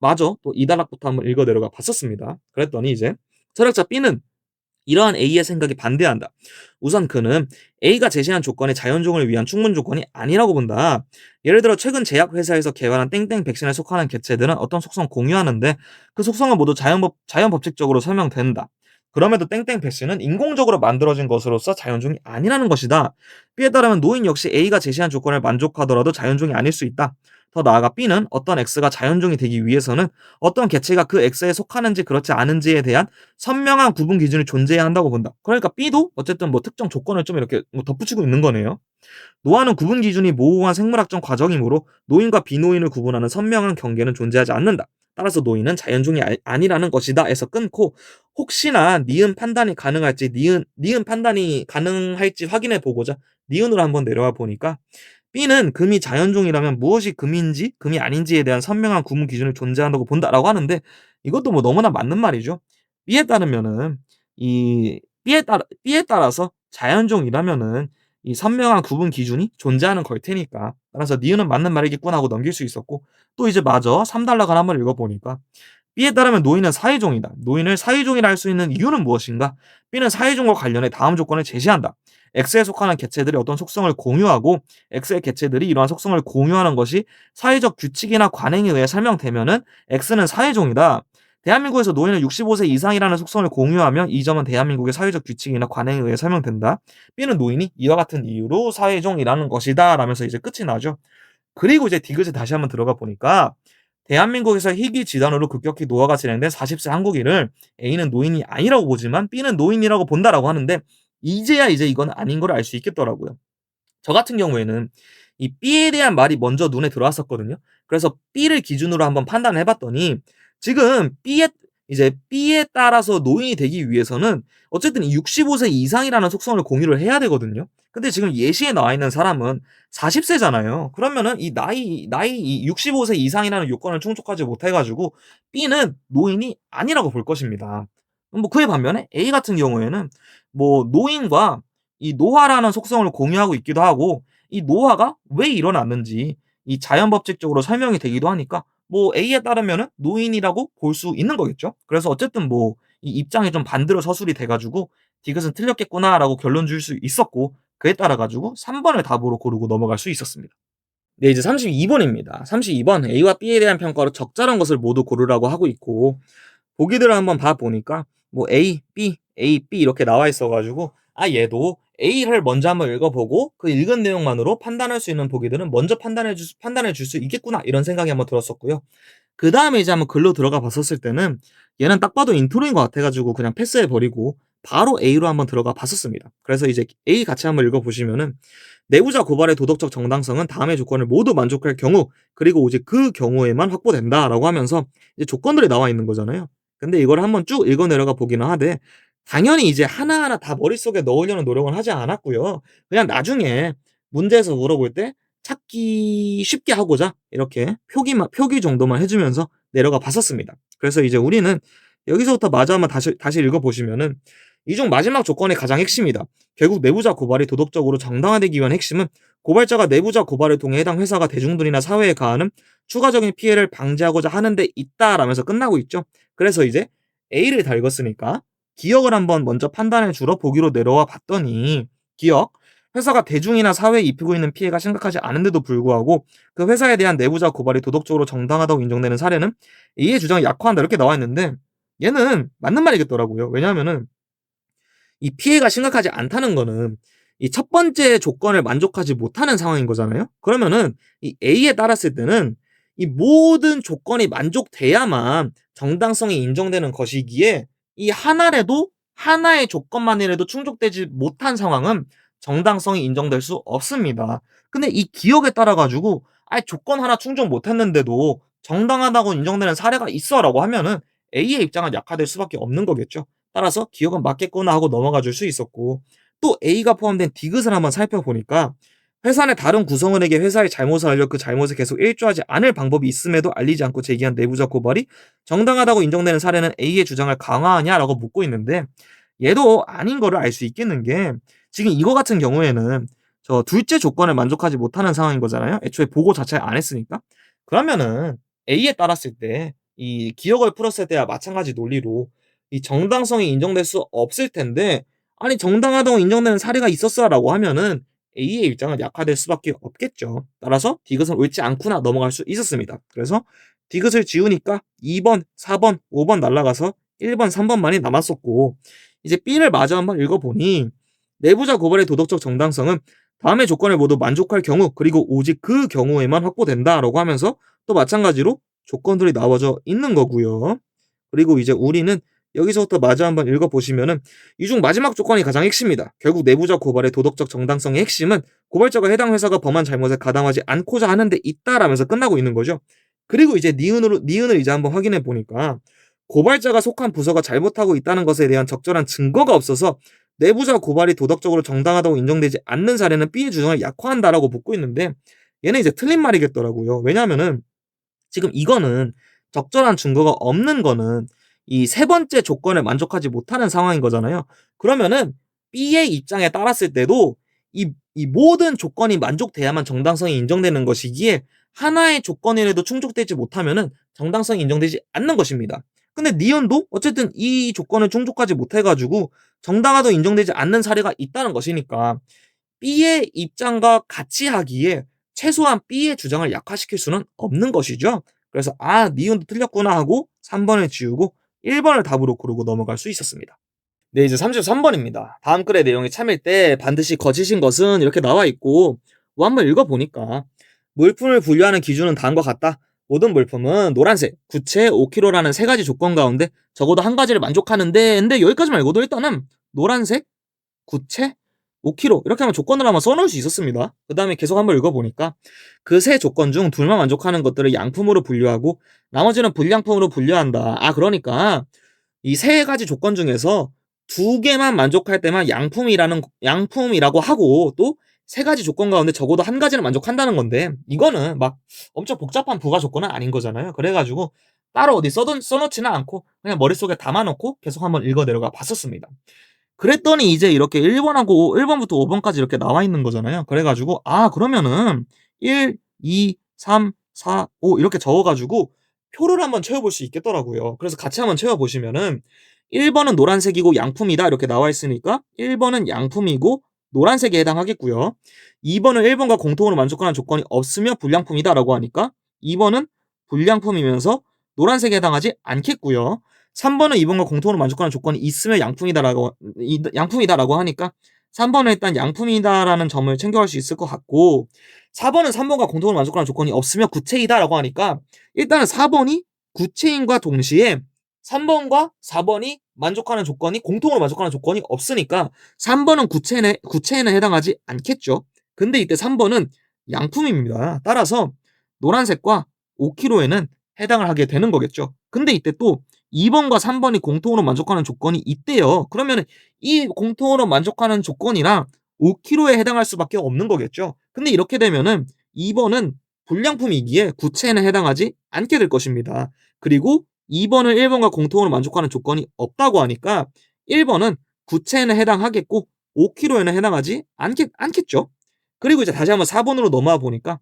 마저 또 2단락부터 한번 읽어 내려가 봤었습니다. 그랬더니 이제 철학자 B는 이러한 A의 생각에 반대한다. 우선 그는 A가 제시한 조건이 자연종을 위한 충분 조건이 아니라고 본다. 예를 들어 최근 제약회사에서 개발한 땡땡 백신에 속하는 개체들은 어떤 속성 공유하는데 그 속성은 모두 자연법칙적으로 설명된다. 그럼에도 땡땡 백신은 인공적으로 만들어진 것으로서 자연종이 아니라는 것이다. B에 따르면 노인 역시 A가 제시한 조건을 만족하더라도 자연종이 아닐 수 있다. 더 나아가 B는 어떤 X가 자연종이 되기 위해서는 어떤 개체가 그 X에 속하는지 그렇지 않은지에 대한 선명한 구분 기준이 존재해야 한다고 본다. 그러니까 B도 어쨌든 뭐 특정 조건을 좀 이렇게 뭐 덧붙이고 있는 거네요. 노화는 구분 기준이 모호한 생물학적 과정이므로 노인과 비노인을 구분하는 선명한 경계는 존재하지 않는다. 따라서 노인은 자연종이 아니라는 것이다 해서 끊고 혹시나 니은 판단이 가능할지 니은 판단이 가능할지 확인해 보고자 니은으로 한번 내려와 보니까 B는 금이 자연종이라면 무엇이 금인지 금이 아닌지에 대한 선명한 구분 기준이 존재한다고 본다라고 하는데 이것도 뭐 너무나 맞는 말이죠. B에 따르면은 이 B에 따라서 자연종이라면은 이 선명한 구분 기준이 존재하는 걸 테니까 따라서 니은은 맞는 말이겠구나 하고 넘길 수 있었고 또 이제 마저 3단락을 한번 읽어보니까 B에 따르면 노인은 사회종이다. 노인을 사회종이라 할 수 있는 이유는 무엇인가? B는 사회종과 관련해 다음 조건을 제시한다. X에 속하는 개체들이 어떤 속성을 공유하고 X의 개체들이 이러한 속성을 공유하는 것이 사회적 규칙이나 관행에 의해 설명되면은 X는 사회종이다. 대한민국에서 노인은 65세 이상이라는 속성을 공유하면 이 점은 대한민국의 사회적 규칙이나 관행에 의해 설명된다. B는 노인이 이와 같은 이유로 사회종이라는 것이다 라면서 이제 끝이 나죠. 그리고 이제 디귿에 다시 한번 들어가 보니까 대한민국에서 희귀 질환으로 급격히 노화가 진행된 40세 한국인을 A는 노인이 아니라고 보지만 B는 노인이라고 본다라고 하는데 이제야 이제 이건 아닌 걸 알 수 있겠더라고요. 저 같은 경우에는 이 B에 대한 말이 먼저 눈에 들어왔었거든요. 그래서 B를 기준으로 한번 판단을 해봤더니 지금 B에 따라서 노인이 되기 위해서는 어쨌든 65세 이상이라는 속성을 공유를 해야 되거든요. 근데 지금 예시에 나와 있는 사람은 40세잖아요. 그러면은 이 65세 이상이라는 요건을 충족하지 못해가지고 B는 노인이 아니라고 볼 것입니다. 뭐 그에 반면에 A 같은 경우에는 뭐 노인과 이 노화라는 속성을 공유하고 있기도 하고 이 노화가 왜 일어났는지 이 자연법칙적으로 설명이 되기도 하니까 뭐 A에 따르면은 노인이라고 볼 수 있는 거겠죠. 그래서 어쨌든 뭐 이 입장이 좀 반대로 서술이 돼 가지고 '디귿은 틀렸겠구나.'라고 결론 줄 수 있었고 그에 따라 가지고 3 번을 답으로 고르고 넘어갈 수 있었습니다. 네 이제 32번입니다. 32번 A와 B에 대한 평가로 적절한 것을 모두 고르라고 하고 있고 보기들을 한번 봐 보니까 뭐 A, B 이렇게 나와 있어 가지고 얘도 A를 먼저 한번 읽어보고 그 읽은 내용만으로 판단할 수 있는 보기들은 먼저 판단해 줄 수 있겠구나 이런 생각이 한번 들었었고요. 그 다음에 이제 한번 글로 들어가 봤었을 때는 얘는 딱 봐도 인트로인 것 같아 가지고 그냥 패스해 버리고 바로 A로 한번 들어가 봤었습니다. 그래서 이제 A 같이 한번 읽어보시면은 내부자 고발의 도덕적 정당성은 다음의 조건을 모두 만족할 경우 그리고 오직 그 경우에만 확보된다라고 하면서 이제 조건들이 나와 있는 거잖아요. 근데 이걸 한번 쭉 읽어 내려가 보기는 하되 당연히 이제 하나하나 다 머릿속에 넣으려는 노력은 하지 않았고요. 그냥 나중에 문제에서 물어볼 때 찾기 쉽게 하고자 이렇게 표기 정도만 해주면서 내려가 봤었습니다. 그래서 이제 우리는 여기서부터 마저 한번 다시 읽어보시면은 이 중 마지막 조건이 가장 핵심이다. 결국 내부자 고발이 도덕적으로 정당화되기 위한 핵심은 고발자가 내부자 고발을 통해 해당 회사가 대중들이나 사회에 가하는 추가적인 피해를 방지하고자 하는 데 있다라면서 끝나고 있죠. 그래서 이제 A를 다 읽었으니까 기억을 한번 먼저 판단해 주러 보기로 내려와 봤더니 기억 회사가 대중이나 사회에 입히고 있는 피해가 심각하지 않은데도 불구하고 그 회사에 대한 내부자 고발이 도덕적으로 정당하다고 인정되는 사례는 A의 주장이 약화한다 이렇게 나와 있는데 얘는 맞는 말이겠더라고요. 왜냐하면은 이 피해가 심각하지 않다는 거는 이 첫 번째 조건을 만족하지 못하는 상황인 거잖아요. 그러면은 이 A에 따랐을 때는 이 모든 조건이 만족돼야만 정당성이 인정되는 것이기에 이 하나의 조건만이라도 충족되지 못한 상황은 정당성이 인정될 수 없습니다. 근데 이 기억에 따라 가지고 조건 하나 충족 못했는데도 정당하다고 인정되는 사례가 있어라고 하면은 A의 입장은 약화될 수밖에 없는 거겠죠. 따라서 기억은 맞겠구나 하고 넘어가 줄 수 있었고 또 A가 포함된 디귿을 한번 살펴보니까 회사 내 다른 구성원에게 회사의 잘못을 알려 그 잘못에 계속 일조하지 않을 방법이 있음에도 알리지 않고 제기한 내부자 고발이 정당하다고 인정되는 사례는 A의 주장을 강화하냐라고 묻고 있는데 얘도 아닌 거를 알 수 있겠는 게 지금 이거 같은 경우에는 저 둘째 조건을 만족하지 못하는 상황인 거잖아요. 애초에 보고 자체를 안 했으니까. 그러면은 A에 따랐을 때 이 기억을 풀었을 때와 마찬가지 논리로 이 정당성이 인정될 수 없을 텐데, 아니 정당하다고 인정되는 사례가 있었어라고 하면은 A의 입장은 약화될 수밖에 없겠죠. 따라서 디귿은 옳지 않구나 넘어갈 수 있었습니다. 그래서 디귿을 지우니까 2번, 4번, 5번 날라가서 1번, 3번만이 남았었고, 이제 B를 마저 한번 읽어보니 내부자 고발의 도덕적 정당성은 다음의 조건을 모두 만족할 경우, 그리고 오직 그 경우에만 확보된다라고 하면서 또 마찬가지로 조건들이 나와져 있는 거고요. 그리고 이제 우리는 여기서부터 마저 한번 읽어보시면은 이 중 마지막 조건이 가장 핵심이다. 결국 내부자 고발의 도덕적 정당성의 핵심은 고발자가 해당 회사가 범한 잘못에 가담하지 않고자 하는 데 있다라면서 끝나고 있는 거죠. 그리고 이제 니은을 이제 한번 확인해 보니까 고발자가 속한 부서가 잘못하고 있다는 것에 대한 적절한 증거가 없어서 내부자 고발이 도덕적으로 정당하다고 인정되지 않는 사례는 B의 주장을 약화한다라고 묻고 있는데, 얘는 이제 틀린 말이겠더라고요. 왜냐하면은 지금 이거는 적절한 증거가 없는 거는 이 세 번째 조건에 만족하지 못하는 상황인 거잖아요. 그러면은 B의 입장에 따랐을 때도 이 모든 조건이 만족돼야만 정당성이 인정되는 것이기에 하나의 조건이라도 충족되지 못하면은 정당성이 인정되지 않는 것입니다. 근데 니은도 어쨌든 이 조건을 충족하지 못해가지고 정당하도 인정되지 않는 사례가 있다는 것이니까 B의 입장과 같이 하기에 최소한 B의 주장을 약화시킬 수는 없는 것이죠. 그래서 니은도 틀렸구나 하고 3번을 지우고 1번을 답으로 고르고 넘어갈 수 있었습니다. 네, 이제 33번입니다. 다음 글의 내용이 참일 때 반드시 거짓인 것은 이렇게 나와 있고, 뭐 한번 읽어보니까 물품을 분류하는 기준은 다음과 같다. 모든 물품은 노란색, 구체 5kg라는 세 가지 조건 가운데 적어도 한 가지를 만족하는데, 근데 여기까지 말고도 일단은 노란색, 구체, 5kg 이렇게 하면 조건을 한번 써놓을 수 있었습니다. 그 다음에 계속 한번 읽어보니까 그 세 조건 중 둘만 만족하는 것들을 양품으로 분류하고 나머지는 불량품으로 분류한다. 그러니까 이 세 가지 조건 중에서 두 개만 만족할 때만 양품이라고 하고, 또 세 가지 조건 가운데 적어도 한 가지는 만족한다는 건데, 이거는 막 엄청 복잡한 부가 조건은 아닌 거잖아요. 그래가지고 따로 어디 써놓지는 않고 그냥 머릿속에 담아놓고 계속 한번 읽어 내려가 봤었습니다. 그랬더니 이제 이렇게 1번부터 5번까지 이렇게 나와 있는 거잖아요. 그래가지고 그러면은 1, 2, 3, 4, 5 이렇게 적어가지고 표를 한번 채워볼 수 있겠더라고요. 그래서 같이 한번 채워보시면은 1번은 노란색이고 양품이다 이렇게 나와 있으니까 1번은 양품이고 노란색에 해당하겠고요. 2번은 1번과 공통으로 만족하는 조건이 없으며 불량품이다 라고 하니까 2번은 불량품이면서 노란색에 해당하지 않겠고요. 3번은 2번과 공통으로 만족하는 조건이 있으며 양품이다라고 하니까 3번은 일단 양품이다라는 점을 챙겨갈 수 있을 것 같고, 4번은 3번과 공통으로 만족하는 조건이 없으며 구체이다라고 하니까 일단은 4번이 구체인과 동시에 3번과 4번이 공통으로 만족하는 조건이 없으니까 3번은 구체에는 해당하지 않겠죠. 근데 이때 3번은 양품입니다. 따라서 노란색과 5kg에는 해당을 하게 되는 거겠죠. 근데 이때 또 2번과 3번이 공통으로 만족하는 조건이 있대요. 그러면 이 공통으로 만족하는 조건이랑 5kg에 해당할 수밖에 없는 거겠죠. 근데 이렇게 되면은 2번은 불량품이기에 구체에는 해당하지 않게 될 것입니다. 그리고 2번은 1번과 공통으로 만족하는 조건이 없다고 하니까 1번은 구체에는 해당하겠고 5kg에는 해당하지 않겠죠. 그리고 이제 다시 한번 4번으로 넘어와 보니까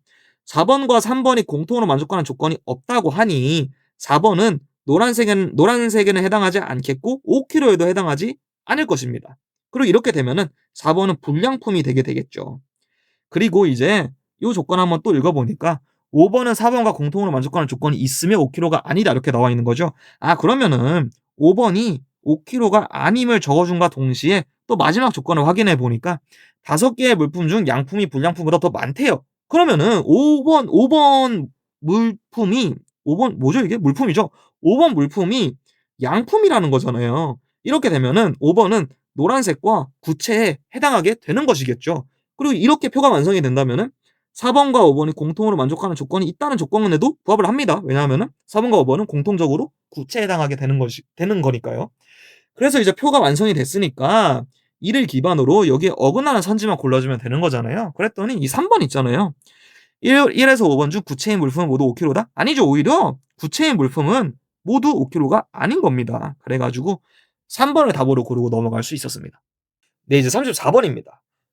4번과 3번이 공통으로 만족하는 조건이 없다고 하니 4번은 노란색에는 해당하지 않겠고 5kg에도 해당하지 않을 것입니다. 그리고 이렇게 되면은 4번은 불량품이 되게 되겠죠. 그리고 이제 이 조건 한번 또 읽어보니까 5번은 4번과 공통으로 만족하는 조건이 있으며 5kg가 아니다 이렇게 나와 있는 거죠. 그러면은 5번이 5kg가 아님을 적어준과 동시에 또 마지막 조건을 확인해 보니까 5개의 물품 중 양품이 불량품보다 더 많대요. 그러면은 5번 물품이 5번 뭐죠 이게? 물품이죠. 5번 물품이 양품이라는 거잖아요. 이렇게 되면은 5번은 노란색과 구체에 해당하게 되는 것이겠죠. 그리고 이렇게 표가 완성이 된다면은 4번과 5번이 공통으로 만족하는 조건이 있다는 조건에도 부합을 합니다. 왜냐하면은 4번과 5번은 공통적으로 구체에 해당하게 되는 거니까요. 그래서 이제 표가 완성이 됐으니까 이를 기반으로 여기에 어긋나는 선지만 골라주면 되는 거잖아요. 그랬더니 이 3번 있잖아요. 1에서 5번 중 구체인 물품은 모두 5kg다? 아니죠. 오히려 구체인 물품은 모두 5kg가 아닌 겁니다. 그래가지고 3번을 답으로 고르고 넘어갈 수 있었습니다. 네, 이제 34번입니다.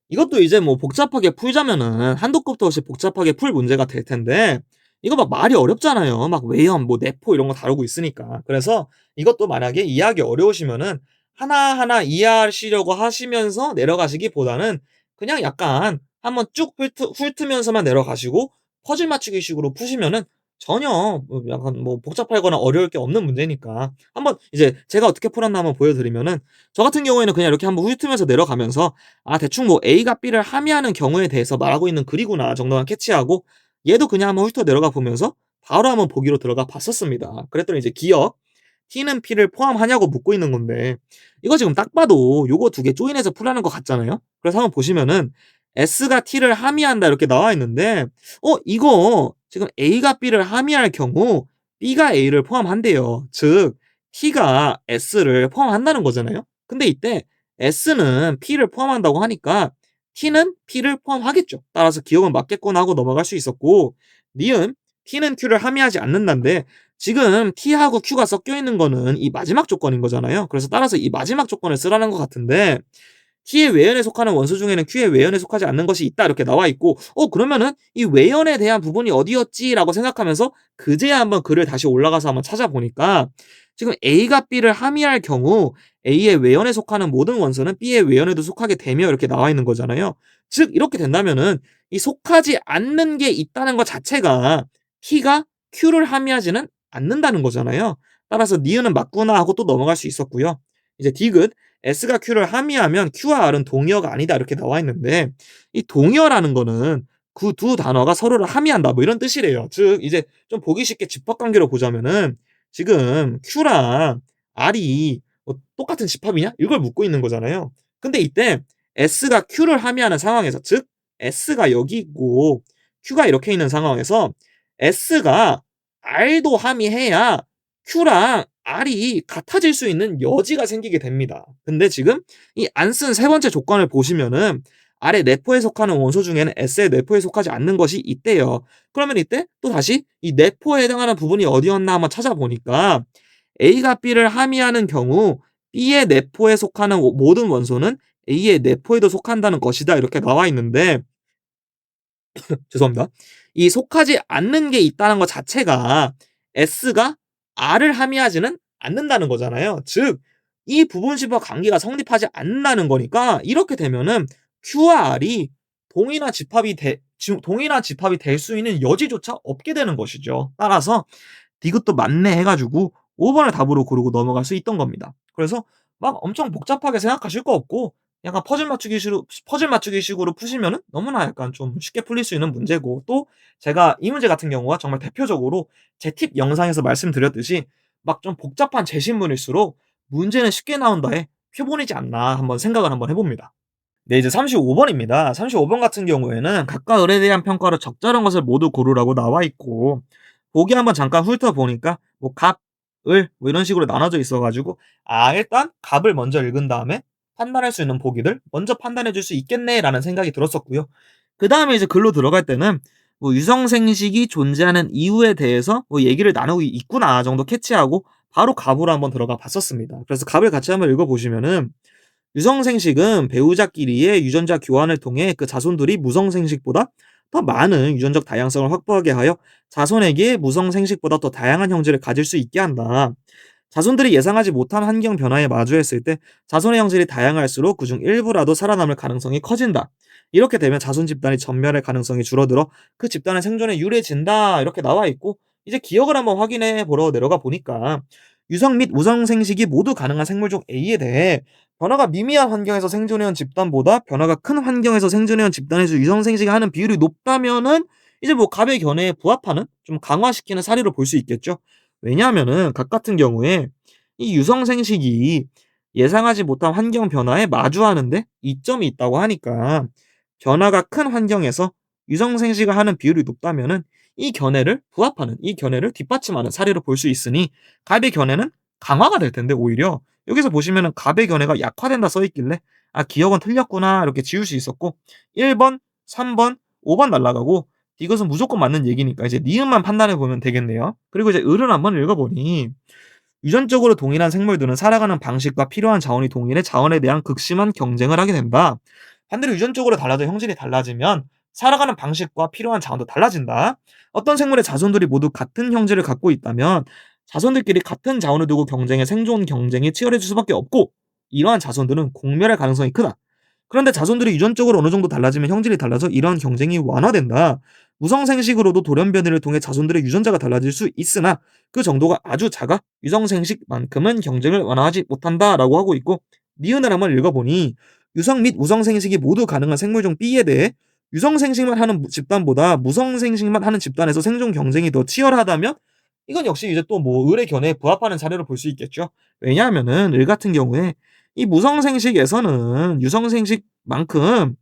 이것도 이제 뭐 복잡하게 풀자면은 한도 끝도 없이 복잡하게 풀 문제가 될 텐데, 이거 막 말이 어렵잖아요. 막 외연, 뭐 내포 이런 거 다루고 있으니까. 그래서 이것도 만약에 이해하기 어려우시면은 하나하나 이해하시려고 하시면서 내려가시기보다는 그냥 약간 한번 쭉 훑으면서만 내려가시고 퍼즐 맞추기 식으로 푸시면은 전혀 뭐 약간 뭐 복잡하거나 어려울 게 없는 문제니까 한번 이제 제가 어떻게 풀었나 한번 보여드리면은 저 같은 경우에는 그냥 이렇게 한번 훑으면서 내려가면서 '아 대충 뭐 A가 B를 함의하는 경우에 대해서 말하고 있는 글이구나.' 정도만 캐치하고 얘도 그냥 한번 훑어 내려가 보면서 바로 한번 보기로 들어가 봤었습니다. 그랬더니 이제 기억 T는 P를 포함하냐고 묻고 있는 건데 이거 지금 딱 봐도 요거 두 개 조인해서 풀라는 것 같잖아요. 그래서 한번 보시면은 S가 T를 함의한다 이렇게 나와 있는데 이거 지금 A가 B를 함의할 경우 B가 A를 포함한대요. 즉 T가 S를 포함한다는 거잖아요. 근데 이때 S는 P를 포함한다고 하니까 T는 P를 포함하겠죠. 따라서 기억은 맞겠거나 하고 넘어갈 수 있었고 니은 T는 Q를 함의하지 않는다인데 지금 T하고 Q가 섞여 있는 거는 이 마지막 조건인 거잖아요. 그래서 따라서 이 마지막 조건을 쓰라는 것 같은데 T의 외연에 속하는 원소 중에는 Q의 외연에 속하지 않는 것이 있다 이렇게 나와 있고 그러면은 이 외연에 대한 부분이 어디였지라고 생각하면서 그제야 한번 글을 다시 올라가서 한번 찾아보니까 지금 A가 B를 함의할 경우 A의 외연에 속하는 모든 원소는 B의 외연에도 속하게 되며 이렇게 나와 있는 거잖아요. 즉 이렇게 된다면은 이 속하지 않는 게 있다는 것 자체가 T가 Q를 함의하지는 않는다는 거잖아요. 따라서 니은은 맞구나 하고 또 넘어갈 수 있었고요. 이제 디귿 S가 Q를 함의하면 Q와 R은 동의어가 아니다 이렇게 나와 있는데 이 동의어라는 거는 그 두 단어가 서로를 함의한다 뭐 이런 뜻이래요. 즉 이제 좀 보기 쉽게 집합관계로 보자면은 지금 Q랑 R이 뭐 똑같은 집합이냐? 이걸 묻고 있는 거잖아요. 근데 이때 S가 Q를 함의하는 상황에서 즉 S가 여기 있고 Q가 이렇게 있는 상황에서 S가 R도 함의해야 Q랑 R이 같아질 수 있는 여지가 생기게 됩니다. 근데 지금 이 안 쓴 세 번째 조건을 보시면은 아래 내포에 속하는 원소 중에는 S의 내포에 속하지 않는 것이 있대요. 그러면 이때 또다시 이 내포에 해당하는 부분이 어디였나 한번 찾아보니까 A가 B를 함의하는 경우 B의 내포에 속하는 모든 원소는 A의 내포에도 속한다는 것이다 이렇게 나와 있는데 죄송합니다. 이 속하지 않는 게 있다는 것 자체가 S가 R을 함의하지는 않는다는 거잖아요. 즉 이 부분식과 관계가 성립하지 않는다는 거니까 이렇게 되면은 Q와 R이 동일한 집합이 될 수 있는 여지조차 없게 되는 것이죠. 따라서 디귿도 맞네 해가지고 5번을 답으로 고르고 넘어갈 수 있던 겁니다. 그래서 막 엄청 복잡하게 생각하실 거 없고 약간 퍼즐 맞추기 식으로 푸시면은 너무나 약간 좀 쉽게 풀릴 수 있는 문제고 또 제가 이 문제 같은 경우가 정말 대표적으로 제 팁 영상에서 말씀드렸듯이 막 좀 복잡한 제시문일수록 문제는 쉽게 나온다에 표본이지 않나 한번 생각을 한번 해봅니다. 네, 이제 35번입니다. 35번 같은 경우에는 각과 을에 대한 평가로 적절한 것을 모두 고르라고 나와 있고 보기 한번 잠깐 훑어보니까 뭐 갑, 을 뭐 이런 식으로 나눠져 있어가지고 일단 갑을 먼저 읽은 다음에 판단할 수 있는 보기들 먼저 판단해 줄 수 있겠네라는 생각이 들었었고요. 그 다음에 이제 글로 들어갈 때는 뭐 유성생식이 존재하는 이유에 대해서 뭐 얘기를 나누고 있구나 정도 캐치하고 바로 갑으로 한번 들어가 봤었습니다. 그래서 갑을 같이 한번 읽어보시면은 유성생식은 배우자끼리의 유전자 교환을 통해 그 자손들이 무성생식보다 더 많은 유전적 다양성을 확보하게 하여 자손에게 무성생식보다 더 다양한 형질을 가질 수 있게 한다. 자손들이 예상하지 못한 환경 변화에 마주했을 때 자손의 형질이 다양할수록 그중 일부라도 살아남을 가능성이 커진다. 이렇게 되면 자손 집단이 전멸할 가능성이 줄어들어 그 집단의 생존에 유리해진다. 이렇게 나와 있고 이제 기억을 한번 확인해 보러 내려가 보니까 유성 및 우성 생식이 모두 가능한 생물종 A에 대해 변화가 미미한 환경에서 생존해온 집단보다 변화가 큰 환경에서 생존해온 집단에서 유성 생식이 하는 비율이 높다면은 이제 뭐 갑의 견해에 부합하는 좀 강화시키는 사례로 볼 수 있겠죠. 왜냐하면은 각 같은 경우에 이 유성 생식이 예상하지 못한 환경 변화에 마주하는데 이점이 있다고 하니까 변화가 큰 환경에서 유성 생식을 하는 비율이 높다면은 이 견해를 뒷받침하는 사례로 볼 수 있으니 갑의 견해는 강화가 될 텐데 오히려 여기서 보시면은 갑의 견해가 약화된다 써 있길래 기억은 틀렸구나 이렇게 지울 수 있었고 1번, 3번, 5번 날라가고 이것은 무조건 맞는 얘기니까 이제 니은만 판단해 보면 되겠네요. 그리고 이제 을을 한번 읽어보니 유전적으로 동일한 생물들은 살아가는 방식과 필요한 자원이 동일해 자원에 대한 극심한 경쟁을 하게 된다. 반대로 유전적으로 달라도 형질이 달라지면 살아가는 방식과 필요한 자원도 달라진다. 어떤 생물의 자손들이 모두 같은 형질을 갖고 있다면 자손들끼리 같은 자원을 두고 생존 경쟁이 치열해질 수밖에 없고, 이러한 자손들은 공멸할 가능성이 크다. 그런데 자손들이 유전적으로 어느 정도 달라지면 형질이 달라서 이러한 경쟁이 완화된다. 무성생식으로도 돌연변이를 통해 자손들의 유전자가 달라질 수 있으나 그 정도가 아주 작아 유성생식만큼은 경쟁을 완화하지 못한다라고 하고 있고, 니은을 한번 읽어보니 유성 및 우성생식이 모두 가능한 생물종 B에 대해 유성생식만 하는 집단보다 무성생식만 하는 집단에서 생존 경쟁이 더 치열하다면, 이건 역시 이제 또 뭐 을의 견해에 부합하는 사례로 볼 수 있겠죠. 왜냐하면은 을 같은 경우에 이 무성생식에서는 유성생식만큼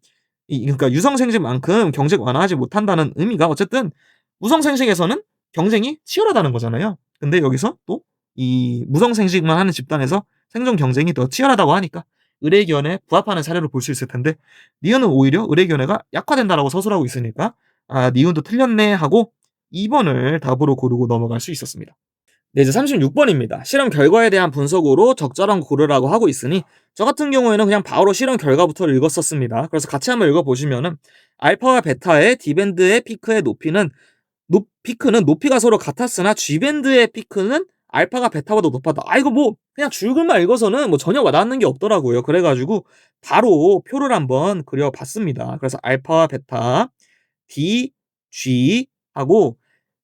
그러니까 유성생식만큼 경쟁 완화하지 못한다는 의미가 어쨌든 무성생식에서는 경쟁이 치열하다는 거잖아요. 근데 여기서 또 이 무성생식만 하는 집단에서 생존 경쟁이 더 치열하다고 하니까 을의 견해에 부합하는 사례로 볼 수 있을 텐데, 니은은 오히려 을의 견해가 약화된다라고 서술하고 있으니까 니은도 틀렸네 하고 2번을 답으로 고르고 넘어갈 수 있었습니다. 네, 이제 36번입니다. 실험 결과에 대한 분석으로 적절한 거 고르라고 하고 있으니 저 같은 경우에는 그냥 바로 실험 결과부터 읽었었습니다. 그래서 같이 한번 읽어보시면은 알파와 베타의 D밴드의 피크의 피크는 높이가 서로 같았으나 G밴드의 피크는 알파가 베타보다 높았다. 이거 뭐 그냥 줄글만 읽어서는 뭐 전혀 와닿는 게 없더라고요. 그래가지고 바로 표를 한번 그려봤습니다. 그래서 알파와 베타 D, G 하고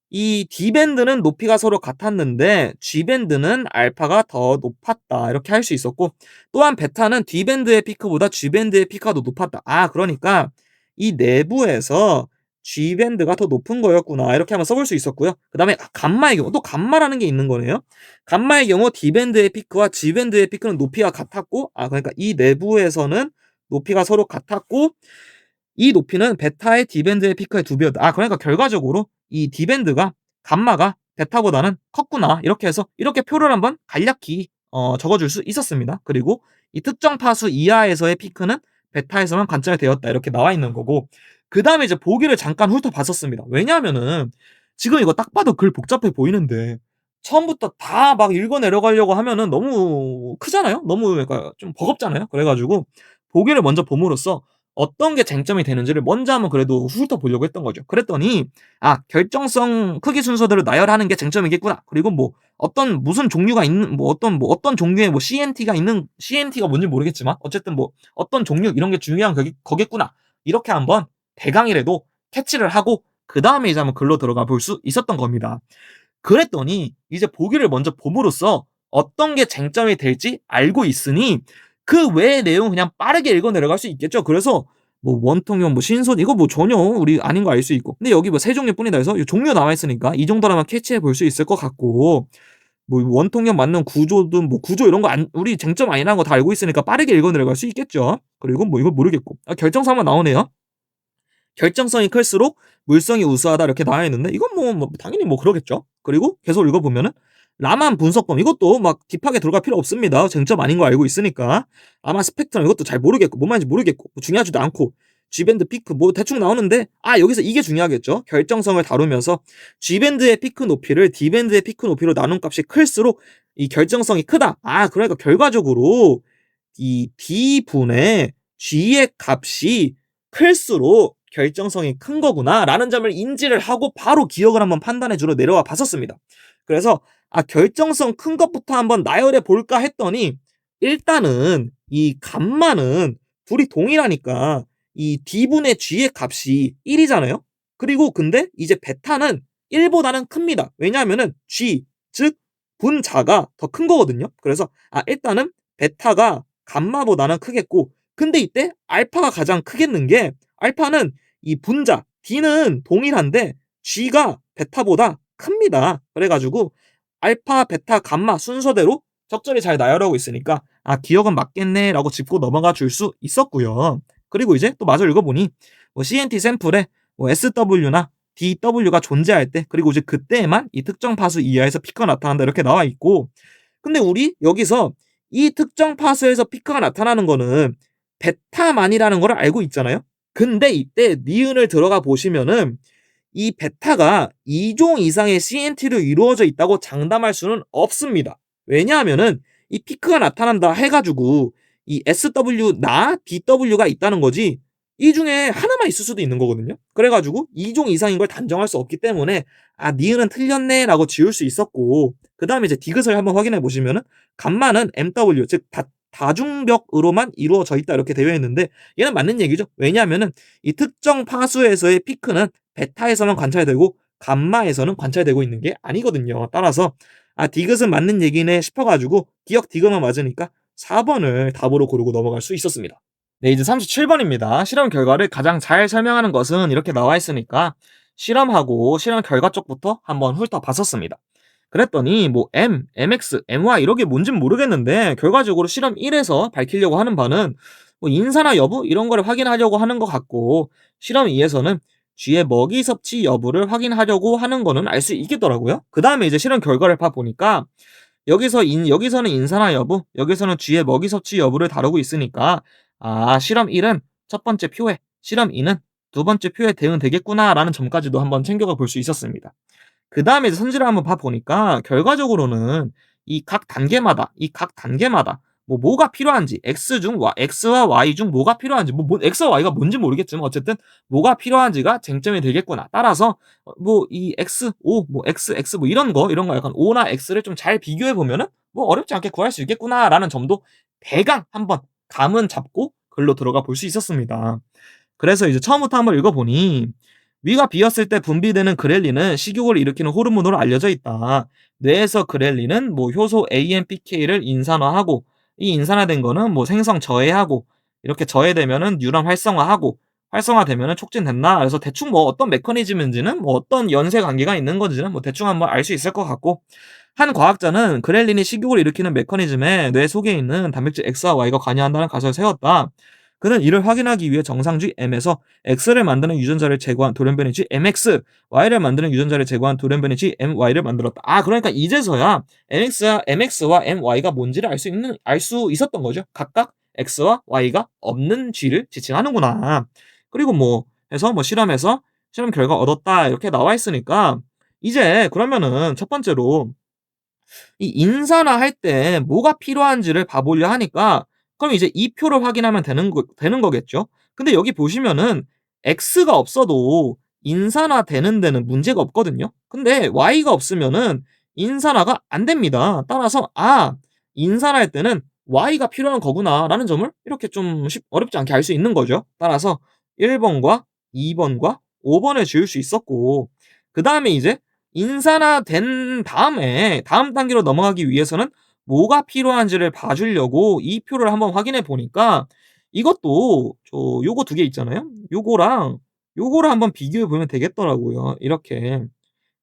이 D밴드는 높이가 서로 같았는데 G밴드는 알파가 더 높았다, 이렇게 할 수 있었고, 또한 베타는 D밴드의 피크보다 G밴드의 피크가 더 높았다. 그러니까 이 내부에서 G밴드가 더 높은 거였구나, 이렇게 한번 써볼 수 있었고요. 그 다음에 감마의 경우 또 감마라는 게 있는 거네요. 감마의 경우 D밴드의 피크와 G밴드의 피크는 높이가 같았고, 그러니까 이 내부에서는 높이가 서로 같았고, 이 높이는 베타의 D밴드의 피크의 2배였다. 그러니까 결과적으로 이 D밴드가 감마가 베타보다는 컸구나, 이렇게 해서 이렇게 표를 한번 간략히 적어줄 수 있었습니다. 그리고 이 특정 파수 이하에서의 피크는 베타에서만 관찰되었다, 이렇게 나와 있는 거고, 그 다음에 이제 보기를 잠깐 훑어봤었습니다. 왜냐하면은 지금 이거 딱 봐도 글 복잡해 보이는데 처음부터 다 막 읽어 내려가려고 하면은 너무 크잖아요. 너무 그러니까 좀 버겁잖아요. 그래가지고 보기를 먼저 봄으로써 어떤 게 쟁점이 되는지를 먼저 한번 그래도 훑어보려고 했던 거죠. 그랬더니 결정성 크기 순서대로 나열하는 게 쟁점이겠구나. 그리고 뭐 무슨 종류가 있는 어떤 종류의 뭐 CNT가 뭔지 모르겠지만 어쨌든 뭐 어떤 종류 이런 게 중요한 거겠구나. 이렇게 한번 대강이라도 캐치를 하고 그 다음에 이제 한번 글로 들어가 볼 수 있었던 겁니다. 그랬더니 이제 보기를 먼저 봄으로써 어떤 게 쟁점이 될지 알고 있으니 그 외의 내용 그냥 빠르게 읽어 내려갈 수 있겠죠. 그래서 뭐 원통형, 뭐 신소 이거 뭐 전혀 우리 아닌 거 알 수 있고, 근데 여기 뭐 세 종류뿐이다 해서 이 종류 나와 있으니까 이 정도라면 캐치해 볼 수 있을 것 같고, 뭐 원통형 맞는 구조든 뭐 구조 이런 거 우리 쟁점 아니라는 거 다 알고 있으니까 빠르게 읽어 내려갈 수 있겠죠. 그리고 뭐 이거 모르겠고 결정사만 나오네요. 결정성이 클수록 물성이 우수하다, 이렇게 나와 있는데 이건 뭐 당연히 뭐 그러겠죠. 그리고 계속 읽어보면은 라만 분석법 이것도 막 딥하게 들어갈 필요 없습니다. 쟁점 아닌 거 알고 있으니까. 라만 스펙트럼 이것도 잘 모르겠고 뭔 말인지 모르겠고 뭐 중요하지도 않고, G밴드 피크 뭐 대충 나오는데 여기서 이게 중요하겠죠. 결정성을 다루면서 G밴드의 피크 높이를 D밴드의 피크 높이로 나눈 값이 클수록 이 결정성이 크다. 그러니까 결과적으로 이 D분의 G의 값이 클수록 결정성이 큰 거구나 라는 점을 인지를 하고 바로 기억을 한번 판단해 주러 내려와 봤었습니다. 그래서 결정성 큰 것부터 한번 나열해 볼까 했더니 일단은 이 감마는 둘이 동일하니까 이 D분의 G의 값이 1이잖아요. 그리고 근데 이제 베타는 1보다는 큽니다. 왜냐하면은 G 즉 분자가 더 큰 거거든요. 그래서 일단은 베타가 감마보다는 크겠고, 근데 이때 알파가 가장 크겠는 게 알파는 이 분자 D는 동일한데 G가 베타보다 큽니다. 그래가지고 알파, 베타, 감마 순서대로 적절히 잘 나열하고 있으니까 기억은 맞겠네 라고 짚고 넘어가 줄 수 있었고요. 그리고 이제 또 마저 읽어보니 뭐 CNT 샘플에 뭐 SW나 DW가 존재할 때, 그리고 이제 그때에만 이 특정 파수 이하에서 피크가 나타난다, 이렇게 나와 있고, 근데 우리 여기서 이 특정 파수에서 피크가 나타나는 거는 베타만이라는 걸 알고 있잖아요. 근데 이때 니은을 들어가 보시면은 이 베타가 2종 이상의 CNT로 이루어져 있다고 장담할 수는 없습니다. 왜냐하면은 이 피크가 나타난다 해가지고 이 SW나 DW가 있다는 거지 이 중에 하나만 있을 수도 있는 거거든요. 그래 가지고 2종 이상인 걸 단정할 수 없기 때문에 '아 니은은 틀렸네.'라고 지울 수 있었고, 그다음에 이제 디귿을 한번 확인해 보시면은 감마는 MW 즉 다중벽으로만 이루어져 있다 이렇게 되어 있는데, 얘는 맞는 얘기죠. 왜냐하면은 이 특정 파수에서의 피크는 베타에서만 관찰되고 감마에서는 관찰되고 있는 게 아니거든요. 따라서 디귿은 맞는 얘기네 싶어 가지고 기억 디귿만 맞으니까 4번을 답으로 고르고 넘어갈 수 있었습니다. 네, 이제 37번입니다. 실험 결과를 가장 잘 설명하는 것은 이렇게 나와 있으니까 실험하고 실험 결과 쪽부터 한번 훑어봤었습니다. 그랬더니 뭐 M, MX, MY 이런 게 뭔진 모르겠는데, 결과적으로 실험 1에서 밝히려고 하는 바는 뭐 인사나 여부 이런 거를 확인하려고 하는 것 같고, 실험 2에서는 쥐의 먹이 섭취 여부를 확인하려고 하는 거는 알 수 있겠더라고요. 그 다음에 이제 실험 결과를 봐보니까 여기서는 인사나 여부, 여기서는 쥐의 먹이 섭취 여부를 다루고 있으니까 실험 1은 첫 번째 표에, 실험 2는 두 번째 표에 대응되겠구나라는 점까지도 한번 챙겨가 볼 수 있었습니다. 그 다음에 이제 선지를 한번 봐보니까 결과적으로는 이 각 단계마다 뭐가 필요한지, X와 Y 중 뭐가 필요한지, X와 Y가 뭔지 모르겠지만 어쨌든 뭐가 필요한지가 쟁점이 되겠구나. 따라서 이 X, O, X 뭐 이런 거 약간 O나 X를 좀 잘 비교해 보면은 뭐 어렵지 않게 구할 수 있겠구나라는 점도 대강 한번 감은 잡고 글로 들어가 볼 수 있었습니다. 그래서 이제 처음부터 한번 읽어보니, 위가 비었을 때 분비되는 그렐린은 식욕을 일으키는 호르몬으로 알려져 있다. 뇌에서 그렐린은 효소 AMPK를 인산화하고, 이 인산화된 거는 생성 저해하고, 이렇게 저해되면은 뉴런 활성화하고, 활성화되면은 촉진된다. 그래서 대충 어떤 메커니즘인지는 어떤 연쇄 관계가 있는 건지는 대충 한번 알 수 있을 것 같고, 한 과학자는 그렐린이 식욕을 일으키는 메커니즘에 뇌 속에 있는 단백질 X와 Y가 관여한다는 가설을 세웠다. 그는 이를 확인하기 위해 정상주의 M에서 X를 만드는 유전자를 제거한 돌연변이지 MX, Y를 만드는 유전자를 제거한 돌연변이지 MY를 만들었다. 그러니까 이제서야 MX와 MY가 뭔지를 알 수 있었던 거죠. 각각 X와 Y가 없는 G를 지칭하는구나. 그리고 해서 실험에서 실험 결과 얻었다 이렇게 나와 있으니까, 이제 그러면은 첫 번째로 이 인사나 할 때 뭐가 필요한지를 봐보려 하니까, 그럼 이제 이 표를 확인하면 되는 거겠죠. 근데 여기 보시면은 X가 없어도 인사나 되는 데는 문제가 없거든요. 근데 Y가 없으면은 인사나가 안 됩니다. 따라서 인사나 할 때는 Y가 필요한 거구나라는 점을 이렇게 좀 어렵지 않게 알 수 있는 거죠. 따라서 1번과 2번과 5번을 지울 수 있었고, 그 다음에 이제 인사나 된 다음에 다음 단계로 넘어가기 위해서는 뭐가 필요한지를 봐주려고 이 표를 한번 확인해 보니까, 이것도 요거 두 개 있잖아요. 요거랑 한번 비교해 보면 되겠더라고요. 이렇게.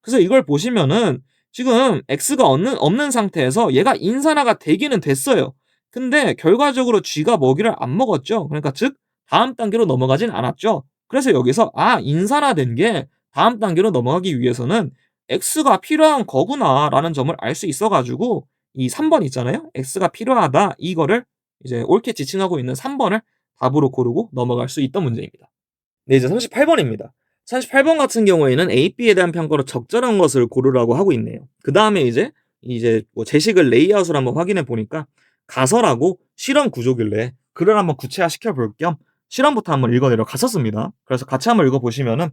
그래서 이걸 보시면은 지금 X가 없는 상태에서 얘가 인산화가 되기는 됐어요. 근데 결과적으로 G가 먹이를 안 먹었죠. 그러니까 즉 다음 단계로 넘어가진 않았죠. 그래서 여기서 인산화된 게 다음 단계로 넘어가기 위해서는 X가 필요한 거구나라는 점을 알 수 있어 가지고, 이 3번 있잖아요. X가 필요하다. 이거를 이제 옳게 지칭하고 있는 3번을 답으로 고르고 넘어갈 수 있던 문제입니다. 네, 이제 38번입니다. 38번 같은 경우에는 A, B에 대한 평가로 적절한 것을 고르라고 하고 있네요. 그 다음에 이제 제식을 레이아웃을 한번 확인해 보니까 가설하고 실험 구조길래 글을 한번 구체화시켜 볼 겸 실험부터 한번 읽어내려 갔었습니다. 그래서 같이 한번 읽어보시면은,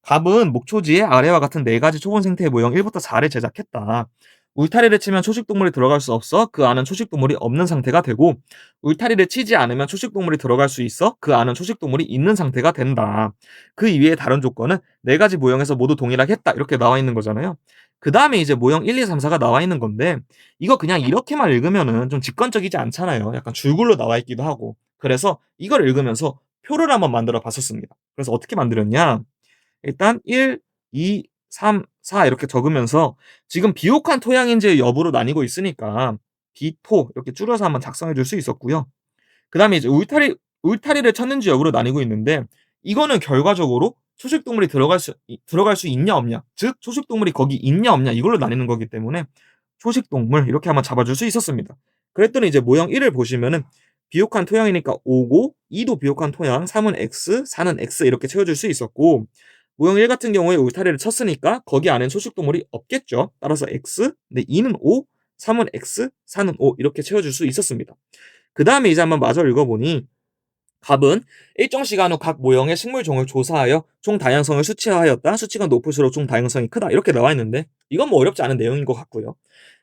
갑은 목초지에 아래와 같은 네 가지 초본 생태의 모형 1부터 4를 제작했다. 울타리를 치면 초식동물이 들어갈 수 없어 그 안은 초식동물이 없는 상태가 되고, 울타리를 치지 않으면 초식동물이 들어갈 수 있어 그 안은 초식동물이 있는 상태가 된다. 그 이외의 다른 조건은 네 가지 모형에서 모두 동일하겠다. 이렇게 나와 있는 거잖아요. 그 다음에 이제 모형 1, 2, 3, 4가 나와 있는 건데, 이거 그냥 이렇게만 읽으면은 좀 직관적이지 않잖아요. 약간 줄글로 나와 있기도 하고. 그래서 이걸 읽으면서 표를 한번 만들어 봤었습니다. 그래서 어떻게 만들었냐? 일단 1, 2, 3, 4 이렇게 적으면서 지금 비옥한 토양인지 여부로 나뉘고 있으니까 비토 이렇게 줄여서 한번 작성해 줄 수 있었고요. 그다음에 이제 울타리를 찾는지 여부로 나뉘고 있는데, 이거는 결과적으로 초식동물이 들어갈 수 있냐 없냐, 즉 초식동물이 거기 있냐 없냐 이걸로 나뉘는 거기 때문에 초식동물 이렇게 한번 잡아줄 수 있었습니다. 그랬더니 이제 모형 1을 보시면은 비옥한 토양이니까 5고, 2도 비옥한 토양, 3은 X, 4는 X 이렇게 채워줄 수 있었고, 모형 1 같은 경우에 울타리를 쳤으니까 거기 안엔 초식동물이 없겠죠. 따라서 X, 근데 2는 O, 3은 X, 4는 O 이렇게 채워줄 수 있었습니다. 그 다음에 이제 한번 마저 읽어보니, 갑은 일정 시간 후 각 모형의 식물 종을 조사하여 종 다양성을 수치하였다. 수치가 높을수록 종 다양성이 크다. 이렇게 나와 있는데 이건 뭐 어렵지 않은 내용인 것 같고요.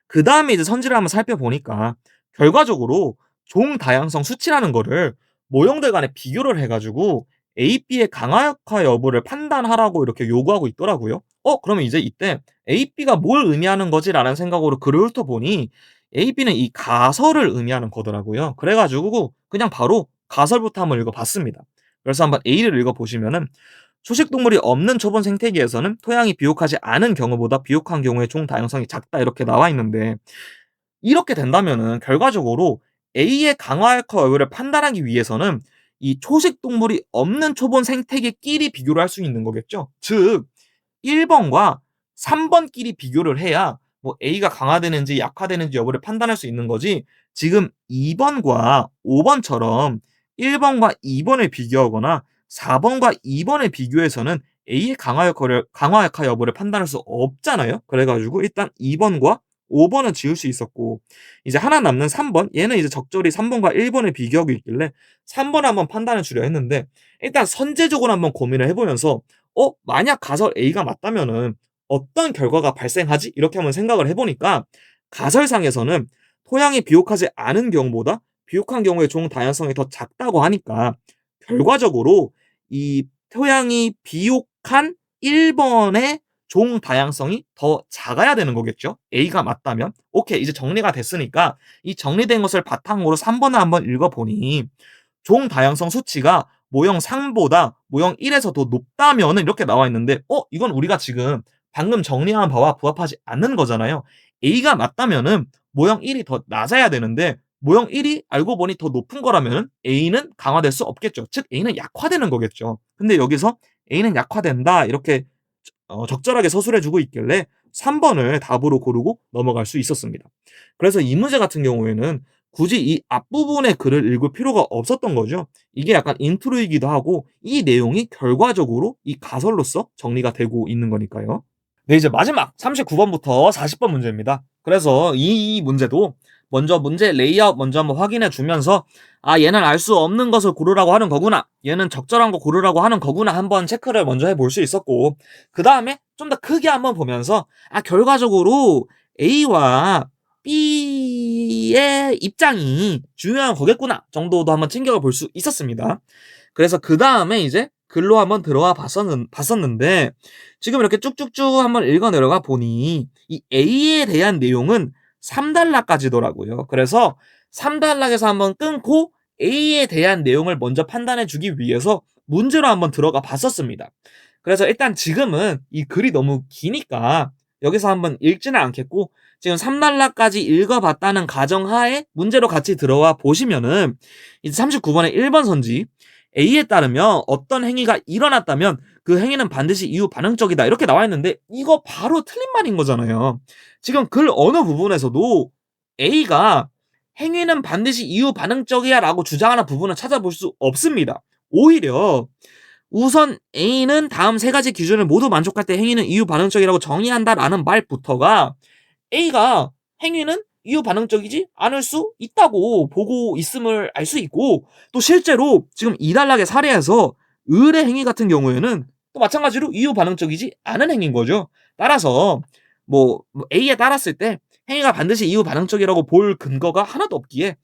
그 다음에 이제 선지를 한번 살펴보니까 결과적으로 종 다양성 수치라는 거를 모형들 간에 비교를 해가지고 A, B의 강화역화 여부를 판단하라고 이렇게 요구하고 있더라고요. 그러면 이제 이때 A, B가 뭘 의미하는 거지라는 생각으로 글을 훑어보니 A, B는 이 가설을 의미하는 거더라고요. 그래가지고 그냥 바로 가설부터 한번 읽어봤습니다. 그래서 한번 A를 읽어보시면은 초식동물이 없는 초본 생태계에서는 토양이 비옥하지 않은 경우보다 비옥한 경우의 종 다양성이 작다 이렇게 나와 있는데 이렇게 된다면은 결과적으로 A의 강화역화 여부를 판단하기 위해서는 이 초식동물이 없는 초본 생태계끼리 비교를 할 수 있는 거겠죠. 즉 1번과 3번끼리 비교를 해야 뭐 A가 강화되는지 약화되는지 여부를 판단할 수 있는 거지 지금 2번과 5번처럼 1번과 2번을 비교하거나 4번과 2번을 비교해서는 A의 강화역화 여부를 판단할 수 없잖아요. 그래가지고 일단 2번과 5번은 지울 수 있었고 이제 하나 남는 3번 얘는 이제 적절히 3번과 1번을 비교하고 있길래 3번 한번 판단을 주려 했는데 일단 선제적으로 한번 고민을 해보면서 만약 가설 A가 맞다면은 어떤 결과가 발생하지? 이렇게 한번 생각을 해보니까 가설상에서는 토양이 비옥하지 않은 경우보다 비옥한 경우의 종 다양성이 더 작다고 하니까 결과적으로 이 토양이 비옥한 1번의 종 다양성이 더 작아야 되는 거겠죠? A가 맞다면. 오케이, 이제 정리가 됐으니까 이 정리된 것을 바탕으로 3번을 한번 읽어보니 종 다양성 수치가 모형 3보다 모형 1에서 더 높다면 이렇게 나와 있는데 이건 우리가 지금 방금 정리한 바와 부합하지 않는 거잖아요. A가 맞다면은 모형 1이 더 낮아야 되는데 모형 1이 알고 보니 더 높은 거라면 A는 강화될 수 없겠죠. 즉 A는 약화되는 거겠죠. 근데 여기서 A는 약화된다 이렇게 적절하게 서술해주고 있길래 3번을 답으로 고르고 넘어갈 수 있었습니다. 그래서 이 문제 같은 경우에는 굳이 이 앞부분의 글을 읽을 필요가 없었던 거죠. 이게 약간 인트로이기도 하고 이 내용이 결과적으로 이 가설로서 정리가 되고 있는 거니까요. 네, 이제 마지막 39번부터 40번 문제입니다. 그래서 이 문제도 먼저 문제 레이아웃 먼저 한번 확인해 주면서 얘는 알 수 없는 것을 고르라고 하는 거구나. 얘는 적절한 거 고르라고 하는 거구나. 한번 체크를 먼저 해볼 수 있었고 그 다음에 좀 더 크게 한번 보면서 결과적으로 A와 B의 입장이 중요한 거겠구나 정도도 한번 챙겨가 볼 수 있었습니다. 그래서 그 다음에 이제 글로 한번 들어와 봤었는데 지금 이렇게 쭉쭉쭉 한번 읽어 내려가 보니 이 A에 대한 내용은 3단락까지더라고요. 그래서 3단락에서 한번 끊고 A에 대한 내용을 먼저 판단해 주기 위해서 문제로 한번 들어가 봤었습니다. 그래서 일단 지금은 이 글이 너무 기니까 여기서 한번 읽지는 않겠고 지금 3단락까지 읽어봤다는 가정하에 문제로 같이 들어와 보시면은 이제 39번의 1번 선지 A에 따르면 어떤 행위가 일어났다면 그 행위는 반드시 이유 반응적이다 이렇게 나와 있는데 이거 바로 틀린 말인 거잖아요. 지금 글 어느 부분에서도 A가 행위는 반드시 이유 반응적이야 라고 주장하는 부분을 찾아볼 수 없습니다. 오히려 우선 A는 다음 세 가지 기준을 모두 만족할 때 행위는 이유 반응적이라고 정의한다라는 말부터가 A가 행위는 이유 반응적이지 않을 수 있다고 보고 있음을 알 수 있고 또 실제로 지금 2단락의 사례에서 을의 행위 같은 경우에는 또 마찬가지로 이유 반응적이지 않은 행위인 거죠. 따라서 뭐 A에 따랐을 때 행위가 반드시 이유 반응적이라고 볼 근거가 하나도 없기에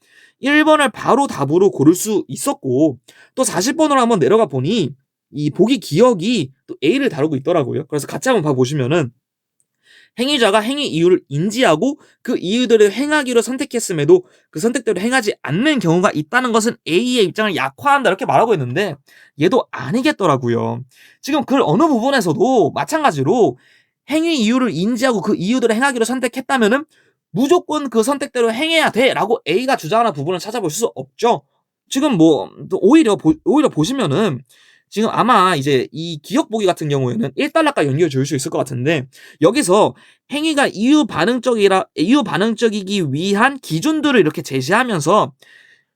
1번을 바로 답으로 고를 수 있었고 또 40번으로 한번 내려가 보니 이 보기 기억이 또 A를 다루고 있더라고요. 그래서 같이 한번 봐보시면은 행위자가 행위 이유를 인지하고 그 이유들을 행하기로 선택했음에도 그 선택대로 행하지 않는 경우가 있다는 것은 A의 입장을 약화한다 이렇게 말하고 있는데 얘도 아니겠더라고요. 지금 글 어느 부분에서도 마찬가지로 행위 이유를 인지하고 그 이유들을 행하기로 선택했다면은 무조건 그 선택대로 행해야 돼라고 A가 주장하는 부분을 찾아볼 수 없죠. 지금 뭐 오히려 보시면은 지금 아마 이제 이 기억 보기 같은 경우에는 1단락과 연결 지을 수 있을 것 같은데 여기서 행위가 이유 반응적이기 위한 기준들을 이렇게 제시하면서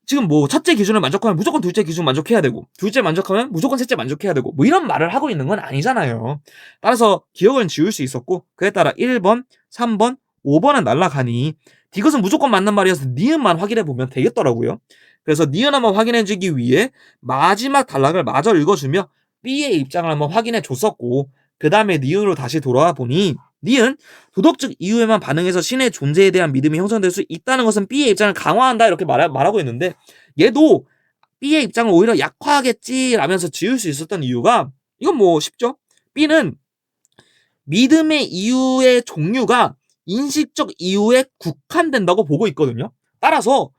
지금 뭐 첫째 기준을 만족하면 무조건 둘째 기준 만족해야 되고 둘째 만족하면 무조건 셋째 만족해야 되고 뭐 이런 말을 하고 있는 건 아니잖아요. 따라서 기억은 지울 수 있었고 그에 따라 1번, 3번, 5번은 날라가니 이것은 무조건 맞는 말이어서 니은만 확인해 보면 되겠더라고요. 그래서 니은 한번 확인해주기 위해 마지막 단락을 마저 읽어주며 B의 입장을 한번 확인해 줬었고, 그 다음에 니은으로 다시 돌아와 보니 니은 도덕적 이유에만 반응해서 신의 존재에 대한 믿음이 형성될 수 있다는 것은 B의 입장을 강화한다 이렇게 말하고 있는데, 얘도 B의 입장을 오히려 약화하겠지 라면서 지을 수 있었던 이유가, 이건 뭐 쉽죠. B는 믿음의 이유의 종류가 인식적 이유에 국한된다고 보고 있거든요. 따라서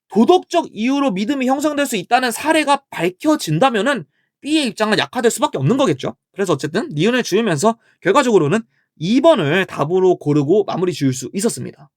도덕적 이유로 믿음이 형성될 수 있다는 사례가 밝혀진다면은 B의 입장은 약화될 수밖에 없는 거겠죠. 그래서 어쨌든 니은을 지으면서 결과적으로는 2번을 답으로 고르고 마무리 지을 수 있었습니다.